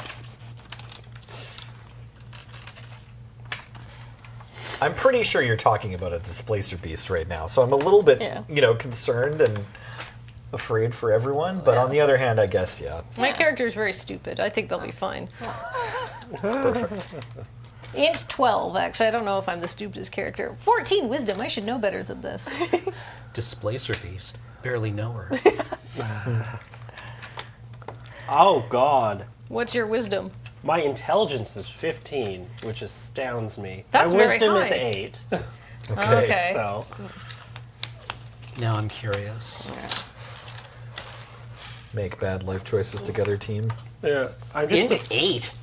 I'm pretty sure you're talking about a displacer beast right now, so I'm a little bit, concerned and afraid for everyone. But on the other hand, I guess My character is very stupid. I think they'll be fine. perfect. It's 12, actually. I don't know if I'm the stupidest character. 14 wisdom. I should know better than this. Displacer beast. Barely know her. Oh, God. What's your wisdom? My intelligence is 15, which astounds me. That's My very wisdom is high. 8. Okay. So, Now I'm curious. Make bad life choices together, team. yeah. I'm just. Into 8?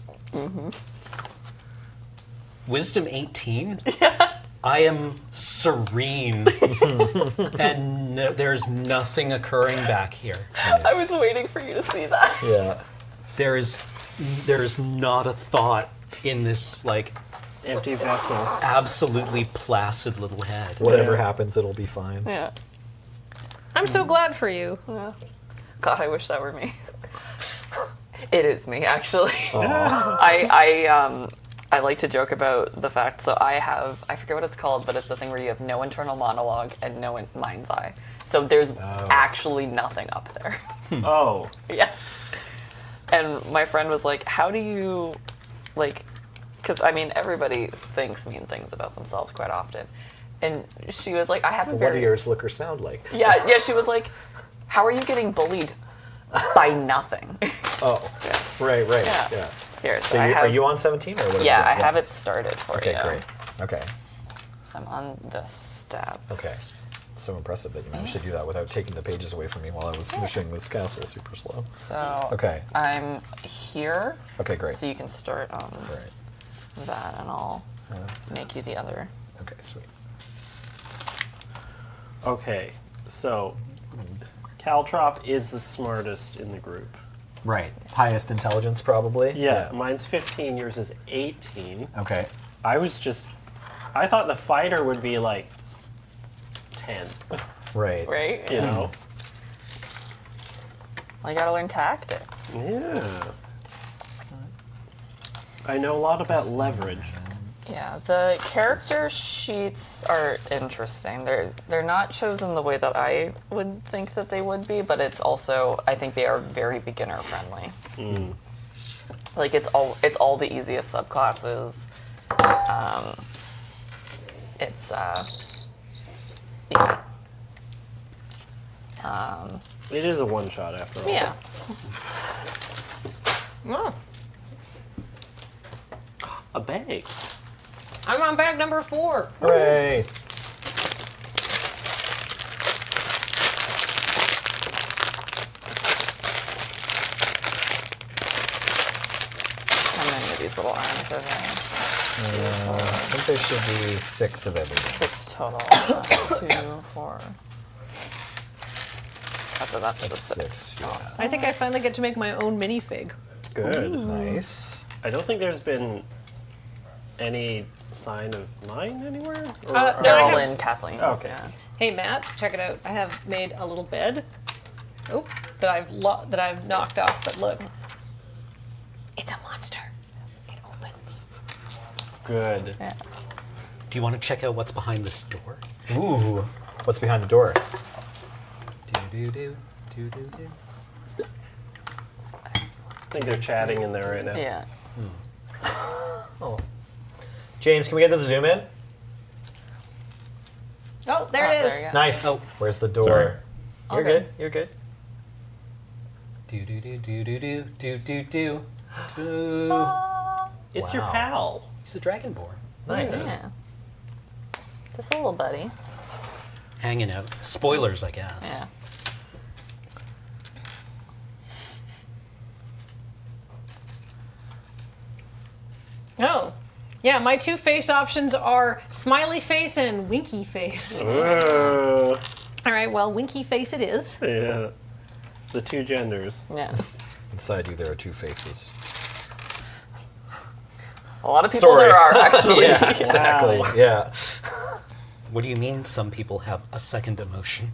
Wisdom 18? I am serene. And there's nothing occurring back here. I was waiting for you to see that. Yeah. There is not a thought in this, like, Empty vessel. absolutely placid little head. Whatever Yeah. happens, it'll be fine. Yeah. I'm so glad for you. God, I wish that were me. It is me, actually. Aw. I like to joke about the fact, so I forget what it's called, but it's the thing where you have no internal monologue and no mind's eye. So there's actually nothing up there. Oh. Yeah. And my friend was like, how do you, like, because, I mean, everybody thinks mean things about themselves quite often. And she was like, I have a What do very... yours look or sound like? Yeah, she was like, how are you getting bullied by nothing? Oh, right, Yeah. yeah. Here, So I have, are you on 17 or what? yeah, I have it started for you. Okay, great. Okay, So I'm on this step. okay. So impressive that you managed to do that without taking the pages away from me while I was finishing this castle super slow. So Okay. I'm here. Okay, great. So you can start on Right. that, and I'll make you the other. Okay, sweet. Okay. So, Caltrop is the smartest in the group. Right. Highest intelligence, probably? Yeah, mine's 15, yours is 18. Okay. I thought the fighter would be like 10, Right. Right? you know? Well, you gotta learn tactics. Yeah. I know a lot about leverage. Yeah, the character sheets are interesting. They're not chosen the way that I would think that they would be, but it's also, I think they are very beginner friendly. Like it's all the easiest subclasses. It's yeah. It is a one-shot after all. Yeah. Oh, A bag. I'm on bag number 4. Hooray! How many of these little arms are there? I think there should be 6 of everything. 6 total. 1, 2, 4. That's the 6. Yeah. I think I finally get to make my own minifig. Good. Nice. I don't think there's been any sign of mine anywhere. Or No, They're I all have- in Kathleen's. Okay. Yeah. Hey Matt, check it out. I have made a little bed. Oh, that I've knocked off. But look, it's a monster. It opens. Good. Yeah. Do you want to check out what's behind this door? Ooh. What's behind the door? I think they're chatting in there right now. Yeah. Oh. James, can we get the zoom in? Oh, there Oh, it is. there you go. Nice. Oh. Where's the door? Sorry. You're Okay. good. You're good. Do do do do do do do do do. It's your Wow. pal. He's a dragonborn, Nice. Yeah. Just a little buddy. hanging out. Spoilers, I guess. Yeah. Oh, yeah. My 2 face options are smiley face and winky face. Uh, All right. Well, winky face it is. yeah. The 2 genders. Yeah. Inside you, there are 2 faces. A lot of people Sorry. there are actually. Yeah, exactly. Wow. Yeah. What do you mean some people have a second emotion?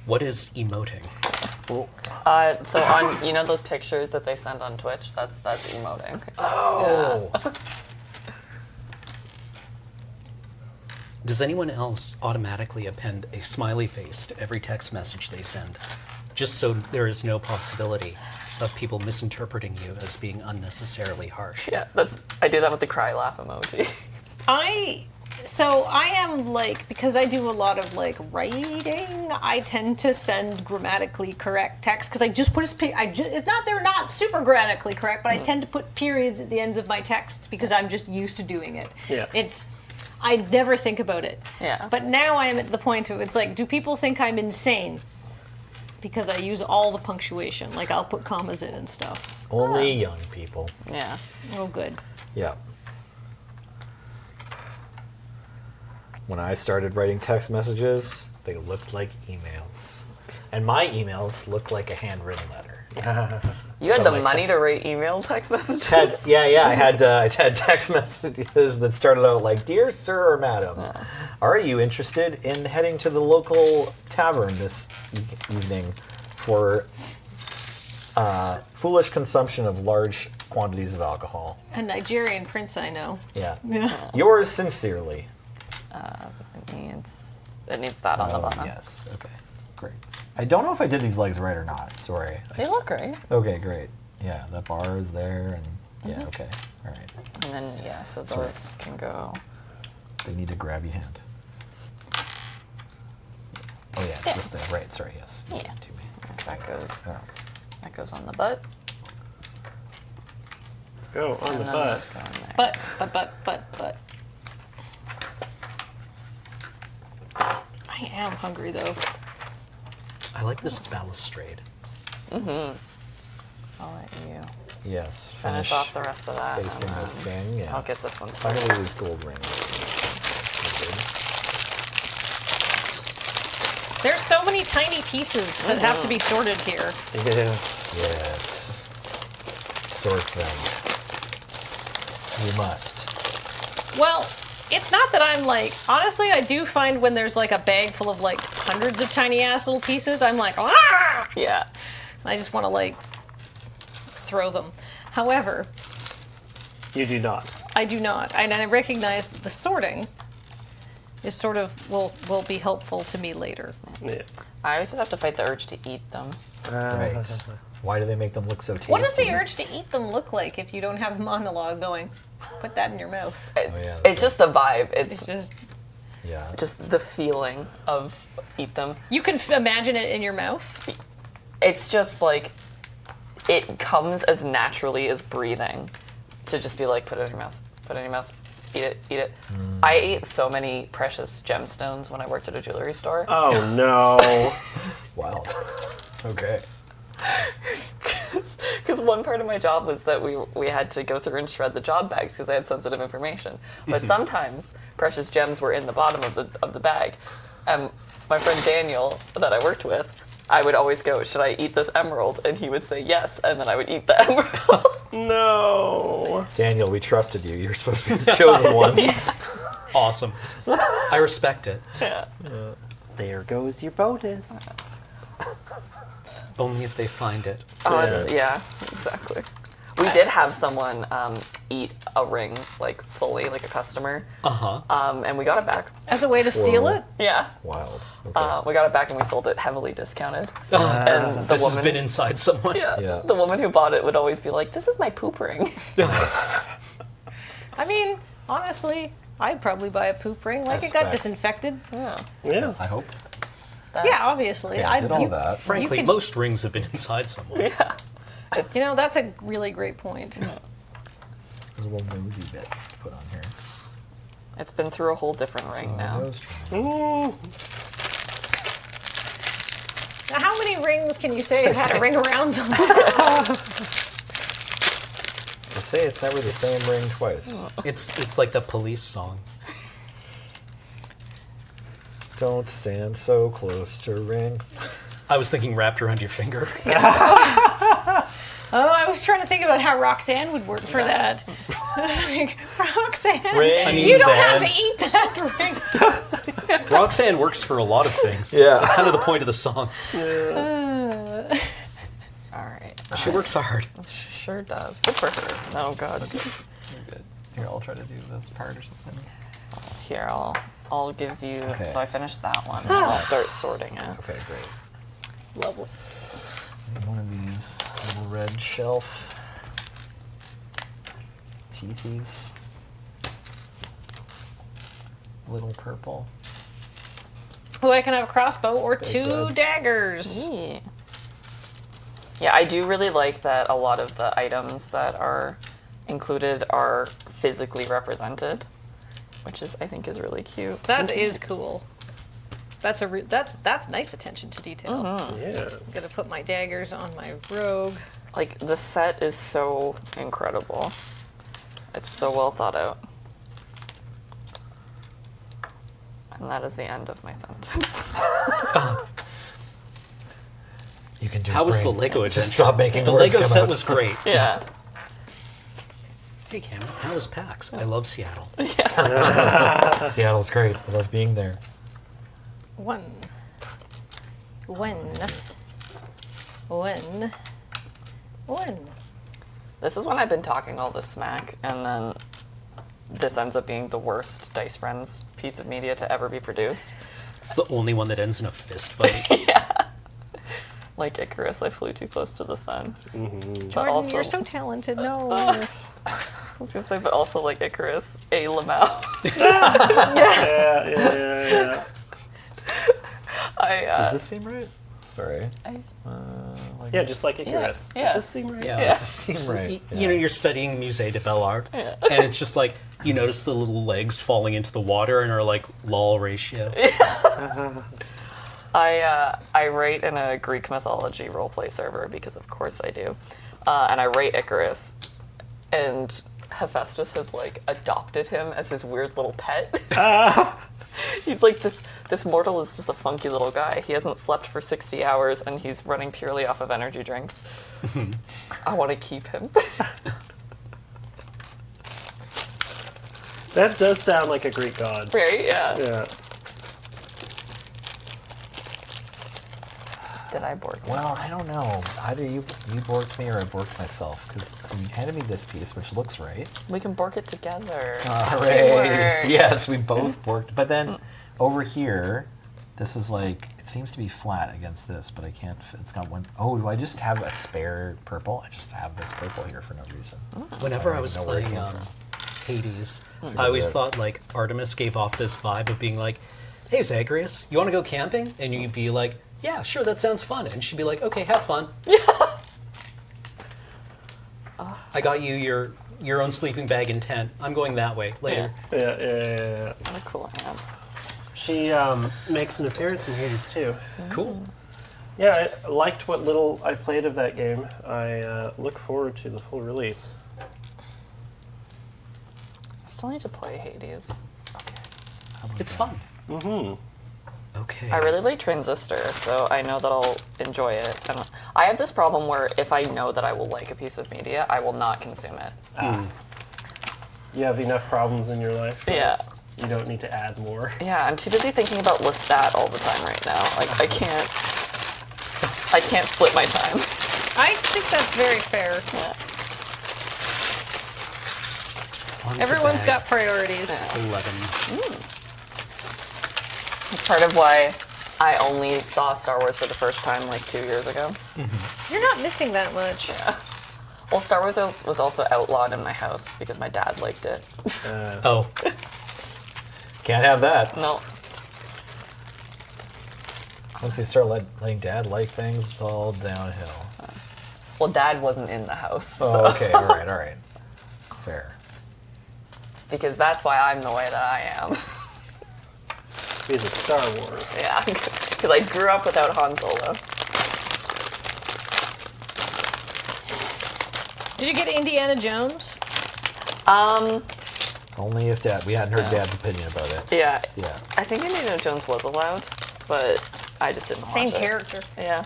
What is emoting? So on those pictures that they send on Twitch, that's emoting. Oh. Does anyone else automatically append a smiley face to every text message they send, just so there is no possibility of people misinterpreting you as being unnecessarily harsh? Yeah, I do that with the cry laugh emoji. So I am like, because I do a lot of like writing, I tend to send grammatically correct text because I just put it's not they're not super grammatically correct, but I tend to put periods at the ends of my texts because I'm just used to doing it. Yeah. I never think about it. Yeah. But now I am at the point of it's like, do people think I'm insane? Because I use all the punctuation, like I'll put commas in and stuff. Only young people. Yeah. Oh, good. Yeah. When I started writing text messages, they looked like emails. And my emails looked like a handwritten letter. You had So the I money te- to write email text messages? I had text messages that started out like, "Dear Sir or Madam, are you interested in heading to the local tavern this evening for foolish consumption of large quantities of alcohol?" A Nigerian prince I know. Yeah. Yours sincerely. It needs that on the bottom. Yes. Okay. Great. I don't know if I did these legs right or not. Sorry. They look great. Okay, great. Yeah, that bar is there, and yeah, okay, all right. And then, yeah, so Sorry. those can go. They need to grab your hand. Oh yeah, it's this thing. Right. Sorry. Yes. Yeah. To me. That goes. Oh. That goes on the butt. Go on And the then butt. those go in there. But. I am hungry though. I like this balustrade. I'll let you Yes. finish off the rest of that. and facing this then thing. Yeah. I'll get this one Finally, started. these gold rings. There's so many tiny pieces that have to be sorted here. Yeah. Yes. Sort them. You must. Well, it's not that I'm like, honestly, I do find when there's like a bag full of like hundreds of tiny ass little pieces, I'm like, ah! Yeah. I just want to like throw them. However, You do not. I do not. And I recognize that the sorting is sort of will be helpful to me later. Yeah. I always just have to fight the urge to eat them. Right. Why do they make them look so tasty? What does the urge to eat them look like if you don't have a monologue going? Put that in your mouth. Oh, yeah, that's It's just the vibe. It's It's just Yeah. just the feeling of eat them. you can imagine it in your mouth. It's just like it comes as naturally as breathing to just be like, put it in your mouth, put it in your mouth, eat it, eat it. I ate so many precious gemstones when I worked at a jewelry store. Oh no. Wow. Okay. Because one part of my job was that we had to go through and shred the job bags because I had sensitive information. But sometimes precious gems were in the bottom of the bag. My friend Daniel that I worked with, I would always go, should I eat this emerald? And he would say yes, and then I would eat the emerald. No. Daniel, we trusted you. You're supposed to be the chosen one. Awesome. I respect it. Yeah. There goes your bonus. Only if they find it. Oh, yeah, exactly. We did have someone eat a ring, like fully, like a customer. Uh-huh. And we got it back. As a way to steal Whoa. it? Yeah. Wild. Okay. We got it back and we sold it heavily discounted. And the This woman, has been inside someone. Yeah. the woman who bought it would always be like, "This is my poop ring." Nice. I mean, honestly, I'd probably buy a poop ring. Like it got Respect. disinfected. Yeah. Yeah. I hope. Yeah, obviously. Yeah, I did all that. Frankly, could- most rings have been inside someone. Yeah. You know, that's a really great point. There's a little nosy bit to put on here. It's been through a whole different ring now. Ooh. Now, how many rings can you say have had a ring around them? They say it's never the same ring twice. It's like the Police song. Don't stand so close to ring. I was thinking wrapped around your finger. Oh, I was trying to think about how Roxanne would work for that. Like, Roxanne, Rings you don't have and- to eat that ring. Roxanne works for a lot of things. Yeah. That's kind of the point of the song. All right. She works hard. Sure does. Good for her. Oh God. Here, I'll try to do this part or something. Here, I'll give you. Okay. So I finished that one. And I'll start sorting it. Okay, great. Lovely. One of these little red shelf TTs. Little purple. Oh, I can have a crossbow or Big 2 red. daggers. Yeah, I do really like that a lot of the items that are included are physically represented, which I think is really cute. That is cool. That's that's nice attention to detail. Yeah. I'm gonna put my daggers on my rogue. Like, the set is so incredible. It's so well thought out. And that is the end of my sentence. You can do How was brain. the Lego adventure? Just stop making the words Lego come set out. was great. Yeah. Hey Cameron, how was PAX? I love Seattle. Seattle's great. I love being there. When. This is when I've been talking all this smack, and then this ends up being the worst Dice Friends piece of media to ever be produced. It's the only one that ends in a fist fight. Like Icarus, I flew too close to the sun. But Jordan, also, you're so talented. No. I was gonna say, but also like Icarus, a Lamau. Yeah. Does this seem right? Sorry. Yeah, just like Icarus. Yeah. Does this seem right? Yeah. Does this seem right? You know, you're studying Musée de Belle Art, and it's just like, you notice the little legs falling into the water and are like lol ratio. I write in a Greek mythology roleplay server because of course I do, and I write Icarus, and Hephaestus has like adopted him as his weird little pet. He's like this mortal is just a funky little guy. He hasn't slept for 60 hours and he's running purely off of energy drinks. I want to keep him. That does sound like a Greek god. Right? Yeah. Yeah. Did I bork? Well, I don't know. Either you borked me or I borked myself, because you handed me this piece, which looks right. We can bork it together. Hooray! Teamwork. Yes, we both borked. But then over here, this is like, it seems to be flat against this, but I can't, it's got one. Oh, do I just have a spare purple? I just have this purple here for no reason. Whenever I don't was even know where it playing came from. Hades, I always thought like Artemis gave off this vibe of being like, "Hey Zagreus, you want to go camping?" And you'd be like, "Yeah, sure, that sounds fun." And she'd be like, "Okay, have fun." I got you your own sleeping bag and tent. I'm going that way later. Yeah. What a cool aunt. She makes an appearance in Hades too. Cool. Yeah, I liked what little I played of that game. I look forward to the full release. I still need to play Hades. It's fun. Mm-hmm. Okay. I really like Transistor, so I know that I'll enjoy it. And I have this problem where if I know that I will like a piece of media, I will not consume it. You have enough problems in your life. Yeah. You don't need to add more. Yeah, I'm too busy thinking about Lestat all the time right now. Like, I can't split my time. I think that's very fair. Yeah. On to Everyone's bag got priorities. 11. It's part of why I only saw Star Wars for the first time like 2 years ago. You're not missing that much. Well, Star Wars was also outlawed in my house because my dad liked it. Oh, Can't have that. No. Once you start letting Dad like things, it's all downhill. Well, Dad wasn't in the house. Oh, so- okay. All right. Fair. Because that's why I'm the way that I am. Because it's Star Wars. Yeah. Because I grew up without Han Solo. Did you get Indiana Jones? Only if Dad. We hadn't heard Dad's opinion about it. Yeah. Yeah. I think Indiana Jones was allowed, but I just didn't Same watch it. character. Yeah.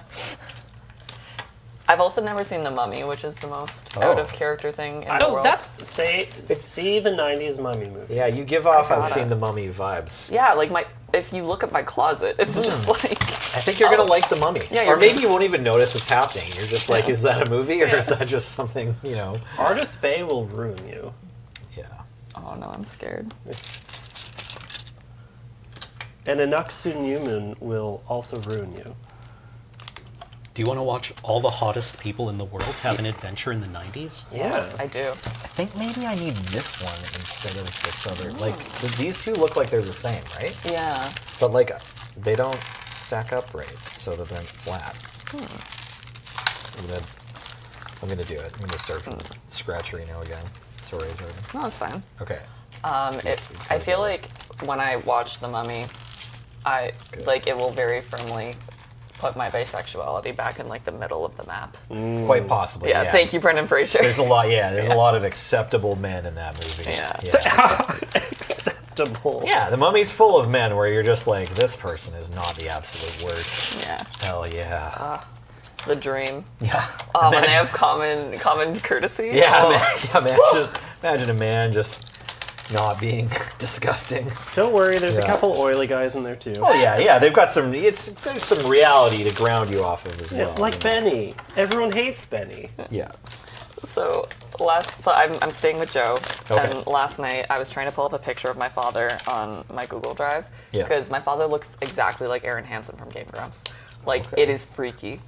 I've also never seen The Mummy, which is the most out of character thing in the Oh, world. that's See the 90s Mummy movie. Yeah, you give off I've gotta. seen the Mummy vibes. Yeah, like if you look at my closet, it's just like I think you're gonna like the Mummy. Yeah, or you're- maybe you won't even notice it's happening. You're just like, Yeah. is that a movie or is that just something, you know? Ardith Bay will ruin you. Yeah. Oh no, I'm scared. And a Nuxunyumun will also ruin you. Do you want to watch all the hottest people in the world have an adventure in the 90s? Yeah. I do. I think maybe I need this one instead of this other. Like, these two look like they're the same, right? Yeah. But, like, they don't stack up right, so that they're flat. I'm gonna do it. I'm gonna start from Scratcherino again. Sorry, Jordan. No, that's fine. Okay. I feel like when I watch The Mummy, it will very firmly put my bisexuality back in like the middle of the map. Quite possibly. Yeah, thank you, Brendan Fraser. There's a lot. Yeah, there's a lot of acceptable men in that movie. Yeah. Acceptable. Yeah, The Mummy's full of men where you're just like, this person is not the absolute worst. Yeah. Hell yeah. The dream. Yeah. Oh, and they have common courtesy. Yeah, Oh. imagine a man just not being disgusting. Don't worry, there's a Yeah. couple oily guys in there too. Oh yeah, they've got there's some reality to ground you off of as Yeah, well. like Benny. Everyone hates Benny. Yeah. So I'm staying with Joe, Okay. and last night I was trying to pull up a picture of my father on my Google Drive Yeah. because my father looks exactly like Aaron Hansen from Game Grumps. Like Okay. it is freaky.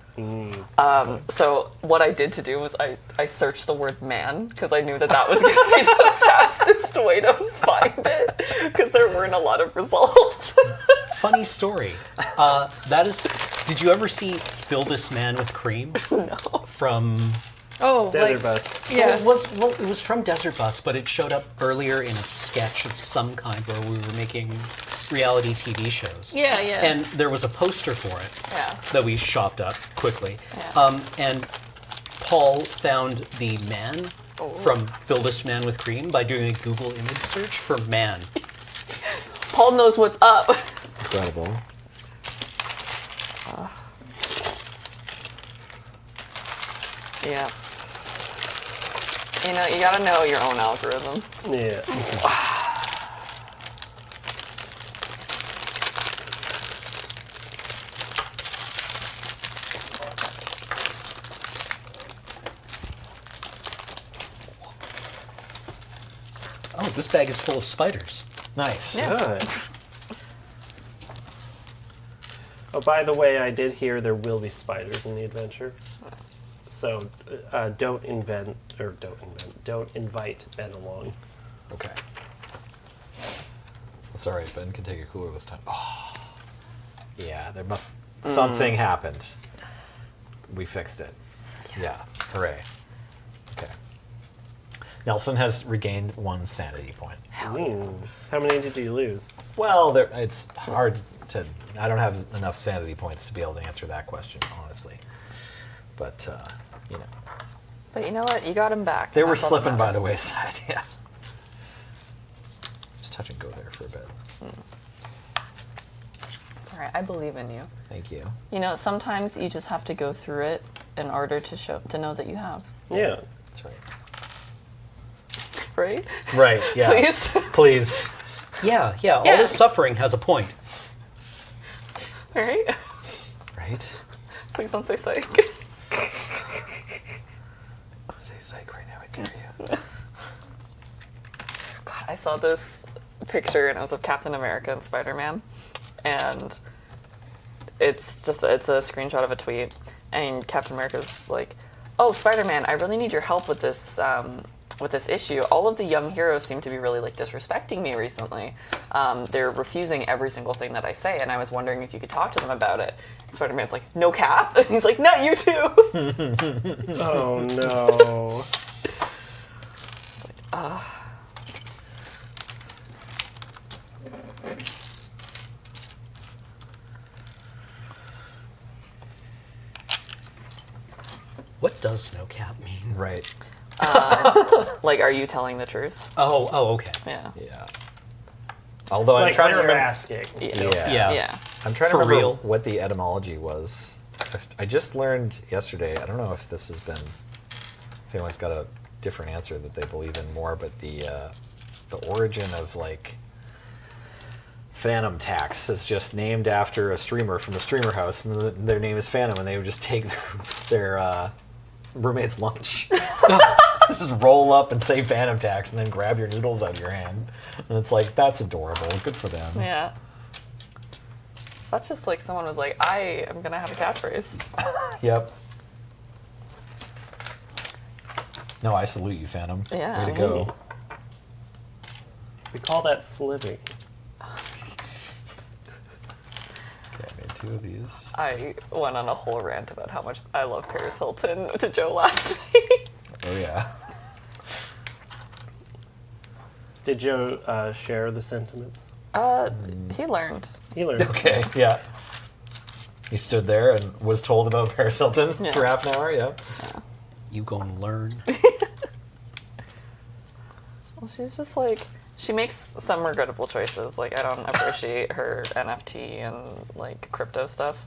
So what I did to do was I searched the word man because I knew that was going to be the fastest way to find it because there weren't a lot of results. Funny story. Did you ever see Fill This Man with Cream? No. From... Oh, Desert like, Bus. yeah. It was from Desert Bus, but it showed up earlier in a sketch of some kind where we were making reality TV shows. Yeah, yeah. And there was a poster for it Yeah. that we shopped up quickly. Yeah. And Paul found the man from Fill This Man with Cream by doing a Google image search for man. Paul knows what's up. Incredible. Yeah. You know, you gotta know your own algorithm. Yeah. Oh, this bag is full of spiders. Nice. Good. Oh, by the way, I did hear there will be spiders in the adventure. So don't invite Ben along. Okay. That's all right. Ben can take a cooler this time. Oh. Yeah, something happened. We fixed it. Yes. Yeah. Hooray. Okay. Nelson has regained 1 sanity point. How many did you lose? Well, it's hard to. I don't have enough sanity points to be able to answer that question, honestly. But you know, But you know what? You got him back. they were That's all that slipping by the matters. wayside. Yeah. Just touch and go there for a bit. It's all right. I believe in you. Thank you. You know, sometimes you just have to go through it in order to know that you have. Yeah. That's right. Right? Right. Yeah. Please. Please. Yeah. All Yeah. this suffering has a point. Right? Right. Please don't say psych. Say psych right now. I dare you. God, I saw this picture and it was of Captain America and Spider-Man, and it's a screenshot of a tweet, and Captain America's like, "Oh, Spider-Man, I really need your help with this issue. All of the young heroes seem to be really like disrespecting me recently. They're refusing every single thing that I say, and I was wondering if you could talk to them about it." Spider-Man's like, "No, Cap," and he's like, "Not you too." Oh no. It's like, What does no cap mean? Right. like, are you telling the truth? Oh, okay. Yeah. Yeah. Although I'm Like trying to when you're remember. asking. Yeah. Yeah. I'm trying to For remember real? what the etymology was. I just learned yesterday. I don't know if this has been. If anyone's got a different answer that they believe in more, but the origin of like Phantom Tax is just named after a streamer from the streamer house, and their name is Phantom, and they would just take their roommate's lunch. just roll up and say Phantom Tax and then grab your noodles out of your hand. And it's like, that's adorable. Good for them. Yeah. That's just like someone was like, I am going to have a catchphrase. Yep. No, I salute you, Phantom. Yeah. Way to go. We call that sliving. Okay, I made 2 of these. I went on a whole rant about how much I love Paris Hilton to Joe last night. Oh, yeah. Did Joe share the sentiments? He learned. He learned. Okay, yeah. He stood there and was told about Paris Hilton for half an hour, yeah. You gonna learn? Well, she's just like, she makes some regrettable choices. Like, I don't appreciate her NFT and like crypto stuff.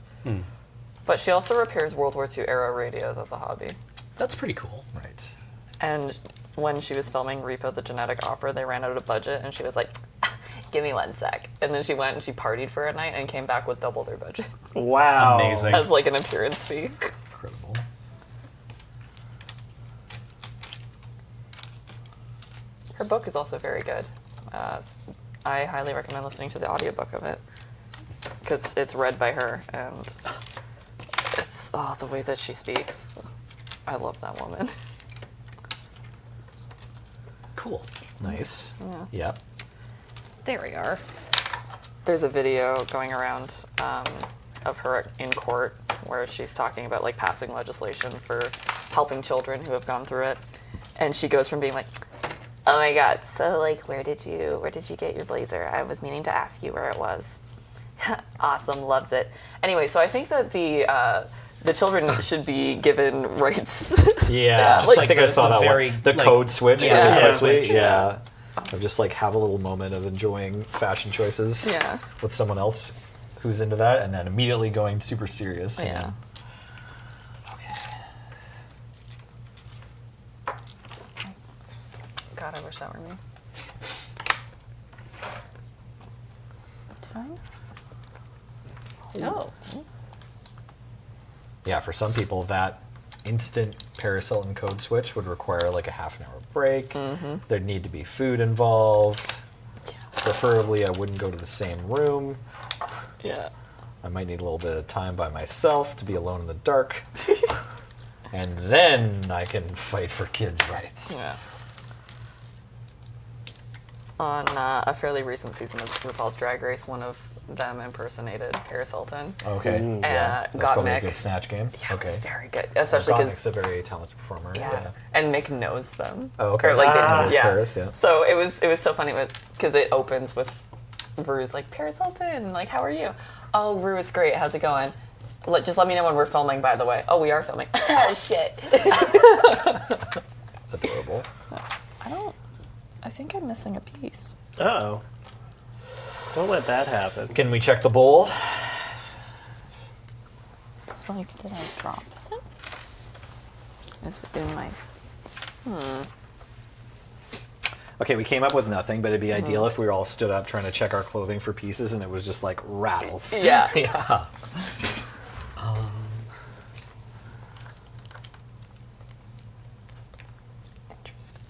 But she also repairs World War II era radios as a hobby. That's pretty cool. Right. And when she was filming Repo the Genetic Opera, they ran out of budget, and she was like, give me 1 sec. And then she went and she partied for a night and came back with double their budget Wow. Amazing. as like an appearance fee. Incredible. Her book is also very good. I highly recommend listening to the audiobook of it because it's read by her, and it's the way that she speaks. I love that woman. Cool. Nice. Yeah. Yep. There we are. There's a video going around of her in court where she's talking about like passing legislation for helping children who have gone through it, and she goes from being like, oh my god, so like where did you get your blazer? I was meaning to ask you where it was. Awesome, loves it. Anyway, so I think that the children should be given rights. Yeah, Just I think I saw that very, one. The like- code switch Yeah, really code quickly. switch, Yeah. Of just like have a little moment of enjoying fashion choices Yeah. with someone else who's into that, and then immediately going super serious. Yeah. Okay. It's like, God, I wish that were me. Oh. Yeah, for some people, that instant Paris Hilton code switch would require like a half an hour break. There'd need to be food involved. Preferably, I wouldn't go to the same room. Yeah. I might need a little bit of time by myself to be alone in the dark. And then I can fight for kids' rights. Yeah. On a fairly recent season of RuPaul's Drag Race, one of them impersonated Paris Hilton. Okay. Yeah. That's Got probably a Mick. good snatch game. Yeah, okay. it was very good, especially Gottmik's because a very talented performer. yeah. And Mick knows them. Oh, okay. Or like Knows they, yeah. Paris, yeah. So it was so funny because it opens with Rue's like, Paris Hilton, like, how are you? Oh, Rue, it's great. How's it going? Just let me know when we're filming, by the way. Oh, we are filming. Oh, shit. Adorable. I think I'm missing a piece. Uh-oh. Don't let that happen. Can we check the bowl? Just like, did I drop it? Is it in my... Okay, we came up with nothing, but it'd be ideal if we were all stood up trying to check our clothing for pieces and it was just like rattles. Yeah. Yeah. Interesting.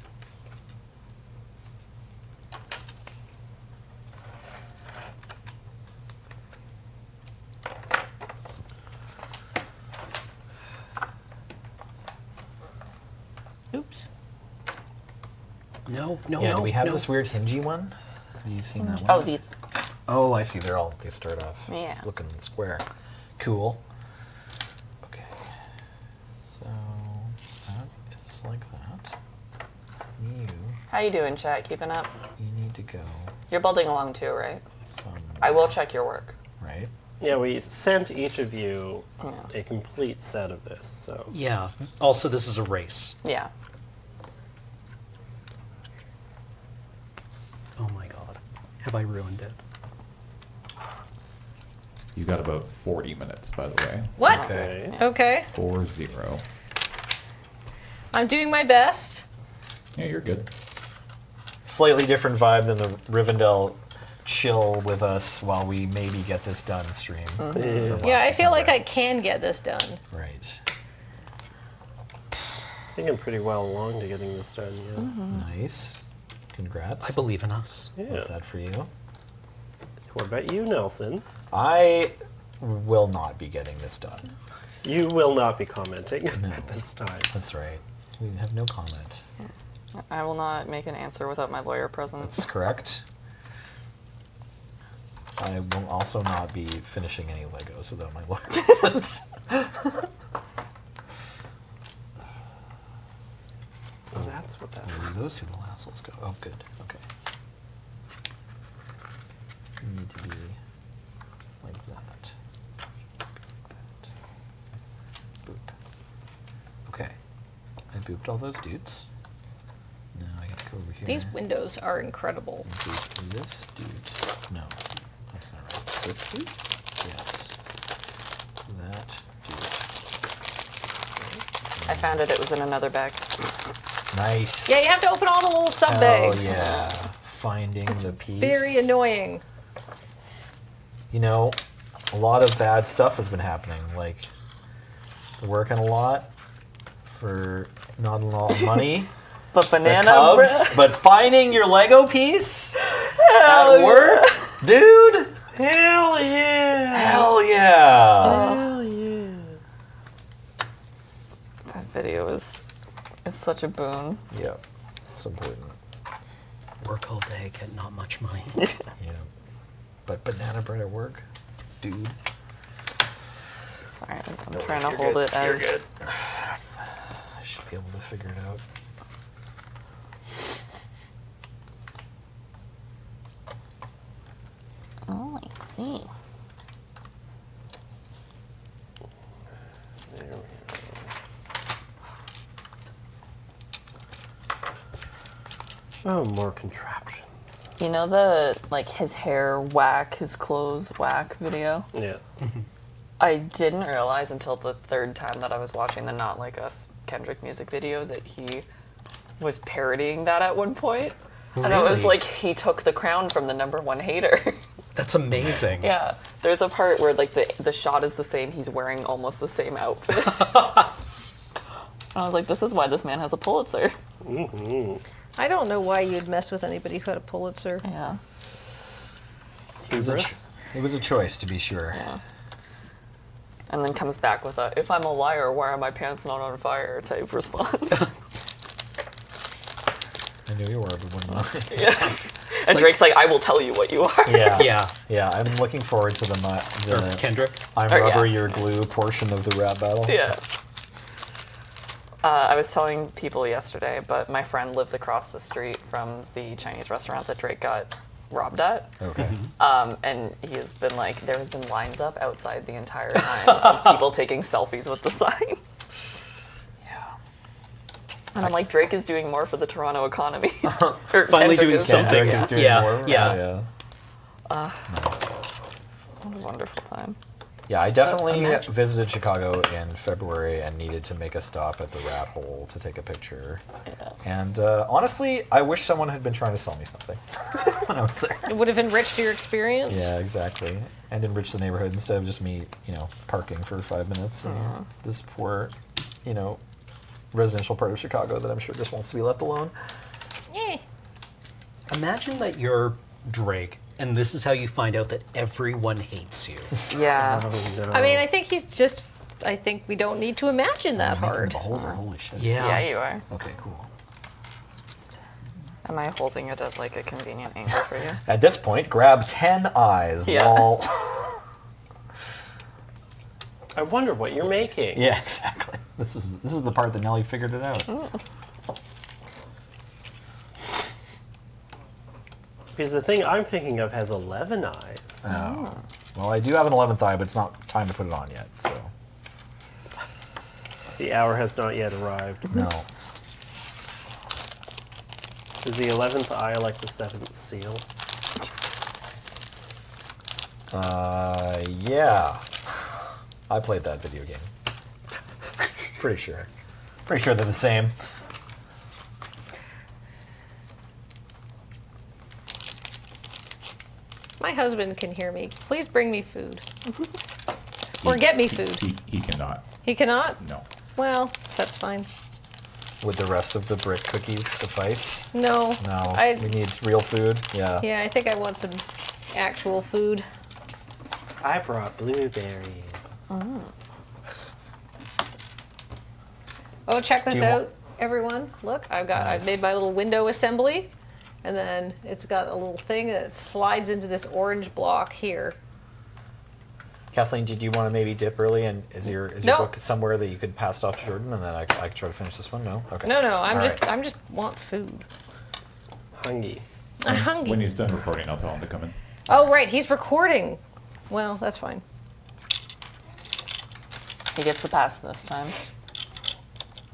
Oops. No. Yeah, do we have no. this weird hingy one? Have you seen that one? Oh, these. Oh, I see. They start off Yeah. looking square. Cool. Okay. So that is like that. How you doing, chat? Keeping up? You need to go You're building along too, right? somewhere. I will check your work. Right? Yeah, we sent each of you Yeah. a complete set of this, so. Yeah. Also, this is a race. Yeah. Oh my god. Have I ruined it? You got about 40 minutes, by the way. What? Okay. Okay. 40. I'm doing my best. Yeah, you're good. Slightly different vibe than the Rivendell chill with us while we maybe get this done stream. from Yeah, last I feel like I September. can get this done. Right. I think I'm pretty well along to getting this done, yeah. Nice. Congrats. I believe in us. Yeah. What's that for you? What about you, Nelson? I will not be getting this done. You will not be commenting No. at this time. That's right. We have no comment. I will not make an answer without my lawyer present. That's correct. I will also not be finishing any Legos without my lawyer presence. Oh, that's what that is. Those two little assholes go. Oh, good. Okay. You need to be like that. Boop. Okay. I booped all those dudes. Now I gotta go over here. These windows are incredible. And boop this dude. No, that's not right. This dude? Yes. That dude. I found it. It was in another bag. Nice. Yeah, you have to open all the little sub Hell bags. yeah. Finding the piece. Very annoying. You know, a lot of bad stuff has been happening. Like, working a lot for not a lot of money. But The banana Cubs, bread. but finding your Lego piece at work, dude. Hell yeah! Hell yeah. Hell yeah! That video is such a boon. Yeah, it's important. Work all day, get not much money. Yeah, but banana bread at work, dude. Sorry, I'm trying to hold it as. I should be able to figure it out. Oh, I see. There we go. Oh, more contraptions. You know the like his hair whack, his clothes whack video? Yeah. I didn't realize until the third time that I was watching the Not Like Us Kendrick music video that he was parodying that at one point. And it was Really? like he took the crown from the #1 hater. That's amazing. Yeah. There's a part where like the shot is the same, he's wearing almost the same outfit. I was like, this is why this man has a Pulitzer. I don't know why you'd mess with anybody who had a Pulitzer. Yeah. Hubris. It was a choice, to be sure. Yeah. And then comes back with a, if I'm a liar, why are my pants not on fire type response. I knew you were, but wouldn't I? Yeah. And Drake's like, I will tell you what you are. Yeah. Yeah. Yeah, I'm looking forward to Or the Kendrick. I'm Or, rubber, yeah. you're glue portion of the rap battle. Yeah. I was telling people yesterday, but my friend lives across the street from the Chinese restaurant that Drake got robbed at. Okay. And he has been like, there has been lines up outside the entire time of people taking selfies with the sign. Yeah. And I'm like, Drake is doing more for the Toronto economy. Or Finally Kendrick doing is. something. Kendrick is doing Yeah, more. yeah. Nice. What a wonderful time. Yeah, I definitely imagine. visited Chicago in February and needed to make a stop at the Rat Hole to take a picture. Yeah. And honestly, I wish someone had been trying to sell me something when I was there. It would have enriched your experience. Yeah, exactly. And enrich the neighborhood instead of just me, parking for 5 minutes in this poor, residential part of Chicago that I'm sure just wants to be left alone. Yeah. Imagine that you're Drake, and this is how you find out that everyone hates you. Yeah. No. I mean, I think he's just. I think we don't need to imagine that Making the hard. beholder, holy shit. Yeah, you are. Okay, cool. Am I holding it at like a convenient angle for you? At this point, grab 10 eyes. Yeah. Lol. I wonder what you're making. Yeah, exactly. This is the part that Nelly figured it out. Because the thing I'm thinking of has 11 eyes. Oh. Well, I do have an 11th eye, but it's not time to put it on yet, so. The hour has not yet arrived. No. Is the 11th eye like the 7th seal? Yeah. I played that video game. Pretty sure. Pretty sure they're the same. My husband can hear me. Please bring me food. Or get me food. He cannot. He cannot? No. Well, that's fine. Would the rest of the brick cookies suffice? No. No. I, We need real food. Yeah. yeah, I think I want some actual food. I brought blueberries. Oh, check this Do you out, want- everyone. Look, I've Nice. made my little window assembly, and then it's got a little thing that slides into this orange block here. Kathleen, did you want to maybe dip early? And is your No. book somewhere that you could pass it off to Jordan, and then I could try to finish this one? No. Okay. No, All right. I'm just want food. Hungry. I'm hungry. When he's done recording, I'll tell him to come in. Oh, right, he's recording. Well, that's fine. He gets the pass this time.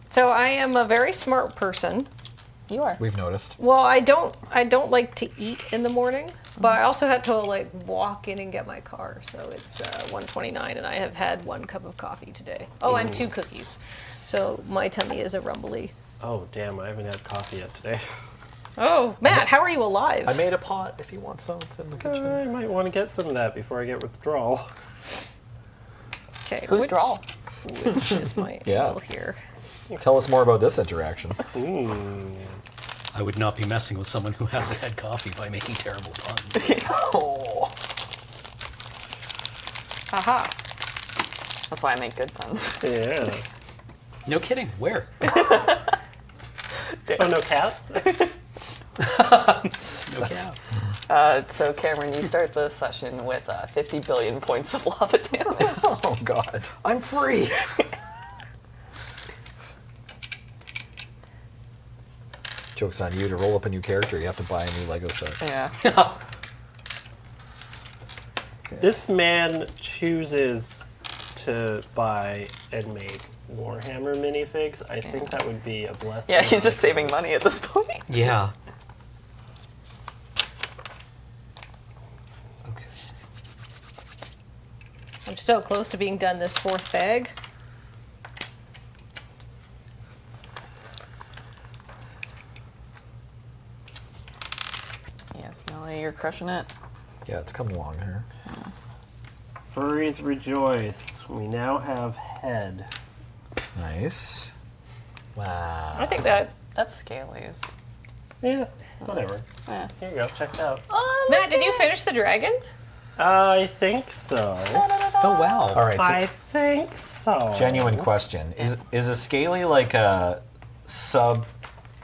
So I am a very smart person. You are. We've noticed. Well, I don't like to eat in the morning, but I also had to like walk in and get my car. So it's 1:29, and I have had 1 cup of coffee today. Oh, and 2 cookies. So my tummy is a rumbly. Oh, damn, I haven't had coffee yet today. Oh, Matt, how are you alive? I made a pot if you want some. It's in the kitchen. I might want to get some of that before I get withdrawal. Okay, Who's draw? which is my Yeah. angle here? Tell us more about this interaction. I would not be messing with someone who hasn't had coffee by making terrible puns. Oh. Haha. That's why I make good puns. Yeah. No kidding. Where? Oh, no cat? No cap. So Cameron, you start the session with 50 billion points of lava damage. Oh God. I'm free. Joke's on you. To roll up a new character, you have to buy a new Lego set. Yeah. This man chooses to buy and make Warhammer minifigs. I think that would be a blessing. Yeah, he's just saving money at this point. Yeah. Okay. I'm so close to being done this 4th bag. Yes, Nelly, you're crushing it. Yeah, it's coming along here. Furries rejoice. We now have head. Nice. Wow. I think that. That's Scalies. Yeah, whatever. Yeah. Here you go, check it out. Matt, did you finish the dragon? I think so. Oh wow. All right. So I think so. genuine question: Is a scaly like a sub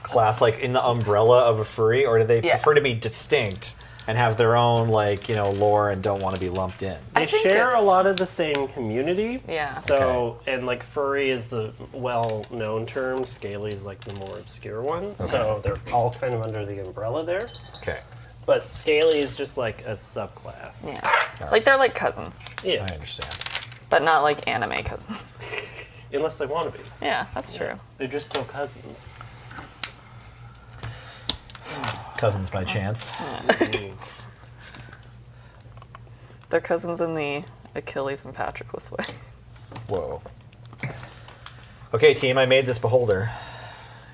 class, like in the umbrella of a furry, or do they Yeah. prefer to be distinct and have their own like lore and don't want to be lumped in? They I think share a it's- lot of the same community. Yeah. So, and like furry is the well-known term, scaly is like the more obscure one. So they're all kind of under the umbrella there. Okay, But scaly is just like a subclass. Yeah. Like they're like cousins, Yeah, I understand. but not like anime cousins. unless they want to be. Yeah, that's true. They're just so cousins. Cousins by chance. They're cousins in the Achilles and Patroclus way. Whoa. Okay, team, I made this beholder.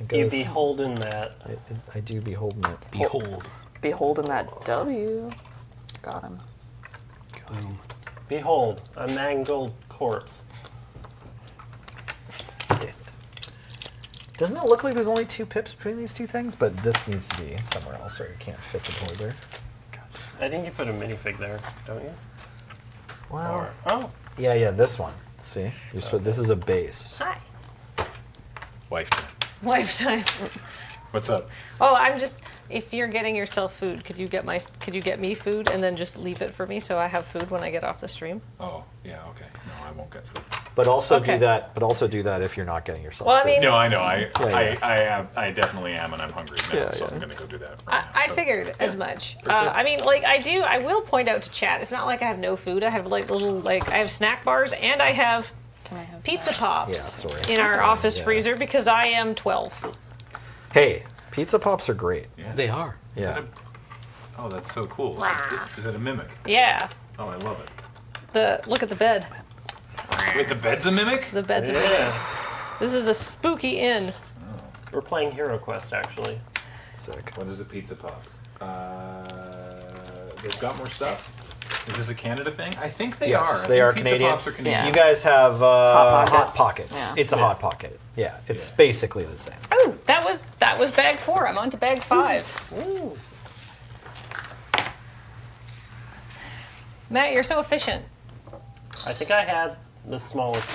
It You goes- beholden that. I do beholden it. Behold. Beholding that W. Got him. Boom. Behold, a mangled corpse. Doesn't it look like there's only 2 pips between these 2 things? But this needs to be somewhere else, or it can't fit the beholder. I think you put a minifig there, don't you? Wow. Or, oh, Yeah, this one. See, this is a base. Hi. Wife. Lifetime. What's up? Oh, I'm just. If you're getting yourself food, could you get me food and then just leave it for me so I have food when I get off the stream? Oh, yeah, okay. No, I won't get food. But also Okay. do that. But also do that if you're not getting yourself. Well, I food. mean- No, I know. Yeah. I definitely am, and I'm hungry now, Yeah, so yeah. I'm going to go do that right now. I So- figured as much. for sure. I mean, like I will point out to chat. It's not like I have no food. I have I have snack bars and I have Can I have pizza pops Yeah, sorry. in our office yeah. freezer because I am 12. Hey, pizza pops are great. Yeah. They are. Is Yeah. that oh, that's so cool. Is that a mimic? Yeah. Oh, I love it. Look at the bed. Wait, the bed's a mimic? The bed's a yeah. This is a spooky inn. We're playing Hero Quest, actually. Sick. What is a pizza pop? They've got more stuff. Is this a Canada thing? I think they Yes, are. I they think are Pizza Canadian. Pops are Canadian. Yeah. You guys have Hot Hot Pockets. Pockets. Yeah. It's a Hot Pocket. Yeah, it's basically the same. Oh, that was bag 4. I'm on to bag 5. Ooh. Matt, you're so efficient. I think I had the smallest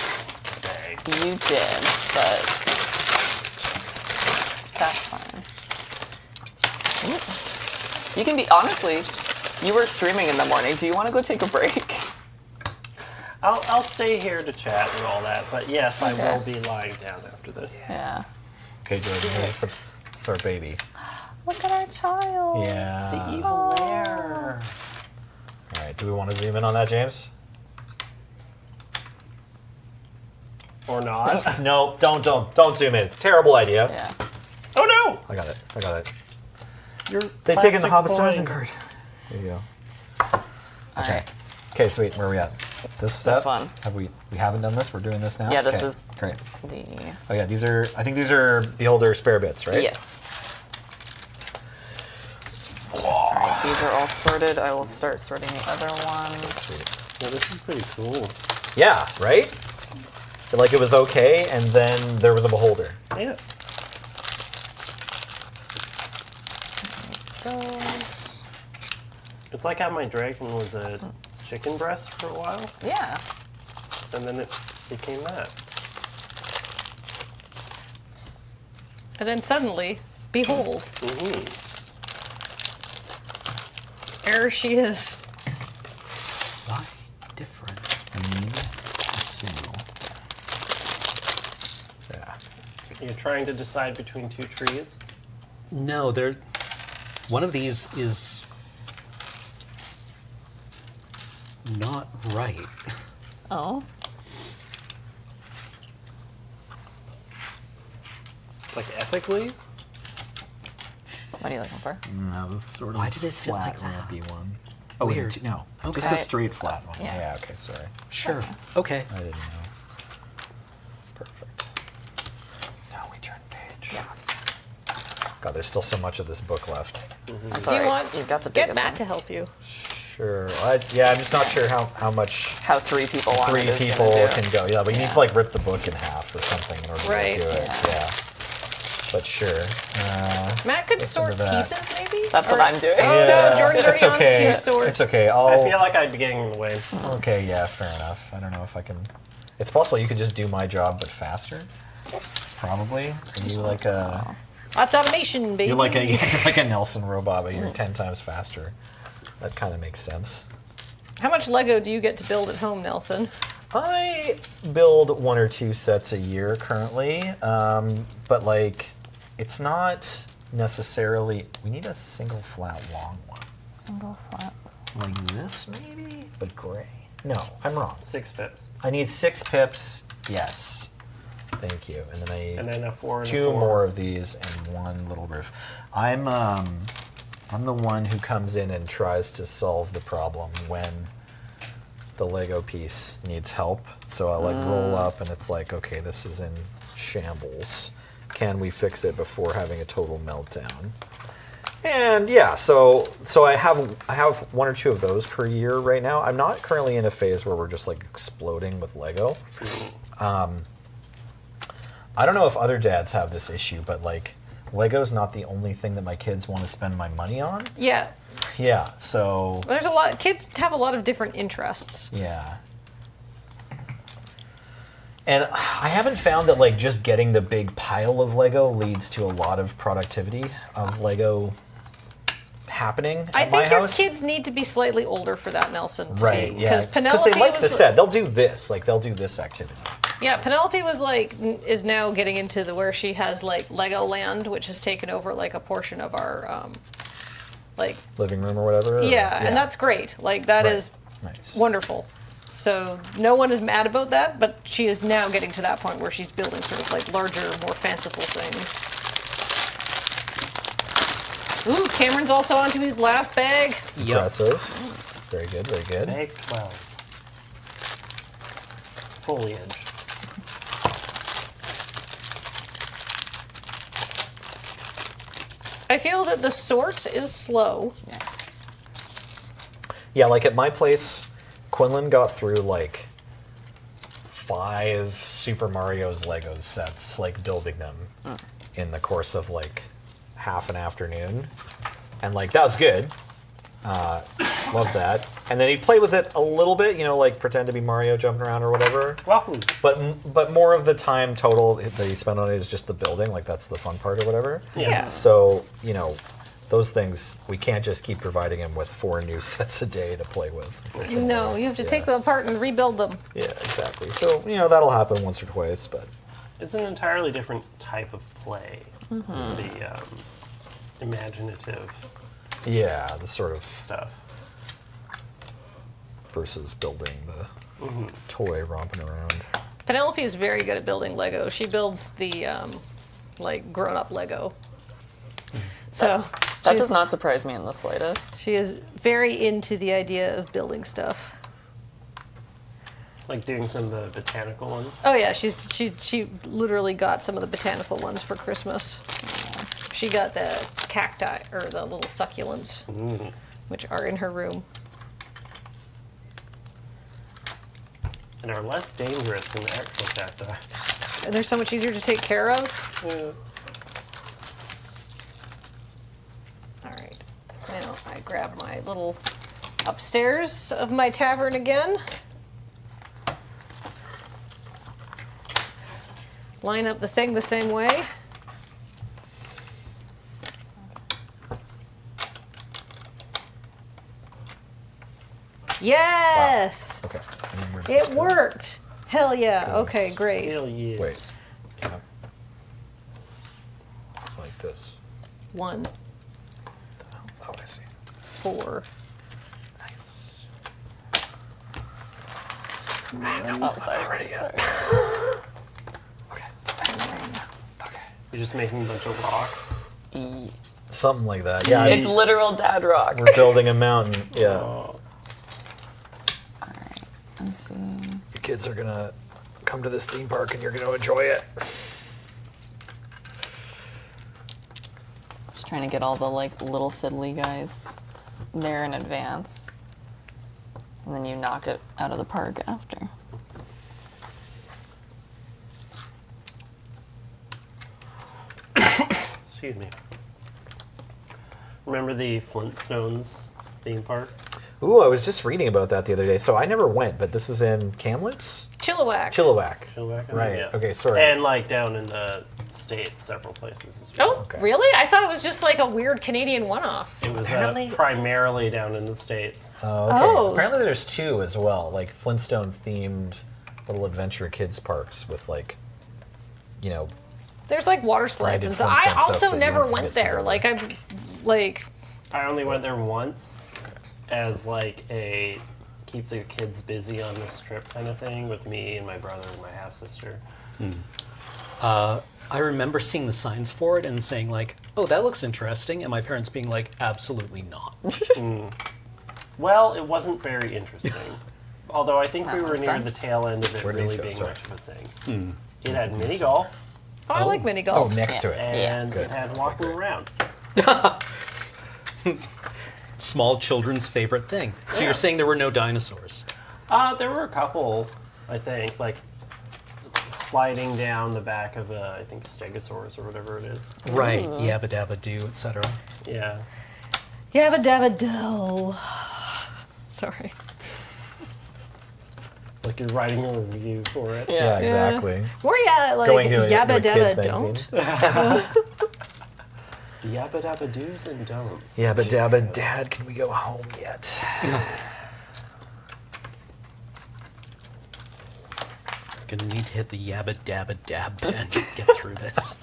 bag. You did, but that's fine. Ooh. You can be, honestly, you were streaming in the morning. Do you want to go take a break? I'll stay here to chat and all that, but yes, I Okay. will be lying down after this. Yeah. Okay, Jordan, it's our baby. Look at our child. Yeah. The evil lair. All right, do we want to zoom in on that, James? Or not. No, don't zoom in. It's a terrible idea. Yeah. Oh no! I got it. Your They taken the Hobbit plastic sizing coin. card. There you go. All right. Okay, sweet. Where are we at? This step? one. Have we haven't done this? We're doing this now? Yeah, this Okay, is great. the Oh yeah, I think these are Beholder spare bits, right? yes. All right, these are all sorted. I will start sorting the other ones. Yeah, this is pretty cool. Yeah, right? Like it was okay, and then there was a Beholder. Yeah. Those. It's like how my dragon was a chicken breast for a while, Yeah. and then it became that. And then suddenly, behold, Mm-hmm. there she is. Why different? I need a single. Yeah. You're trying to decide between two trees. No, one of these is not right. Oh. Like ethically? What are you looking for? No, that's sort of Why did it fit flat like that? rampy one. Oh, Weird. no. Okay. Just a straight flat one. Yeah. Yeah, okay, sorry. Sure. Okay. I didn't know. Perfect. Now we turn page. Yes. God, there's still so much of this book left. That's Do all you right. want You've got the get biggest Matt one. to help you? Sure. Yeah, I'm just not sure how much How 3 people on three it is people gonna do. can go. Yeah, we need Yeah. to like rip the book in half or something in order Right. to do it. Yeah. But sure. Matt could Listen sort to that. pieces, maybe? That's Or- what I'm doing. Oh no, Jordan's it's already on okay. to sort. It's okay. I feel like I'd be getting in the way. Okay, yeah, fair enough. I don't know if I can. It's possible you could just do my job but faster. Probably. Are you like a? That's automation, baby. You're like a Nelson robot, but you're 10 times faster. That kind of makes sense. How much Lego do you get to build at home, Nelson? I build 1 or 2 sets a year currently, but like, it's not necessarily. We need a single flat long one, Single flat. like this maybe, but gray. No, I'm wrong. 6 pips. I need 6 pips. Yes, thank you. And then I And then a 4 and a 2 4. more of these and 1 little roof. I'm the one who comes in and tries to solve the problem when the Lego piece needs help. So I like roll up and it's like, okay, this is in shambles. Can we fix it before having a total meltdown? And yeah, so I have 1 or 2 of those per year right now. I'm not currently in a phase where we're just like exploding with Lego. I don't know if other dads have this issue, but like Lego's not the only thing that my kids want to spend my money on. Yeah. Yeah, so There's a lot. Kids have a lot of different interests. yeah. And I haven't found that like just getting the big pile of Lego leads to a lot of productivity of Lego happening I at my think your house. kids need to be slightly older for that, Nelson. To Right, be, yeah. Because Penelope they like the was, set. They'll do this. Like they'll do this activity. Yeah, Penelope was like is now getting into the where she has like Legoland, which has taken over like a portion of our like Living room or whatever. yeah, and that's great. Like that Right. is Nice. wonderful. So no one is mad about that, but she is now getting to that point where she's building sort of like larger, more fanciful things. Ooh, Cameron's also onto his last bag. Impressive. Very good, very good. Bag 12. Foliage. I feel that the sort is slow. Yeah, like at my place, Quinlan got through like 5 Super Mario's Lego sets, like building them in the course of like half an afternoon. And like that was good. Love that. And then he'd play with it a little bit, like pretend to be Mario jumping around or whatever. Wahoo! But more of the time total that he spent on it is just the building, like that's the fun part or whatever. Yeah. So, those things, we can't just keep providing him with 4 new sets a day to play with. No, you have to take them apart and rebuild them. Yeah, exactly. So, that'll happen once or twice, but... It's an entirely different type of play. The imaginative Yeah, the sort of stuff. versus building the toy romping around. Penelope is very good at building Lego. She builds the grown-up Lego. So That does not surprise me in the slightest. she is very into the idea of building stuff. Like doing some of the botanical ones. Oh yeah, she literally got some of the botanical ones for Christmas. She got the cacti or the little succulents, which are in her room. And are less dangerous than the actual cacti. And they're so much easier to take care of. Yeah. All right, now I grab my little upstairs of my tavern again. Line up the thing the same way. Yes! Okay. It worked! Hell yeah. Okay, great. Hell yeah. Wait. Yeah. Like this. 1, Oh, I see. 4. Nice. Oh, sorry. Already yet. Okay. Okay. You're just making a bunch of rocks. Something like that. Yeah. It's literal dad rock. We're building a mountain. Yeah. Oh. I'm seeing. The kids are gonna come to this theme park and you're gonna enjoy it. Just trying to get all the little fiddly guys there in advance. And then you knock it out of the park after. Excuse me. Remember the Flintstones theme park? Ooh, I was just reading about that the other day. So I never went, but this is in Kamloops? Chilliwack. Chilliwack. Chilliwack? Right. Yeah. Okay, sorry. And down in the States, several places as well. Oh, Okay. really? I thought it was just like a weird Canadian one-off. It was Apparently- primarily down in the States. Oh, okay. Oh. Apparently there's 2 as well, like Flintstone-themed little adventure kids parks with There's like water slides Branded and so Flintstone I stuff also that you never can went get some there. of. Like I'm like I only went there once as like a keep the kids busy on this trip kind of thing with me and my brother and my half-sister. I remember seeing the signs for it and saying like, "Oh, that looks interesting," and my parents being like, "Absolutely not." Well, it wasn't very interesting. Although I think we were was near fun. the tail end of it Where'd these really go? being Sorry. much of a thing. It had mini golf I like mini Oh, golf. next to it. and Good. it had walking around. Small children's favorite thing. So Yeah. you're saying there were no dinosaurs? There were a couple, I think, like sliding down the back of a, I think, Stegosaurus or whatever it is. Right. Yabba dabba do, etc. Yeah. Yabba dabba do. Sorry. Like you're writing a review for it. Yeah, exactly. Where ya like Going to yabba a kids dabba don't? magazine. Yabba dabba do's and don'ts. Yeah, but Dad, can we go home yet? Gonna need to hit the yabba dabba dab pen to get through this.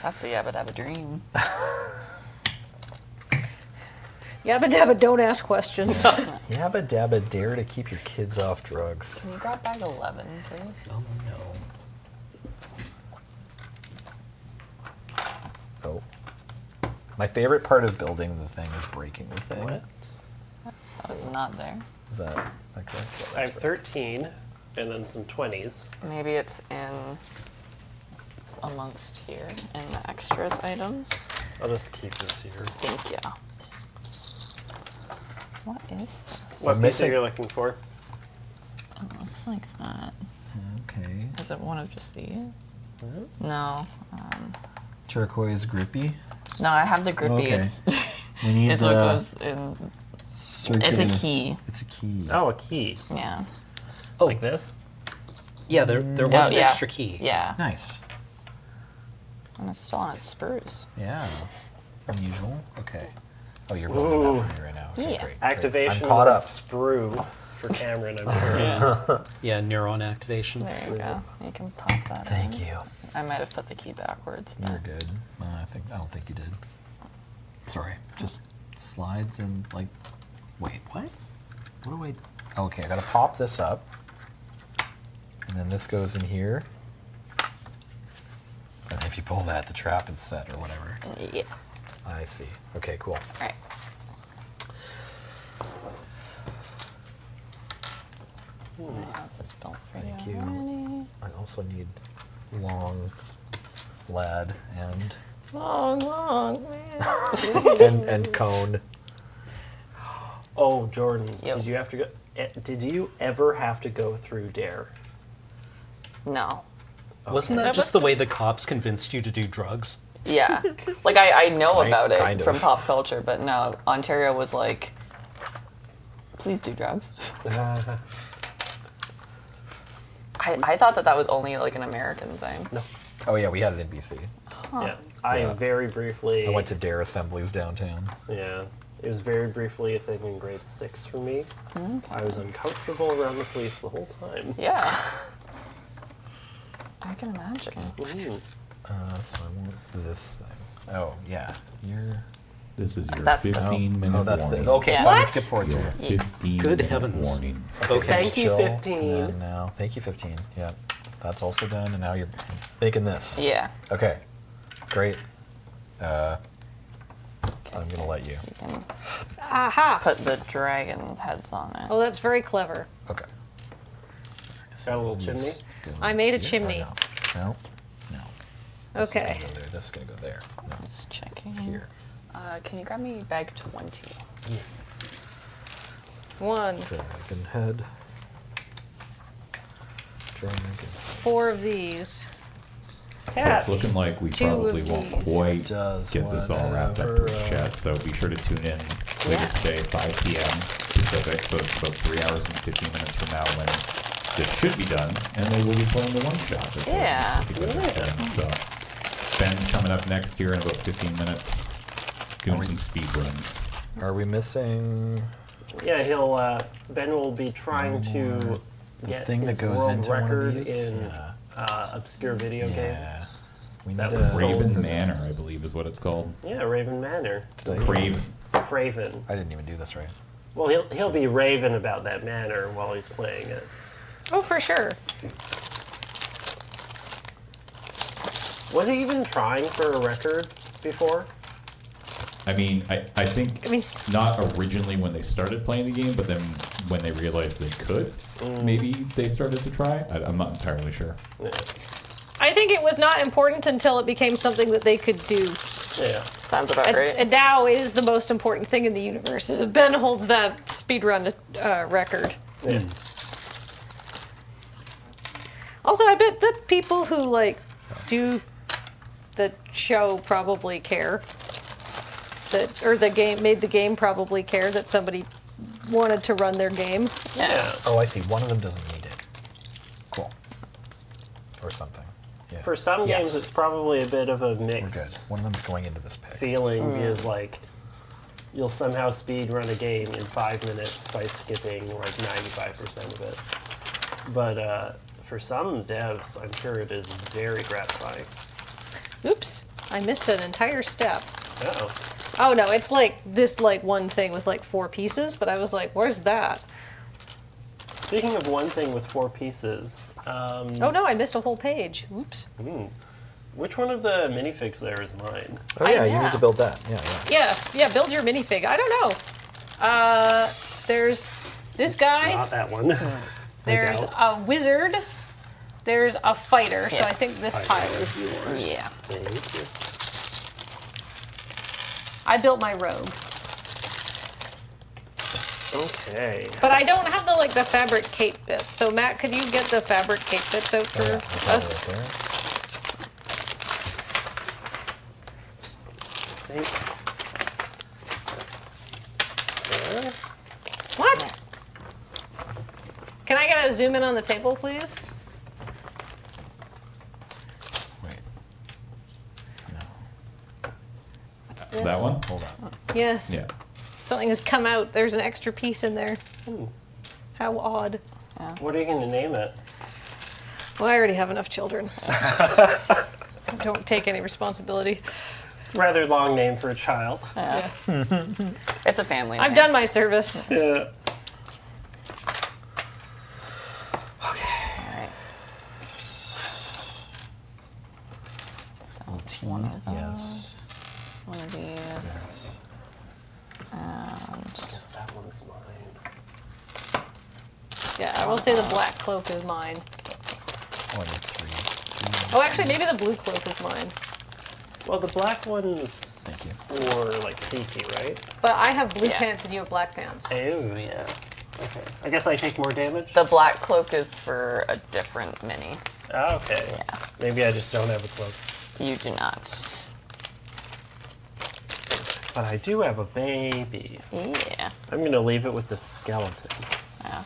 That's the Yabba Dabba dream. Yabba dabba don't ask questions. Yabba dabba dare to keep your kids off drugs. Can you grab bag 11, please? Oh no. Oh. My favorite part of building the thing is breaking the thing. What? That was not there. Is that correct? Yeah, I have that's right. 13 and then some 20s. Maybe it's in amongst here in the extras items. I'll just keep this here. Thank you. What is this? What piece missing- are you looking for? It looks like that. Okay. Is it one of just these? No. Turquoise grippy. No, I have the grippy. Okay. It's We need it's what goes in. It's a key. It's a key. Oh, a key. Yeah. Like this? Yeah, there was an yeah. extra key. Yeah. Nice. And it's still on its sprues. Yeah. Unusual. Okay. Oh, you're building that for me right now. Okay, Yeah. great. Activation I'm caught of up. sprue for Cameron, I'm sure. Yeah, neuron activation. There you go. You can pop that in. Thank you. I might have put the key backwards. But You're good. I don't think you did. Sorry. Just slides and like. Wait, what? What do I? Okay, I gotta pop this up, and then this goes in here. And if you pull that, the trap is set or whatever. Yeah. I see. Okay, cool. All right. I have this built for Thank you. you. already. I also need long lead and Long, man. and cone. Oh, Jordan, Yep. did you ever have to go through Dare? No. Wasn't that just the way the cops convinced you to do drugs? Yeah. Like, I know Right, about it kind of. from pop culture, but no, Ontario was like, please do drugs. I thought that was only like an American thing. No. Oh yeah, we had it in BC. Yeah. I Yeah. very briefly. I went to Dare assemblies downtown. Yeah. It was very briefly a thing in grade 6 for me. I was uncomfortable around the police the whole time. Yeah. I can imagine. Ooh. So I want this thing. Oh yeah, This is your That's the- 15-minute Oh, that's warning. the. Okay, Yeah. so I can What? skip forward to Your it. 15 Good minute heavens. warning. Okay. Thank just you, chill, 15. And then now, thank you, 15. Yeah, that's also done, and now you're making this. Yeah. Okay, great. I'm gonna let you. You can Aha! put the dragon heads on it. Oh, that's very clever. Okay. Got a little chimney? Go I made a here or chimney. No. No. This is Okay. gonna go there. This is gonna go there. No. Just checking. Here. Can you grab me bag 20? One, Dragon head. Dragon. 4 of these. So it's looking like we 2 probably of won't these. quite Does get this all wrapped up to whatever, the chat, so be sure to tune in later today, 5 p.m. Pacific, so it's about 3 hours and 15 minutes from now when this should be done, and they will be playing the one-shot. if Yeah. they're done. So Ben's coming up next here in about 15 minutes, doing some speed runs. Are we missing Yeah, Ben will be trying to the get thing that his goes world into one of record these? in Yeah. obscure video game. Yeah. We That need was a. so- Raven Manor, I believe, is what it's called. Yeah, Raven Manor. Craven. Craven. I didn't even do this right. Well, he'll be raving about that manor while he's playing it. Oh, for sure. Was he even trying for a record before? I mean, I think I mean- not originally when they started playing the game, but then when they realized they could, maybe they started to try. I'm not entirely sure. Yeah. I think it was not important until it became something that they could do. Yeah. Sounds about And, right. and now it is the most important thing in the universe. Is Ben holds that speedrun record. Yeah. Also, I bet the people who like do the show probably care that, or the game made the game probably care that somebody wanted to run their game. Yeah. Oh, I see. One of them doesn't need it. Cool. Or something. Yeah. For some Yes. games, it's probably a bit of a We're good. mixed One of them's going into this pig. feeling because, like, you'll somehow speed run a game in 5 minutes by skipping like 95% of it. But for some devs, I'm sure it is very gratifying. Oops, I missed an entire step. Uh-oh. Oh no, it's like this like one thing with like 4 pieces, but I was like, where's that? Speaking of one thing with 4 pieces, Oh no, I missed a whole page. Oops. which one of the minifigs there is mine? Oh yeah, you yeah. need to build that. Yeah, yeah. Yeah, build your minifig. I don't know. There's this guy. Not that one. There's doubt. a wizard. There's a fighter. So Yeah. I think this pile is yours. Yeah. Thank you. I built my rogue. Okay. But I don't have the fabric cape bits. So Matt, could you get the fabric cape bits out for us? There. What? Can I get a zoom in on the table, please? Wait. No. That one? Hold on. Yes. Yeah. Something has come out. There's an extra piece in there. How odd. What are you going to name it? Well, I already have enough children. Don't take any responsibility. Rather long name for a child. Yeah. It's a family I've name. done my service. Yeah. Alright. So one of those, Yes. one of these, and I guess that one's mine. Yeah, I will say the black cloak is mine. 1, 3. Oh, actually, maybe the blue cloak is mine. Well, the black one's Thank you. for like creepy, right? But I have blue Yeah. pants and you have black pants. Oh, yeah. Okay. I guess I take more damage? the black cloak is for a different mini. Oh, okay. Yeah. Maybe I just don't have a cloak. You do not. But I do have a baby. Yeah. I'm going to leave it with the skeleton. Yeah.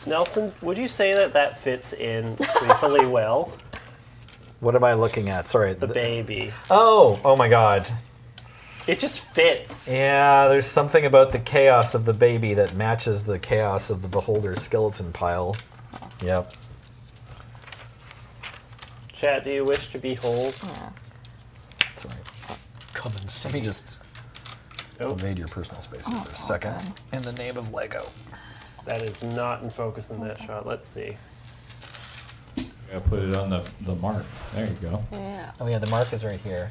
Nelson, would you say that that fits in creepily well? What am I looking at? Sorry. The baby. Oh my God. It just fits. Yeah, there's something about the chaos of the baby that matches the chaos of the beholder's skeleton pile. Yep. Chat, do you wish to behold? Sorry. Come and see. Let me just Oh, invade your personal space for a second. In the name of Lego. that is not in focus in that shot. Let's see. I put it on the mark. There you go. Yeah. Oh yeah, the mark is right here.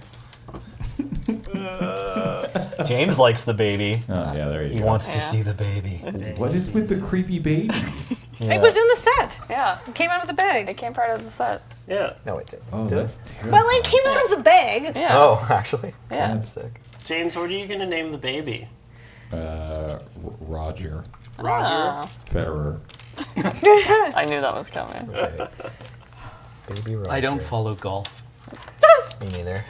James likes the baby. Oh, yeah, there you He go. wants to Yeah. see the baby. What is with the creepy baby? It was in the set. Yeah. It came out of the bag. It came part of the set. Yeah. No, it didn't. Oh, Did that's it? terrible. Well, it came out of the bag. Yeah. Oh, actually. Yeah. That's sick. James, what are you going to name the baby? Roger Roger? Ah, Federer. I knew that was coming. Okay. Baby Roger. I don't follow golf. Me neither.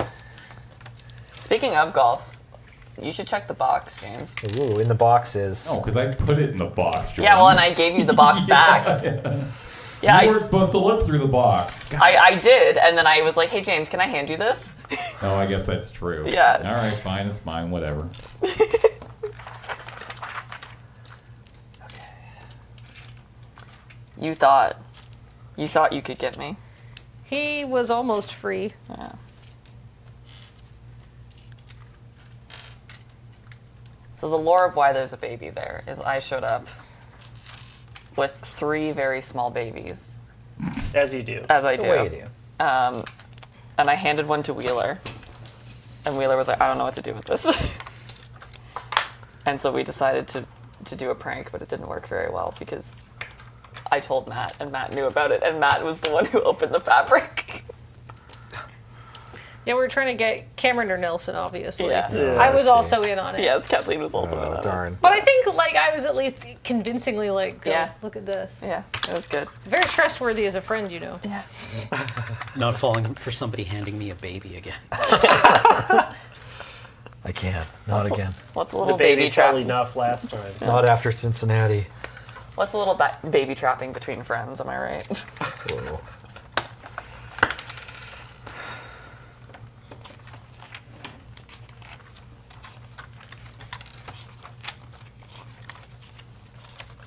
Speaking of golf, you should check the box, James. Ooh, in the boxes. Oh, because I put it in the box, Jordan. Yeah, well, and I gave you the box back. Yeah, you I, weren't supposed to look through the box. God. I did, and then I was like, hey, James, can I hand you this? Oh, I guess that's true. Yeah. All right, fine. It's mine. Whatever. You thought you could get me. He was almost free. Yeah. So the lore of why there's a baby there is I showed up with 3 very small babies, As you do. as I The do. way you do. And I handed one to Wheeler. And Wheeler was like, I don't know what to do with this. And so we decided to do a prank, but it didn't work very well because I told Matt, and Matt knew about it, and Matt was the one who opened the fabric. Yeah, we were trying to get Cameron or Nelson, obviously. Yeah. I was see. also in on it. Yes, Kathleen was also in Oh, on it. darn. But I think I was at least convincingly go, Yeah. look at this. Yeah, it was good. Very trustworthy as a friend, you know. Yeah. Not falling for somebody handing me a baby again. I can't. Not again. What's a The little baby baby fell trap? enough last time. Not after Cincinnati. What's a little baby trapping between friends? Am I right? Whoa.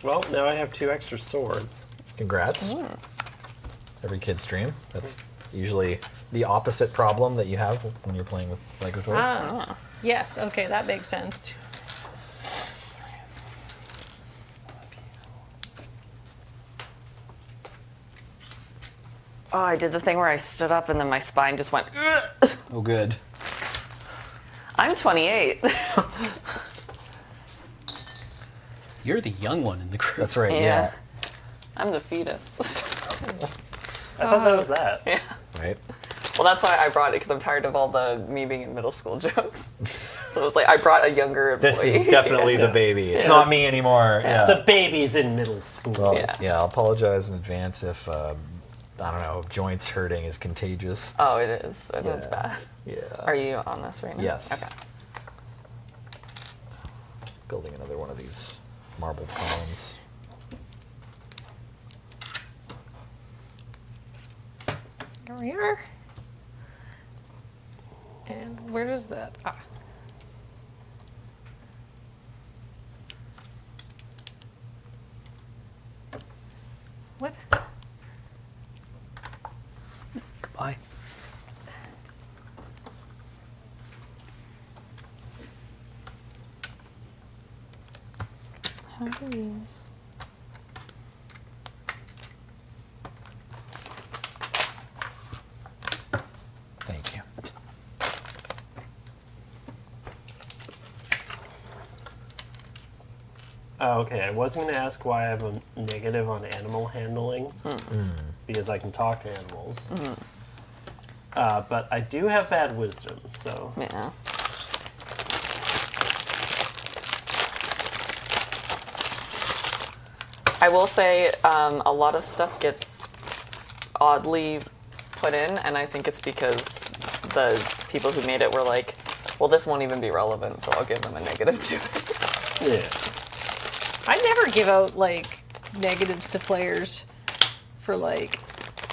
Well, now I have 2 extra swords. Congrats. Every kid's dream. That's usually the opposite problem that you have when you're playing with Lego toys. Ah. Yes, okay, that makes sense. Oh, I did the thing where I stood up and then my spine just went. Oh, good. I'm 28. You're the young one in the group. That's right. Yeah. Yeah. I'm the fetus. I thought that was that. Yeah. Right. Well, that's why I brought it, because I'm tired of all the me being in middle school jokes. So it was like, I brought a younger employee. This is definitely the baby. It's not me anymore. Yeah. The baby's in middle school. Well, Yeah. yeah, I'll apologize in advance if, I don't know, joints hurting is contagious. Oh, it is. And it's Yeah. bad. Yeah. Are you on this right now? Yes. Okay. Building another one of these marble columns. Here we are. And where does that? Ah. What? Goodbye. How do these? Thank you. Oh, okay, I was going to ask why I have a negative on animal handling, because I can talk to animals. But I do have bad wisdom, so... Yeah. I will say a lot of stuff gets oddly put in, and I think it's because the people who made it were like, well, this won't even be relevant, so I'll give them a negative to it. Yeah. I never give out like negatives to players for like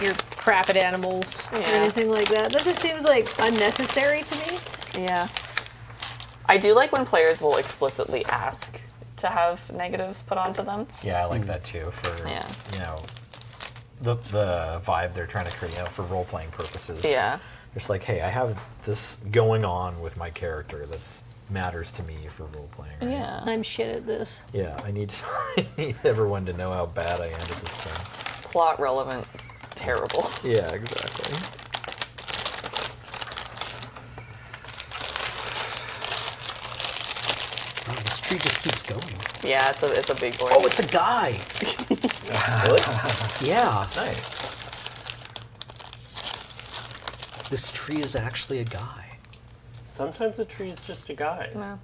your crap at animals or Yeah. anything like that. That just seems like unnecessary to me. Yeah. I do like when players will explicitly ask to have negatives put onto them. Yeah, I like that too for, Yeah. you know, the vibe they're trying to create for role-playing purposes. Yeah. Just like, hey, I have this going on with my character that's matters to me for role-playing. Right? Yeah. I'm shit at this. Yeah, I need everyone to know how bad I am at this thing. Plot relevant, terrible. Yeah, exactly. Oh, this tree just keeps going. Yeah, it's a big boy. Oh, it's a guy. Really? Yeah, Nice. this tree is actually a guy. Sometimes a tree is just a guy. No.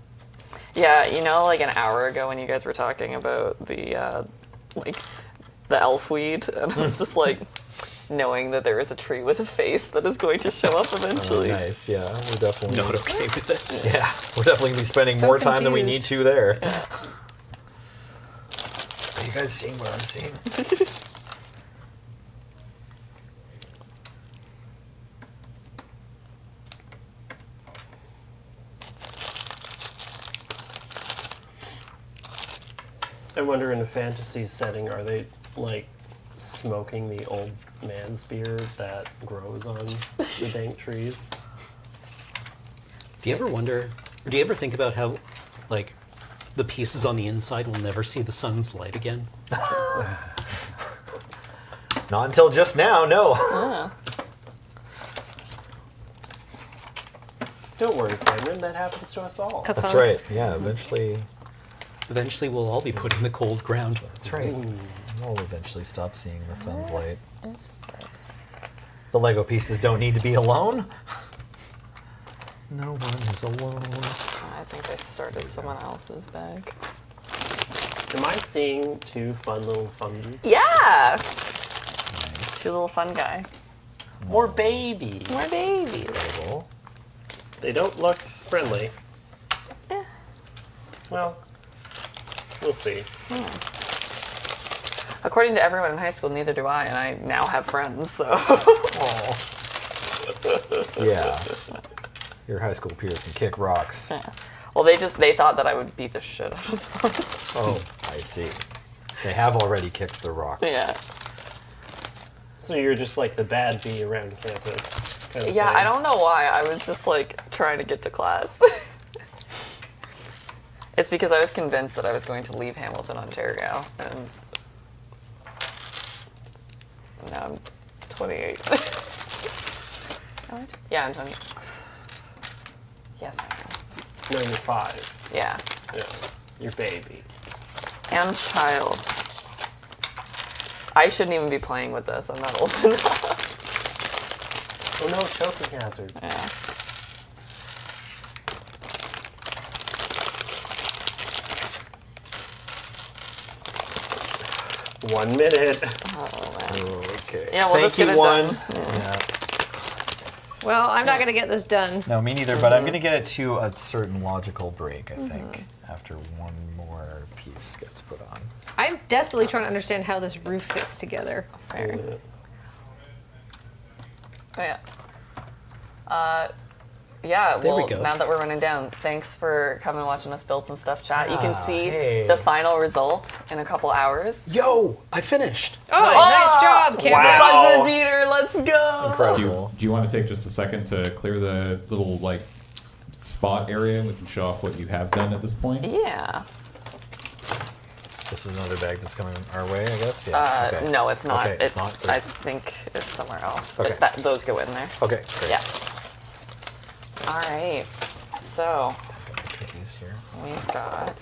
Yeah, you know, like an hour ago when you guys were talking about the the elf weed, and I was just like, knowing that there is a tree with a face that is going to show up eventually. Nice, yeah. We're definitely Not okay with this. Yeah, we're definitely gonna be spending So more time than we need confused. to there. Are you guys seeing what I'm seeing? I wonder in a fantasy setting, are they like smoking the old man's beard that grows on the dank trees? Do you ever wonder, or do you ever think about how, like, the pieces on the inside will never see the sun's light again? Not until just now, no. Don't worry, Cameron, that happens to us all. That's right. Yeah, eventually. Eventually, we'll all be put in the cold ground. That's right. We'll eventually stop seeing the sun's light. Is this? The Lego pieces don't need to be alone. No one is alone. I think I started someone else's bag. Am I seeing two fun little fungi? Yeah! Two little fun guy. More babies. More babies. Cool. They don't look friendly. Eh. Well, we'll see. According to everyone in high school, neither do I, and I now have friends, so. Yeah. Your high school peers can kick rocks. Yeah. Well, they thought that I would beat the shit out of them. Oh, I see. They have already kicked the rocks. Yeah. So you're just like the bad bee around campus. Kind of Yeah, thing. I don't know why. I was just like trying to get to class. It's because I was convinced that I was going to leave Hamilton, Ontario, and now I'm 28. Yeah, I'm 20. Yes, I am. No, you're 5. Yeah. Yeah, you're baby. And child. I shouldn't even be playing with this. I'm not old enough. Oh no, choking hazard. Yeah. One minute. Okay. Yeah, we'll just Thank get you, it one. done. Yeah. Well, I'm not going to get this done. No, me neither. But I'm going to get it to a certain logical break. I think after one more piece gets put on. I'm desperately trying to understand how this roof fits together. Fair. Yeah. Oh, yeah. Yeah, There we well, go. now that we're running down, thanks for coming and watching us build some stuff, chat. You can see hey. the final result in a couple hours. Yo, I finished. Oh, nice job, Cameron. Wow. Buzzer beater, let's go! Do Incredible. you want to take just a second to clear the little like spot area and we can show off what you have done at this point? Yeah. This is another bag that's coming our way, I guess. Yeah. Okay. No, it's not. Okay, it's not? I think it's somewhere else. Okay. Those go in there. Okay. Great. Yeah. All right. So Got the cookies here. we've got.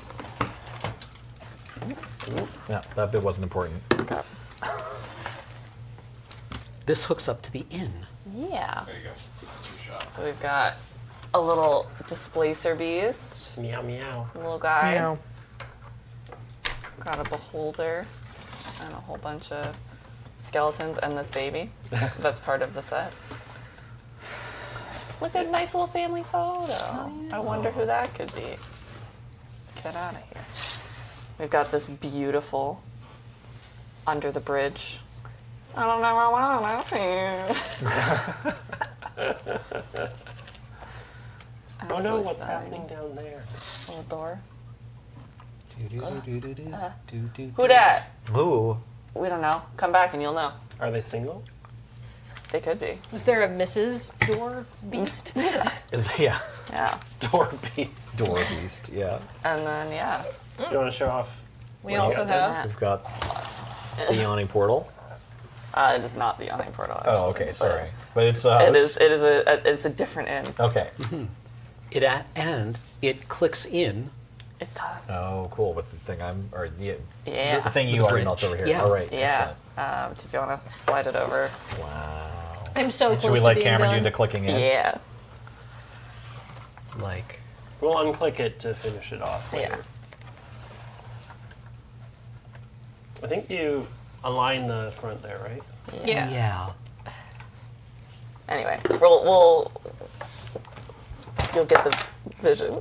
Yeah, that bit wasn't important. Okay. This hooks up to the inn. Yeah. There you go. So we've got a little displacer beast, Meow meow. a little guy. Got a beholder, and a whole bunch of skeletons, and this baby. That's part of the set. Look at a nice little family photo. I wonder who that could be. Get out of here. We've got this beautiful under the bridge. I don't know what I feel. Oh no, what's happening down there? Little door. Who Who dat? Ooh. We don't know. Come back and you'll know. Are they single? They could be. Was there a Mrs. Door Beast? Yeah. Yeah. Door beast. Door beast. Yeah. And then, yeah. You want to show off? We also have. We've got the yawning portal. It is not the yawning portal. Actually, Oh, okay. but Sorry, but it's It's a different inn. Okay. And it clicks in. It does. Oh, cool. With the thing Yeah. the thing you With the are melts bridge. over here. Yeah. All right. Yeah. If you want to slide it over. Excellent. Wow. I'm so close Should we to let being Cameron done. do the clicking in? Yeah. Like, We'll unclick it to finish it off later. Yeah. I think you align the front there, right? Yeah. yeah. Anyway, you'll get the vision.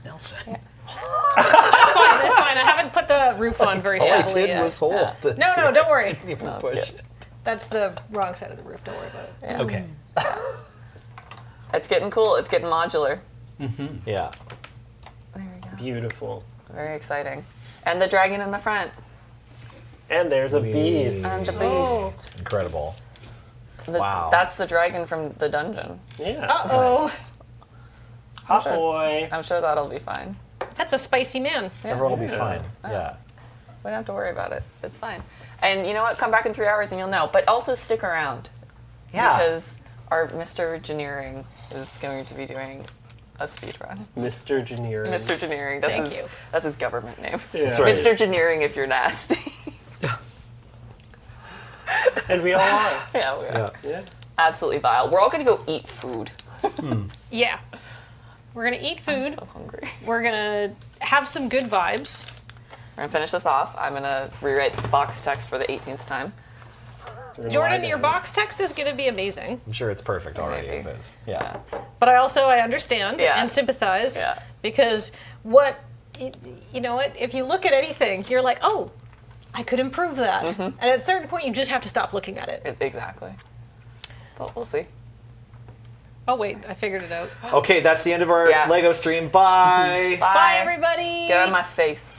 Nelson. That's fine. That's fine. I haven't put the roof on very All I steadily did yet. was hold. this. No, don't worry. Didn't even No, it's push good. it. That's the wrong side of the roof. Don't worry about it. Yeah. Okay. It's getting cool. It's getting modular. Yeah. There we go. Beautiful. Very exciting. And the dragon in the front. And there's a Wee. beast. And the Oh. beast. Incredible. The- Wow. That's the dragon from the dungeon. Yeah. Uh-oh. Hot sure. boy. I'm sure that'll be fine. That's a spicy man. Yeah. Everyone will be Yeah. fine. Yeah. We don't have to worry about it. It's fine. And you know what? Come back in 3 hours and you'll know. But also stick around. Yeah. Because our Mr. Engineering is going to be doing a speed run. Mr. Engineering. Mr. Engineering. That's Thank his, you. That's his government name. Yeah. That's right. Mr. Engineering if you're nasty. And we all are. Yeah, we are. Yeah. Yeah. Absolutely vile. We're all going to go eat food. Yeah. We're gonna eat I'm food. so hungry. We're gonna have some good vibes. We're going to finish this off. I'm going to rewrite the box text for the 18th time. We're gonna Jordan, lie your down. box text is gonna be amazing. I'm sure it's perfect already Maybe. as is. Yeah. But I understand Yeah. and sympathize Yeah. because you know what? If you look at anything, you're like, oh, I could improve that. And at a certain point, you just have to stop looking at it. Exactly. But we'll see. Oh wait, I figured it out. Okay, that's the end of our Yeah. Lego stream. Bye. Bye, everybody. Get out of my face.